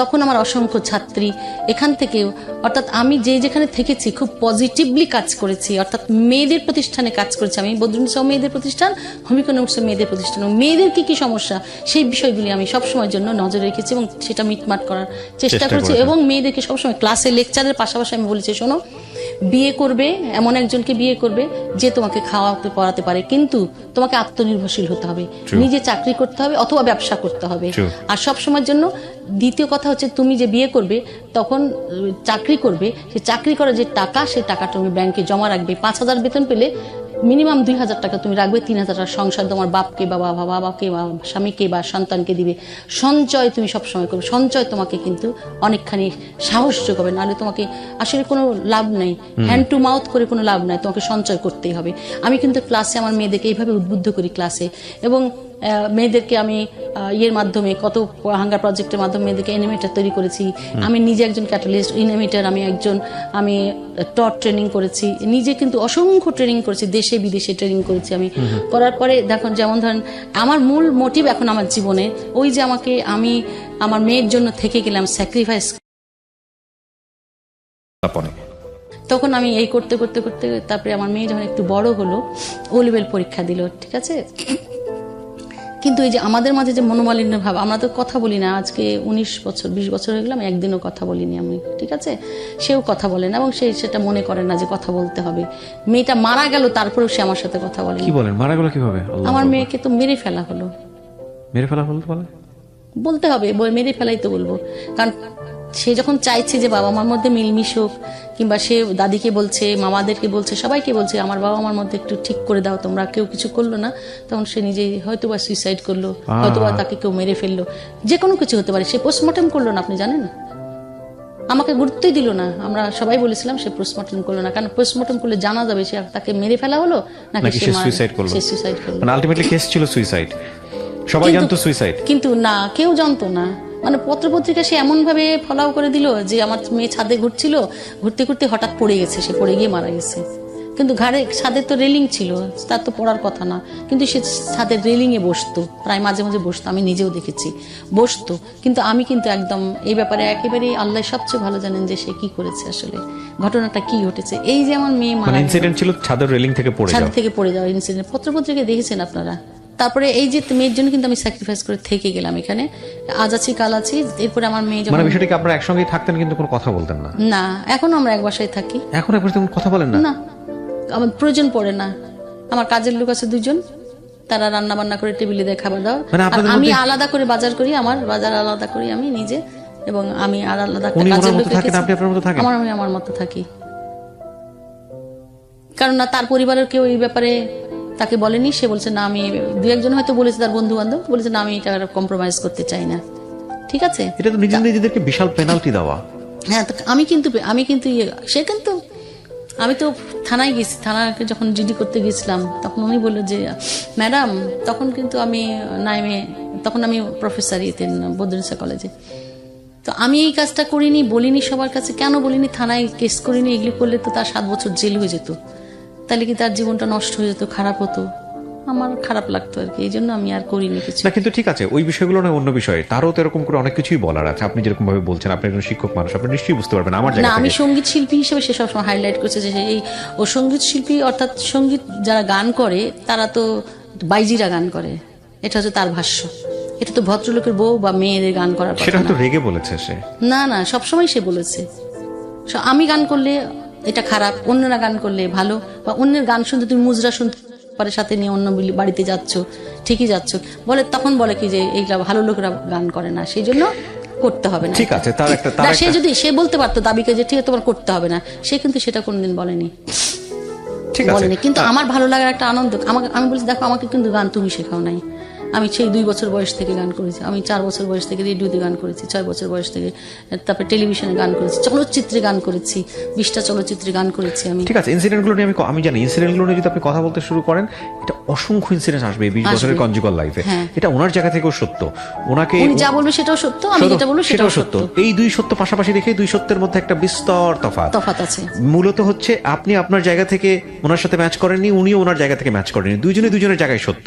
[SPEAKER 3] তখন আমার অসংখ্য ছাত্রী। এখান থেকেও অর্থাৎ আমি যেখানে থেকেছি খুব পজিটিভলি কাজ করেছি, অর্থাৎ মেয়েদের প্রতিষ্ঠানে কাজ করেছি আমি। বদরুন্নেসা মেয়েদের প্রতিষ্ঠান, হোম ইকোনমিক্স মেয়েদের প্রতিষ্ঠান, মেয়েদের কি সমস্যা সেই বিষয়গুলি আমি সবসময়ের জন্য নজরে রেখেছি এবং সেটা মিটমাট করার চেষ্টা করেছি। এবং মেয়েদেরকে সবসময় ক্লাসে, লেকচারের পাশাপাশি আমি বলেছি, শোনো, বিয়ে করবে এমন একজনকে বিয়ে করবে যে তোমাকে খাওয়াতে পড়াতে পারে, কিন্তু তোমাকে আত্মনির্ভরশীল হতে হবে, নিজে চাকরি করতে হবে অথবা ব্যবসা করতে হবে। আর সবসময়ের জন্য দ্বিতীয় কথা হচ্ছে, তুমি যে বিয়ে করবে তখন চাকরি করবে, সে চাকরি করার যে টাকা, সেই টাকাটা তুমি ব্যাংকে জমা রাখবে। 5,000 বেতন পেলে মিনিমাম 2,000 টাকা তুমি রাখবে, 3,000 টাকা সংসার তোমার বাপকে বা বাবাকে বা স্বামীকে বা সন্তানকে দিবে। সঞ্চয় তুমি সবসময় করবে, সঞ্চয় তোমাকে কিন্তু অনেকখানি সাহস যোগাবে, নাহলে তোমাকে আসলে কোনো লাভ নেই, হ্যান্ড টু মাউথ করে কোনো লাভ নাই, তোমাকে সঞ্চয় করতেই হবে। আমি কিন্তু ক্লাসে আমার মেয়েদেরকে এইভাবে উদ্বুদ্ধ করি ক্লাসে, এবং মেয়েদেরকে আমি ইয়ের মাধ্যমে, কত হাঙ্গার প্রজেক্টের মাধ্যমে মেয়েদেরকে অ্যানিমেটার তৈরি করেছি। আমি নিজে একজন ক্যাটালিস্ট, অ্যানিমেটার, আমি টট ট্রেনিং করেছি, নিজে কিন্তু অসংখ্য ট্রেনিং করেছি, দেশে বিদেশে ট্রেনিং করেছি। আমি করার পরে দেখুন, যেমন ধরেন আমার মূল মোটিভ এখন আমার জীবনে ওই যে আমি আমার মেয়ের জন্য থেকে গেলাম স্যাক্রিফাইস। তখন আমি এই করতে করতে করতে তারপরে আমার মেয়ে যখন একটু বড় হলো, ও লেভেল পরীক্ষা দিল, ঠিক আছে। কিন্তু এই যে আমাদের মাঝে যে মনোমালিন্য ভাব, আমরা তো কথা বলি না, আজকে 19 বছর 20 বছর হয়ে গেলাম, একদিনও কথা বলিনি আমি, ঠিক আছে। সেও কথা বলে না এবং সেটা মনে করে না যে কথা বলতে হবে। মেয়েটা মারা গেল, তারপরেও সে আমার সাথে কথা বলে।
[SPEAKER 2] কি বলেন, মারা গেল কিভাবে?
[SPEAKER 3] আমার মেয়েকে তো মেরে ফেলা হলো।
[SPEAKER 2] মেরে ফেলা হলো
[SPEAKER 3] বলতে হবে, মেরে ফেলাই তো বলবো, কারণ সে যখন চাইছে যে বাবা মার মধ্যে মিল মিশুক, কিংবা সে দাদিকে বলছে, মামাদেরকে বলছে, সবাইকে বলছে আমার বাবা মার মধ্যে একটু ঠিক করে দাও তোমরা, কেউ কিছু করলো না, তখন সে নিজেই হয়তোবা সুইসাইড করলো, হয়তোবা তাকে কেউ মেরে ফেললো, যে কোনো কিছু হতে পারে। সে পোস্টমর্টম করলো না, আপনি জানেন, আমাকে গুরুত্বই দিল না। আমরা সবাই বলেছিলাম সে পোস্টমর্টম করলো না, কারণ পোস্টমর্টম করলে জানা যাবে সে তাকে মেরে ফেলা হলো নাকি সে সুইসাইড করলো।
[SPEAKER 2] মানে আলটিমেটলি কেস ছিল সুইসাইড, সবাই জানতো সুইসাইড,
[SPEAKER 3] কিন্তু না, কেউ জানতো না। মানে পত্রপত্রিকা সে এমন ভাবে ফলাও করে দিল যে আমার মেয়ে ছাদে ঘুরছিল, ঘুরতে ঘুরতে হঠাৎ পড়ে গেছে, সে পড়ে গিয়ে মারা গেছে। কিন্তু ঘাড়ে ছাদের তো রেলিং ছিল, তার তো পড়ার কথা না, কিন্তু সে ছাদের রেলিংয়ে বসতো, প্রায় মাঝে মাঝে বসতো, আমি নিজেও দেখেছি বসতো। কিন্তু আমি কিন্তু একদম এই ব্যাপারে একেবারেই আল্লাহ সবচেয়ে ভালো জানেন যে সে কি করেছে, আসলে ঘটনাটা কি ঘটেছে। এই যে আমার মেয়ে মারা
[SPEAKER 2] মানে
[SPEAKER 3] গেল,
[SPEAKER 2] ইনসিডেন্ট ছিল ছাদের রেলিং থেকে পড়ে
[SPEAKER 3] ছাদ
[SPEAKER 2] যাওয়া।
[SPEAKER 3] থেকে পড়ে যাওয়া ইনসিডেন্ট, পত্রপত্রিকায় দেখেছেন আপনারা। তারপরে এই যে মেয়ের জন্য কিন্তু আমি স্যাক্রিফাইস করে থেকে গেলাম এখানে, আজ আছি কাল আছি। এরপরে আমার মেয়ে
[SPEAKER 2] মানে
[SPEAKER 3] যখন,
[SPEAKER 2] বিষয়টা কি আপনারা একসঙ্গেই থাকতেন কিন্তু কোনো কথা বলতেন না?
[SPEAKER 3] না এখনো আমরা এক বাসায় থাকি,
[SPEAKER 2] এখন একবার তেমন কথা বলেন না?
[SPEAKER 3] না আমার প্রয়োজন পড়ে না। আমার কাজের লোক আছে 2 জন, তারা রান্না বান্না করে টেবিলে দেয় খাবার দাও,
[SPEAKER 2] মানে
[SPEAKER 3] আর
[SPEAKER 2] আপনাদের
[SPEAKER 3] আমি
[SPEAKER 2] মধ্যে-
[SPEAKER 3] আলাদা করে বাজার করি, আমার বাজার আলাদা করি আমি নিজে, এবং আমি আর আলাদা একটা
[SPEAKER 2] উনি
[SPEAKER 3] কাজের
[SPEAKER 2] ওনার
[SPEAKER 3] লোক
[SPEAKER 2] মতো থাকেন,
[SPEAKER 3] রেখেছি।
[SPEAKER 2] আপনি আপনার মতো থাকেন?
[SPEAKER 3] আমি আমার মতো থাকি, কারণ না তার পরিবারের কেউ এই ব্যাপারে তাকে বলেনি। সে বলছে না, আমি 2-1 জন হয়তো বলেছে, তার বন্ধু বান্ধব বলেছে না, আমি এটা কম্প্রোমাইজ করতে চাই না। ঠিক আছে,
[SPEAKER 2] এটা তো নিজেদেরকে বিশাল পেনাল্টি দেওয়া।
[SPEAKER 3] হ্যাঁ তো আমি কিন্তু সে কিন্তু আমি তো থানায় গেছি, থানাকে যখন জিডি করতে গেছিলাম তখন উনি বললো যে ম্যাডাম, তখন কিন্তু আমি নাইমে, তখন আমি প্রফেসর বদরুন্নেসা কলেজে, তো আমি এই কাজটা করিনি, বলিনি সবার কাছে। কেন বলিনি? থানায় কেস করিনি, এগুলি করলে তো তার 7 বছর জেল হয়ে যেত, তাহলে কি তার জীবনটা নষ্ট হয়ে যেত, খারাপ হতো, আমার খারাপ লাগতো আর কি, এই জন্য আমি আর করিনি কিছু।
[SPEAKER 2] না কিন্তু ঠিক আছে, ওই বিষয়গুলো না অন্য বিষয়। তারও তো এরকম করে অনেক কিছুই বলার আছে। আপনি যেরকম ভাবে বলছেন, আপনি একজন শিক্ষক মানুষ, আপনি নিশ্চয়ই বুঝতে পারবেন আমার
[SPEAKER 3] না,
[SPEAKER 2] জায়গা
[SPEAKER 3] আমি
[SPEAKER 2] থেকে।
[SPEAKER 3] সঙ্গীত শিল্পী হিসেবে সে সবসময় হাইলাইট করছে যে এই ও সঙ্গীত শিল্পী, অর্থাৎ সঙ্গীত যারা গান করে তারা তো বাইজিরা গান করে, এটা হচ্ছে তার ভাষ্য। এটা তো ভদ্রলোকের বউ বা মেয়েদের গান করার কথা
[SPEAKER 2] সেটা হয়তো
[SPEAKER 3] না।
[SPEAKER 2] রেগে বলেছে সে।
[SPEAKER 3] না না, সবসময় সে বলেছে আমি গান করলে এটা খারাপ, অন্যরা গান করলে ভালো, বা অন্যের গান শুনতে তুমি মুজরা শুনতে পারে সাথে নিয়ে অন্য বাড়িতে যাচ্ছ, ঠিকই যাচ্ছ, বলে তখন বলে কি যে এইটা ভালো লোকেরা গান করে না, সেই জন্য করতে হবে না।
[SPEAKER 2] ঠিক আছে, তার একটা
[SPEAKER 3] না, সে যদি সে বলতে পারতো দাবিকে যে ঠিক আছে তোমার করতে হবে না, সে কিন্তু সেটা কোনোদিন বলেনি,
[SPEAKER 2] ঠিক আছে।
[SPEAKER 3] বলেনি। কিন্তু আমার ভালো লাগার একটা আনন্দ, আমি বলছি দেখো আমাকে কিন্তু গান তুমি শেখাও নাই, আমি সেই 2 বছর বয়স থেকে গান করেছি, আমি 4 বছর বয়স থেকে রেডিওতে গান করেছি, 6 বছর বয়স থেকে তারপরে টেলিভিশনে গান করেছি, চলচ্চিত্রে গান করেছি, 20টা চলচ্চিত্রে গান করেছি আমি।
[SPEAKER 2] ঠিক আছে, ইনসিডেন্টগুলো নিয়ে আমি জানি, ইনসিডেন্টগুলো নিয়ে যদি আপনি কথা বলতে শুরু করেন, এটা অসংখ্য ইনসিডেন্ট আসবে 20 বছরের কনজুগাল লাইফে।
[SPEAKER 3] হ্যাঁ।
[SPEAKER 2] এটা ওনার জায়গা থেকেও সত্য। ওনাকে
[SPEAKER 3] উনি যা বলবে সেটাও সত্য, আমি যেটা বলবো সেটাও সত্য।
[SPEAKER 2] এই 2 সত্য পাশাপাশি রেখে 2 সত্যের মধ্যে একটা বিস্তর
[SPEAKER 3] তফাৎ আছে।
[SPEAKER 2] মূলত হচ্ছে আপনি আপনার জায়গা থেকে ওনার সাথে ম্যাচ করেননি, উনিও ওনার জায়গা থেকে ম্যাচ করেননি, দুজনের জায়গায় সত্য।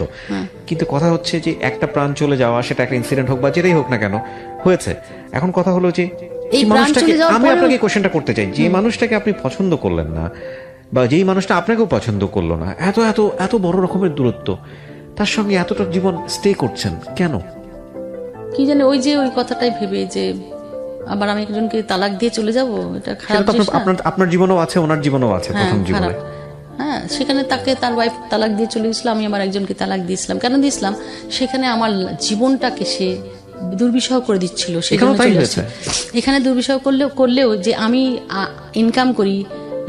[SPEAKER 2] কিন্তু কথা হচ্ছে যে একটা প্রাণ চলে যাওয়া, সেটা একটা ইনসিডেন্ট হোক বা যেটাই হোক না কেন হয়েছে। এখন কথা হলো যে
[SPEAKER 3] এই
[SPEAKER 2] যে
[SPEAKER 3] প্রাণ
[SPEAKER 2] মানুষটাকে
[SPEAKER 3] চলে যাওয়ার
[SPEAKER 2] আমি
[SPEAKER 3] পরেও-
[SPEAKER 2] আপনাকে কোশ্চেনটা করতে চাই, যে মানুষটাকে আপনি পছন্দ করলেন না, বা যেই মানুষটা আপনাকেও পছন্দ করলো না, এত এত এত বড় রকমের দূরত্ব, তার সঙ্গে এতটা জীবন স্টে করছেন কেন?
[SPEAKER 3] কি জানে ওই যে ওই কথাটাই ভেবে যে আবার আমি একজনকে তালাক দিয়ে চলে যাব, এটা
[SPEAKER 2] সেটা
[SPEAKER 3] খারাপ
[SPEAKER 2] তো
[SPEAKER 3] জিনিস না?
[SPEAKER 2] আপনার জীবনেও আছে, ওনার জীবনেও আছে,
[SPEAKER 3] হ্যাঁ,
[SPEAKER 2] প্রথম জীবনে।
[SPEAKER 3] খারাপ। হ্যাঁ, সেখানে তাকে তার ওয়াইফ তালাক দিয়ে চলে গেছিল, আমি আমার একজনকে তালাক দিয়েছিলাম। কেন দিয়েছিলাম? সেখানে আমার জীবনটাকে সে দুর্বিষহ করে দিচ্ছিল, সেখানে
[SPEAKER 2] এখানেও তাই
[SPEAKER 3] চলে
[SPEAKER 2] হয়েছে?
[SPEAKER 3] আসছে। এখানে দুর্বিষহ করলেও যে আমি ইনকাম করি,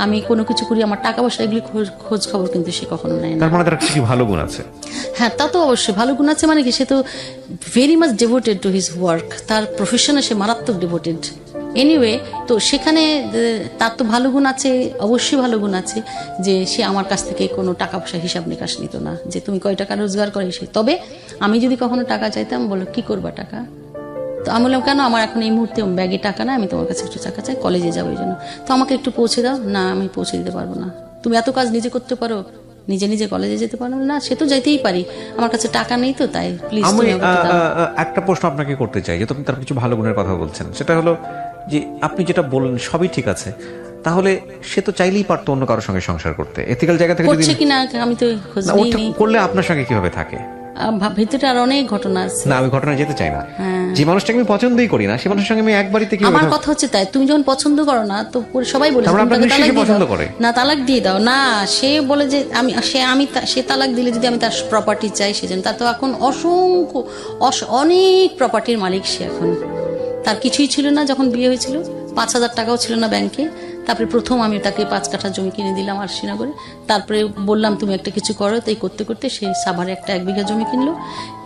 [SPEAKER 3] আমি কোনো কিছু করি, আমার টাকা পয়সা এগুলি খোঁজ খবর কিন্তু সে কখনো নেয় না।
[SPEAKER 2] তার মানে তার কিছু ভালো গুণ আছে।
[SPEAKER 3] হ্যাঁ, তা তো অবশ্যই ভালো গুণ আছে, মানে কি সে তো very much devoted to his work, তার প্রফেশনে সে মারাত্মক ডিভোটেড। এনিওয়ে, তো সেখানে তার তো ভালো গুণ আছে, অবশ্যই ভালো গুণ আছে যে সে আমার কাছ থেকে কোনো টাকা পয়সা হিসাব নিকাশ নিত না, যে তুমি কয় টাকা রোজগার করে সে। তবে আমি যদি কখনো টাকা চাইতাম, বলো কি করবা টাকা, তো আমি বললাম কেন, আমার এখন এই মুহূর্তে ব্যাগে টাকা না, আমি তোমার কাছে একটু টাকা চাই, কলেজে যাবো এই জন্য, তো আমাকে একটু পৌঁছে দাও। না, আমি পৌঁছে দিতে পারবো না। তুমি এত কাজ নিজে করতে পারো, নিজে নিজে কলেজে যেতে পারো না? সে তো যাইতেই পারি, আমার কাছে টাকা নেই, তো তাই প্লিজ
[SPEAKER 2] আমি
[SPEAKER 3] তুমি আমাকে দাও।
[SPEAKER 2] একটা প্রশ্ন আপনাকে করতে চাই, যে আপনি তার কিছু ভালো গুণের কথা বলছেন, সেটা হলো যে আপনি যেটা বললেন সবই ঠিক আছে, তাহলে সে তো চাইলেই পারতো অন্য কারোর সঙ্গে সংসার করতে, এথিক্যাল জায়গা থেকে যদি
[SPEAKER 3] করছে কিনা আমি তো খোঁজ
[SPEAKER 2] না, ওটা
[SPEAKER 3] নিইনি।
[SPEAKER 2] করলে আপনার সঙ্গে কিভাবে থাকে?
[SPEAKER 3] ভিতরে আর অনেক ঘটনা আছে।
[SPEAKER 2] না, আমি ঘটনা যেতে চাই না। যে মানুষটাকে আমি পছন্দই করি না, সে মানুষের সঙ্গে আমি এক বাড়িতে কিভাবে
[SPEAKER 3] আমার
[SPEAKER 2] থাকবো?
[SPEAKER 3] কথা হচ্ছে তাই, তুমি যখন পছন্দ করো না, তো সবাই বলে
[SPEAKER 2] তারপরে
[SPEAKER 3] তুমি
[SPEAKER 2] আপনার
[SPEAKER 3] তাকে
[SPEAKER 2] নিশ্চয়ই
[SPEAKER 3] তালাক দিয়ে
[SPEAKER 2] পছন্দ
[SPEAKER 3] দাও।
[SPEAKER 2] করে।
[SPEAKER 3] না, তালাক দিয়ে দাও না। সে বলে যে সে তালাক দিলে যদি আমি তার প্রপার্টি চাই, সেজন্য তার তো এখন অনেক প্রপার্টির মালিক সে। এখন তার কিছুই ছিল না যখন বিয়ে হয়েছিল, 5,000 টাকাও ছিল না ব্যাংকে। তারপরে প্রথম আমি তাকে 5 কাঠা জমি কিনে দিলাম আর শ্রীনগরে। তারপরে বললাম তুমি একটা কিছু করো, তাই করতে করতে সে সাভারে একটা 1 বিঘা জমি কিনলো।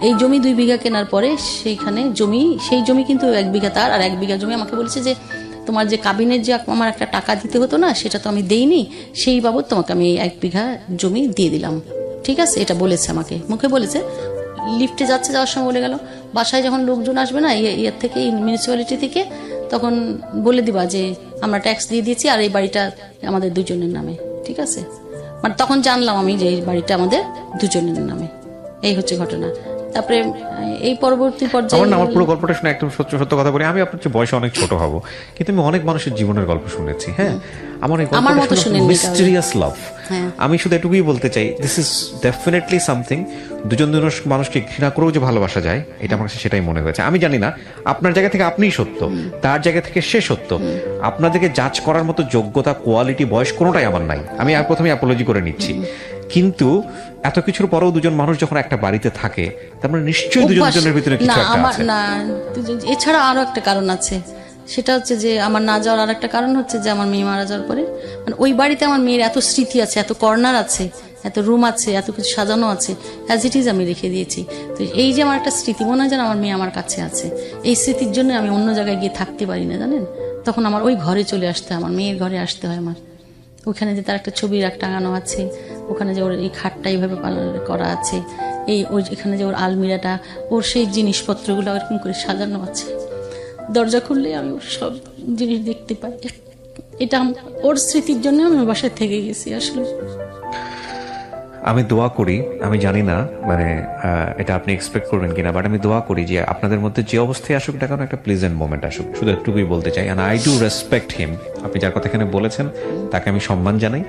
[SPEAKER 3] এই জমি 2 বিঘা কেনার পরে সেইখানে সেই জমি কিন্তু 1 বিঘা তার, আর 1 বিঘা জমি আমাকে বলেছে যে তোমার যে কাবিনের যে আমার একটা টাকা দিতে হতো না, সেটা তো আমি দেইনি, সেই বাবদ তোমাকে আমি 1 বিঘা জমি দিয়ে দিলাম। ঠিক আছে, এটা বলেছে আমাকে, মুখে বলেছে। লিফটে যাওয়ার সময় বলে গেল, বাসায় যখন লোকজন আসবে না ইয়ের থেকে, মিউনিসিপ্যালিটি থেকে, তখন বলে দিবা যে আমরা ট্যাক্স দিয়ে দিয়েছি আর এই বাড়িটা আমাদের 2 জনের নামে। ঠিক আছে, মানে তখন জানলাম আমি যে এই বাড়িটা আমাদের দুজনের নামে। এই হচ্ছে ঘটনা। তারপরে এই পরবর্তী পর্যায়ে
[SPEAKER 2] আমার পুরো গল্পটা শুনে একদম সত্য সত্য কথা বলি, আমি আপনার চেয়ে বয়সে অনেক ছোট হব, কিন্তু আমি অনেক মানুষের জীবনের গল্প শুনেছি। হ্যাঁ, আমার এই
[SPEAKER 3] আমার মতো শুনেননি
[SPEAKER 2] মিস্টেরিয়াস লাভ।
[SPEAKER 3] হ্যাঁ।
[SPEAKER 2] আমি শুধু এটুকুই বলতে চাই, দিস ইজ ডেফিনেটলি সামথিং। দুজন মানুষকে ঘৃণা করেও যে ভালোবাসা যায়, এটা আমার কাছে সেটাই মনে হয়েছে। আমি জানি না আপনার জায়গা থেকে আপনিই সত্য, তার জায়গা থেকে সে সত্য। আপনাদেরকে জাজ করার মতো যোগ্যতা, কোয়ালিটি, বয়স কোনোটাই আমার নাই। আমি আর প্রথমে অ্যাপোলজি করে নিচ্ছি। কিন্তু এত কিছুর পরেও দুজন মানুষ যখন একটা বাড়িতে থাকে, তার মানে নিশ্চয়ই দুজনের ভিতরে কিছু একটা আছে।
[SPEAKER 3] না, এছাড়া আরো একটা কারণ আছে। সেটা হচ্ছে যে আমার না যাওয়ার আর একটা কারণ হচ্ছে যে আমার মেয়ে মারা যাওয়ার পরে মানে ওই বাড়িতে আমার মেয়ের এত স্মৃতি আছে, এত কর্নার আছে, এত রুম আছে, এত কিছু সাজানো আছে, অ্যাজ ইট ইজ আমি রেখে দিয়েছি। তো এই যে আমার একটা স্মৃতি, মনে হয় যেন আমার মেয়ে আমার কাছে আছে। এই স্মৃতির জন্য আমি অন্য জায়গায় গিয়ে থাকতে পারি না, জানেন। তখন আমার ওই ঘরে চলে আসতে হয়, আমার মেয়ের ঘরে আসতে হয় আমার। ওখানে যে তার একটা ছবি টাঙানো আছে, ওখানে যে ওর এই খাটটা এইভাবে করা আছে, এই ওই এখানে যে ওর আলমিরাটা, ওর সেই জিনিসপত্রগুলো এরকম করে সাজানো আছে। দরজা খুললে আমি ওর সব জিনিস দেখতে পাই। এটা ওর স্মৃতির জন্য আমি বাসায় থেকে গেছি আসলে।
[SPEAKER 2] আমি দোয়া করি, আমি জানি না মানে এটা আপনি এক্সপেক্ট করবেন কিনা, বাট আমি দোয়া করি যে আপনাদের মধ্যে যে অবস্থায় আসুক না কেন, একটা প্লেজেন্ট মোমেন্ট আসুক। শুধু একটুকুই বলতে চাই, and I do respect him. আপনি যার কথা এখানে বলেছেন তাকে আমি সম্মান জানাই,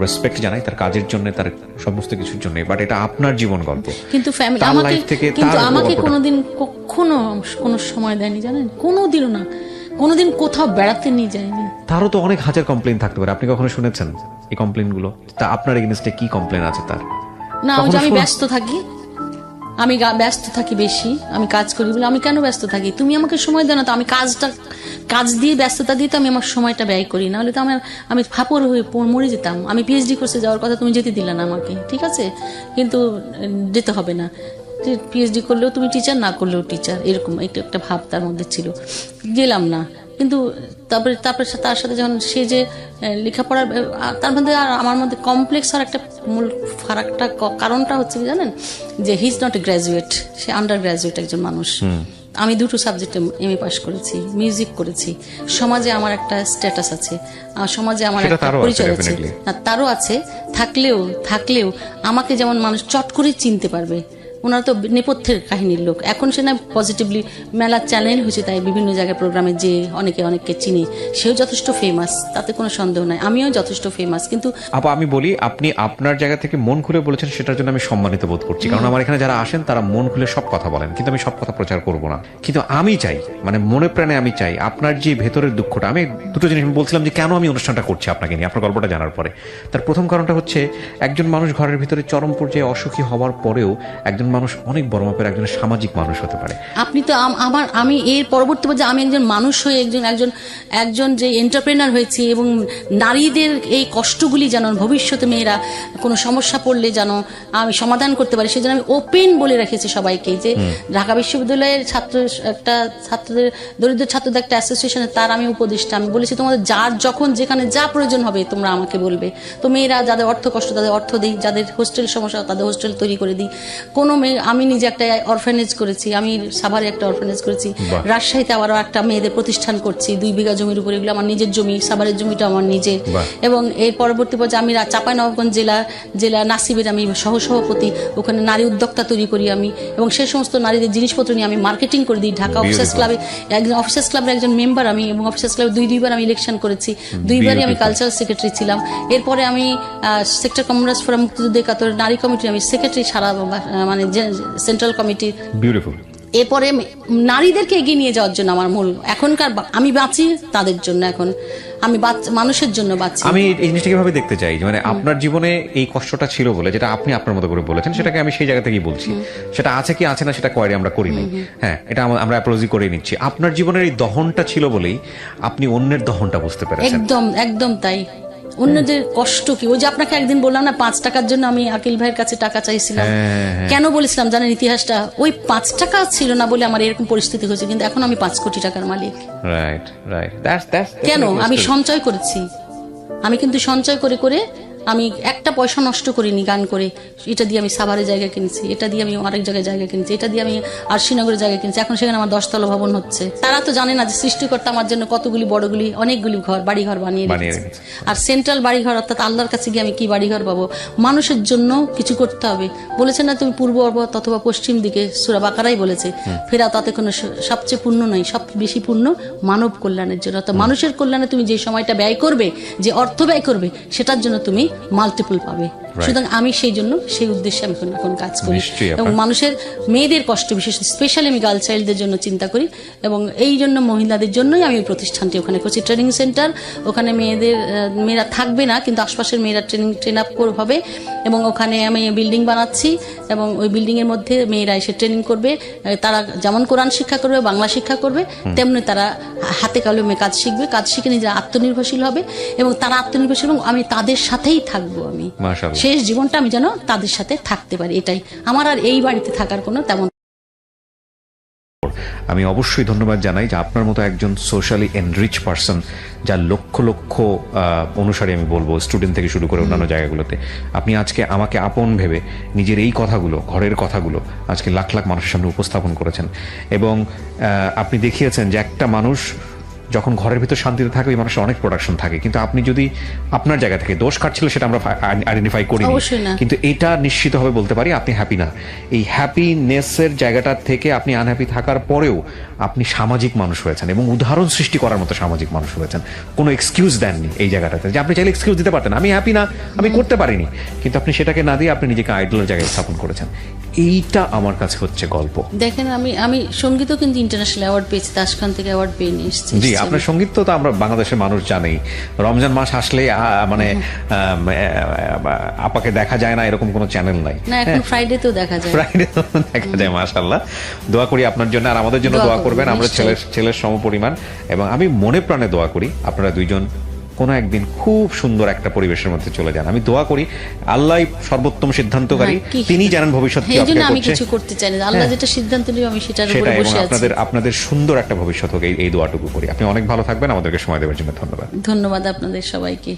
[SPEAKER 2] রেসপেক্ট জানাই, তার কাজের জন্য, তার সমস্ত কিছুর জন্য। বাট এটা আপনার জীবন গল্প,
[SPEAKER 3] কিন্তু ফ্যামিলি আমাকে কোনোদিন কখনো কোনো সময় দেয়নি, জানেন, কোনোদিনও না, কোনোদিন কোথাও বেড়াতে নিয়ে যায়নি।
[SPEAKER 2] তারও তো অনেক হাজার কমপ্লেন থাকতে পারে, আপনি কখনো শুনেছেন এই কমপ্লেন গুলো? তা আপনার এগেইনস্টে কি কমপ্লেন আছে তার?
[SPEAKER 3] না, আমি ব্যস্ত থাকি, আমি ব্যস্ত থাকি বেশি, আমি কাজ করি বলে। আমি কেন ব্যস্ত থাকি? তুমি আমাকে সময় দাও না তো। আমি কাজ দিয়ে, ব্যস্ততা দিয়ে তো আমি আমার সময়টা ব্যয় করি, না হলে তো আমি ফাপড় হয়ে মরে যেতাম। আমি পিএইচডি কোর্সে যাওয়ার কথা, তুমি যেতে দিলে না আমাকে, ঠিক আছে, কিন্তু যেতে হবে না। পিএইচডি করলেও তুমি টিচার, না করলেও টিচার, এরকম একটা ভাব তার মধ্যে ছিল। গেলাম না। কিন্তু তারপরে তার সাথে যখন সে যে লেখাপড়ার, তার মধ্যে আর আমার মধ্যে কমপ্লেক্স আর একটা মূল ফারাকটা কারণটা হচ্ছে কি জানেন, যে he is not a graduate, say under graduate একজন মানুষ। আমি দুটো সাবজেক্টে এমএ পাস করেছি, মিউজিক করেছি। সমাজে আমার একটা স্ট্যাটাস আছে, সমাজে আমার একটা পরিচয় আছে, না তারও আছে। থাকলেও আমাকে যেমন মানুষ চট করে চিনতে পারবে, ওনারা তো নেপথ্যের কাহিনীর লোক। এখন সে না পজিটিভলি মেলা চ্যানেল হয়েছে, তাই বিভিন্ন জায়গায় প্রোগ্রামে যে অনেককে চিনি। সেও যথেষ্ট ফেমাস, তাতে কোনো সন্দেহ নাই, আমিও যথেষ্ট ফেমাস। কিন্তু
[SPEAKER 2] আমি বলি, আপনি আপনার জায়গা থেকে মন খুলে বলেছেন, সেটার জন্য আমি সম্মানিত বোধ করছি। কারণ আমার এখানে যারা আসেন তারা মন খুলে সব কথা বলেন, কিন্তু আমি সব কথা প্রচার করব না। কিন্তু আমি চাই, মানে মনে প্রাণে আমি চাই, আপনার যে ভেতরের দুঃখটা, আমি দুটো জিনিস বলছিলাম যে কেন আমি অনুষ্ঠানটা করছি আপনাকে নিয়ে, আপনার গল্পটা জানার পরে। তার প্রথম কারণটা হচ্ছে, একজন মানুষ ঘরের ভিতরে চরম পর্যায়ে অসুখী হওয়ার পরেও একজন মানুষ অনেক বড় মাপের একজন সামাজিক মানুষ হতে পারে।
[SPEAKER 3] আপনি তো আমি এর পরবর্তী পর্যায়ে আমি একজন মানুষ হয়ে একজন যে এন্টারপ্রেনার হয়েছি, এবং নারীদের এই কষ্টগুলি যেন ভবিষ্যতে মেয়েরা কোনো সমস্যা পড়লে যেন আমি সমাধান করতে পারি, সেজন্য আমি ওপেন বলে রেখেছি সবাইকে যে ঢাকা বিশ্ববিদ্যালয়ের ছাত্রদের দরিদ্র ছাত্রদের একটা অ্যাসোসিয়েশনের তার আমি উপদেষ্টা। আমি বলেছি তোমাদের যার যখন যেখানে যা প্রয়োজন হবে তোমরা আমাকে বলবে। তো মেয়েরা যাদের অর্থ কষ্ট তাদের অর্থ দিই, যাদের হোস্টেল সমস্যা তাদের হোস্টেল তৈরি করে দিই। কোনো মেয়ে, আমি নিজে একটা অরফানেজ করেছি, আমি সাভারে একটা অরফানেজ করেছি, রাজশাহীতে আবারও একটা মেয়েদের প্রতিষ্ঠান করছি 2 বিঘা জমির উপর। এগুলো আমার নিজের জমি, সাভারের জমিটা আমার নিজের। এবং এর পরবর্তী পর্যায়ে আমি চাঁপাইনবাবগঞ্জ জেলা নাসিবের আমি সহসভাপতি, ওখানে নারী উদ্যোক্তা তৈরি করি আমি, এবং সেই সমস্ত নারীদের জিনিসপত্র নিয়ে আমি মার্কেটিং করে দিই। ঢাকা অফিসার্স ক্লাবে অফিসার্স ক্লাবের একজন মেম্বার আমি, এবং অফিসার্স ক্লাবে 2 বার আমি ইলেকশন করেছি, 2বারই আমি কালচারাল সেক্রেটারি ছিলাম। এরপরে আমি সেক্টর কমরেডস ফোরাম মুক্তিযুদ্ধ একাত্তর নারী কমিটি আমি সেক্রেটারি, সারা মানে সেন্ট্রাল কমিটি। বিউটিফুল। এরপরে নারীদেরকে এগিয়ে নিয়ে যাওয়ার জন্য আমার মূল এখনকার, আমি বাঁচি তাদের জন্য, এখন আমি মানুষের জন্য বাঁচি।
[SPEAKER 2] আমি এই জিনিসটা কিভাবে দেখতে চাই, মানে আপনার জীবনে এই কষ্টটা ছিল বলে, যেটা আপনি আপনার মতো করে বলেছেন, সেটাকে আমি সেই জায়গা থেকেই বলছি। সেটা আছে কি আছে না সেটা কোয়ারি আমরা করিনি, হ্যাঁ, এটা আমরা অ্যাপোলজি করে নিচ্ছি। আপনার জীবনের এই দহনটা ছিল বলেই আপনি অন্যের দহনটা বুঝতে পেরেছেন।
[SPEAKER 3] একদম তাই। অন্যদের কষ্ট কি, ওই যে আপনাকে একদিন বললাম না 5 টাকার জন্য আমি আকিল ভাইয়ের কাছে টাকা চাইছিলাম, কেন বলেছিলাম জানেন ইতিহাসটা? ওই 5 টাকা ছিল না বলে আমার এরকম পরিস্থিতি হয়েছে, কিন্তু এখন আমি 5 কোটি টাকার মালিক। রাইট। কেন? আমি সঞ্চয় করেছি, আমি কিন্তু সঞ্চয় করে আমি একটা পয়সা নষ্ট করিনি গান করে। এটা দিয়ে আমি সাভারে জায়গা কিনেছি, এটা দিয়ে আমি আরেক জায়গায় জায়গা কিনেছি, এটা দিয়ে আমি আরশিনগরে জায়গা কিনেছি। এখন সেখানে আমার 10তলা ভবন হচ্ছে। তারা তো জানে না যে সৃষ্টিকর্তা আমার জন্য কতগুলি বড়গুলি অনেকগুলি বাড়িঘর বানিয়ে রেখেছে। আর সেন্ট্রাল বাড়িঘর অর্থাৎ আল্লাহর কাছে গিয়ে আমি কি বাড়িঘর পাবো? মানুষের জন্য কিছু করতে হবে। বলেছে না তুমি পূর্ব অথবা পশ্চিম দিকে, সূরা বাকারাই বলেছে ফেরা তাতে কোনো সবচেয়ে পূর্ণ নয়, সব বেশি পূর্ণ মানব কল্যাণের জন্য। অর্থাৎ মানুষের কল্যাণে তুমি যে সময়টা ব্যয় করবে, যে অর্থ ব্যয় করবে, সেটার জন্য তুমি মাল্টিপল পাবে। সুতরাং আমি সেই জন্য সেই উদ্দেশ্যে আমি এখন কাজ করি এবং মানুষের মেয়েদের কষ্ট, বিশেষ স্পেশালি আমি গার্ল চাইল্ডদের জন্য চিন্তা করি এবং এই জন্য মহিলাদের জন্যই আমি এই প্রতিষ্ঠানটি ওখানে করছি, ট্রেনিং সেন্টার। ওখানে মেয়েরা থাকবে না, কিন্তু আশপাশের মেয়েরা ট্রেন আপ হবে এবং ওখানে আমি বিল্ডিং বানাচ্ছি এবং ওই বিল্ডিং এর মধ্যে মেয়েরা এসে ট্রেনিং করবে। তারা যেমন কোরআন শিক্ষা করবে, বাংলা শিক্ষা করবে, তেমনি তারা হাতে কলমে কাজ শিখবে, কাজ শিখে নিজেরা আত্মনির্ভরশীল হবে এবং তারা আত্মনির্ভরশীল এবং আমি তাদের সাথেই থাকবো। আমি শেষ জীবনটা আমি যেন তাদের সাথে থাকতে পারি, এটাই আমার। আর এই বাড়িতে থাকার কোনো তেমন।
[SPEAKER 2] আমি অবশ্যই ধন্যবাদ জানাই যে আপনার মতো একজন সোশ্যালি এনরিচ পারসন, যার লক্ষ লক্ষ অনুসারী, আমি বলবো স্টুডেন্ট থেকে শুরু করে অন্যান্য জায়গাগুলোতে, আপনি আজকে আমাকে আপন ভেবে নিজের এই কথাগুলো, ঘরের কথাগুলো আজকে লাখ লাখ মানুষের সামনে উপস্থাপন করেছেন এবং আপনি দেখিয়েছেন যে একটা মানুষ যখন ঘরের ভিতর শান্তিতে থাকে ওই মানুষের অনেক প্রোডাকশন থাকে, কিন্তু আপনি যদি আপনার জায়গা থেকে দোষ কাটছিল সেটা আমরা আইডেন্টিফাই করি, কিন্তু এটা নিশ্চিতভাবে বলতে পারি আপনি হ্যাপি না। এই হ্যাপিনেসের জায়গাটা থেকে আপনি আনহ্যাপি থাকার পরেও আপনি সামাজিক মানুষ হয়েছেন এবং উদাহরণ সৃষ্টি করার মতো সামাজিক মানুষ হয়েছেন। কোনো এক্সকিউজ দেননি এই জায়গাটাতে, যে আপনি চাইলে এক্সকিউজ দিতে পারতেন আমি হ্যাপি না, আমি করতে পারিনি, কিন্তু আপনি সেটাকে না দিয়ে আপনি নিজেকে আইডলের জায়গায় স্থাপন করেছেন। এইটা আমার কাছে হচ্ছে গল্প।
[SPEAKER 3] দেখেন আমি সঙ্গীতও কিন্তু ইন্টারন্যাশনাল অ্যাওয়ার্ড পেয়েছি, তাসখান থেকে অ্যাওয়ার্ড পেয়ে নিয়ে এসেছি।
[SPEAKER 2] জি, আপনার সঙ্গীত তো আমরা বাংলাদেশের মানুষ জানেই। রমজান মাস আসলে মানে আপাকে দেখা যায় না এরকম কোনো চ্যানেল নাই।
[SPEAKER 3] না, এখন ফ্রাইডেতেও দেখা যায়,
[SPEAKER 2] ফ্রাইডেতেও দেখা যায়। মাশাআল্লাহ, দোয়া করি আপনার জন্য আর আমাদের জন্য দোয়া করবেন। আমরা ছেলের সমপরিমাণ এবং আমি মনে প্রাণে দোয়া করি আপনারা দুইজন কোনো একদিন খুব সুন্দর একটা পরিবেশের মধ্যে চলে যান। আমি দোয়া করি আল্লাহ সর্বোত্তম সিদ্ধান্তকারী, তিনি জানেন ভবিষ্যৎ কি হবে।
[SPEAKER 3] আমি কিছু করতে চাই না, আল্লাহ যেটা সিদ্ধান্ত নেবে আমি সেটার উপরে বসে আছি।
[SPEAKER 2] আপনাদের সুন্দর একটা ভবিষ্যৎ হোক এই দোয়াটুকু করি। আপনি অনেক ভালো থাকবেন, আমাদেরকে সময় দেওয়ার জন্য ধন্যবাদ।
[SPEAKER 3] ধন্যবাদ আপনাদের সবাইকে।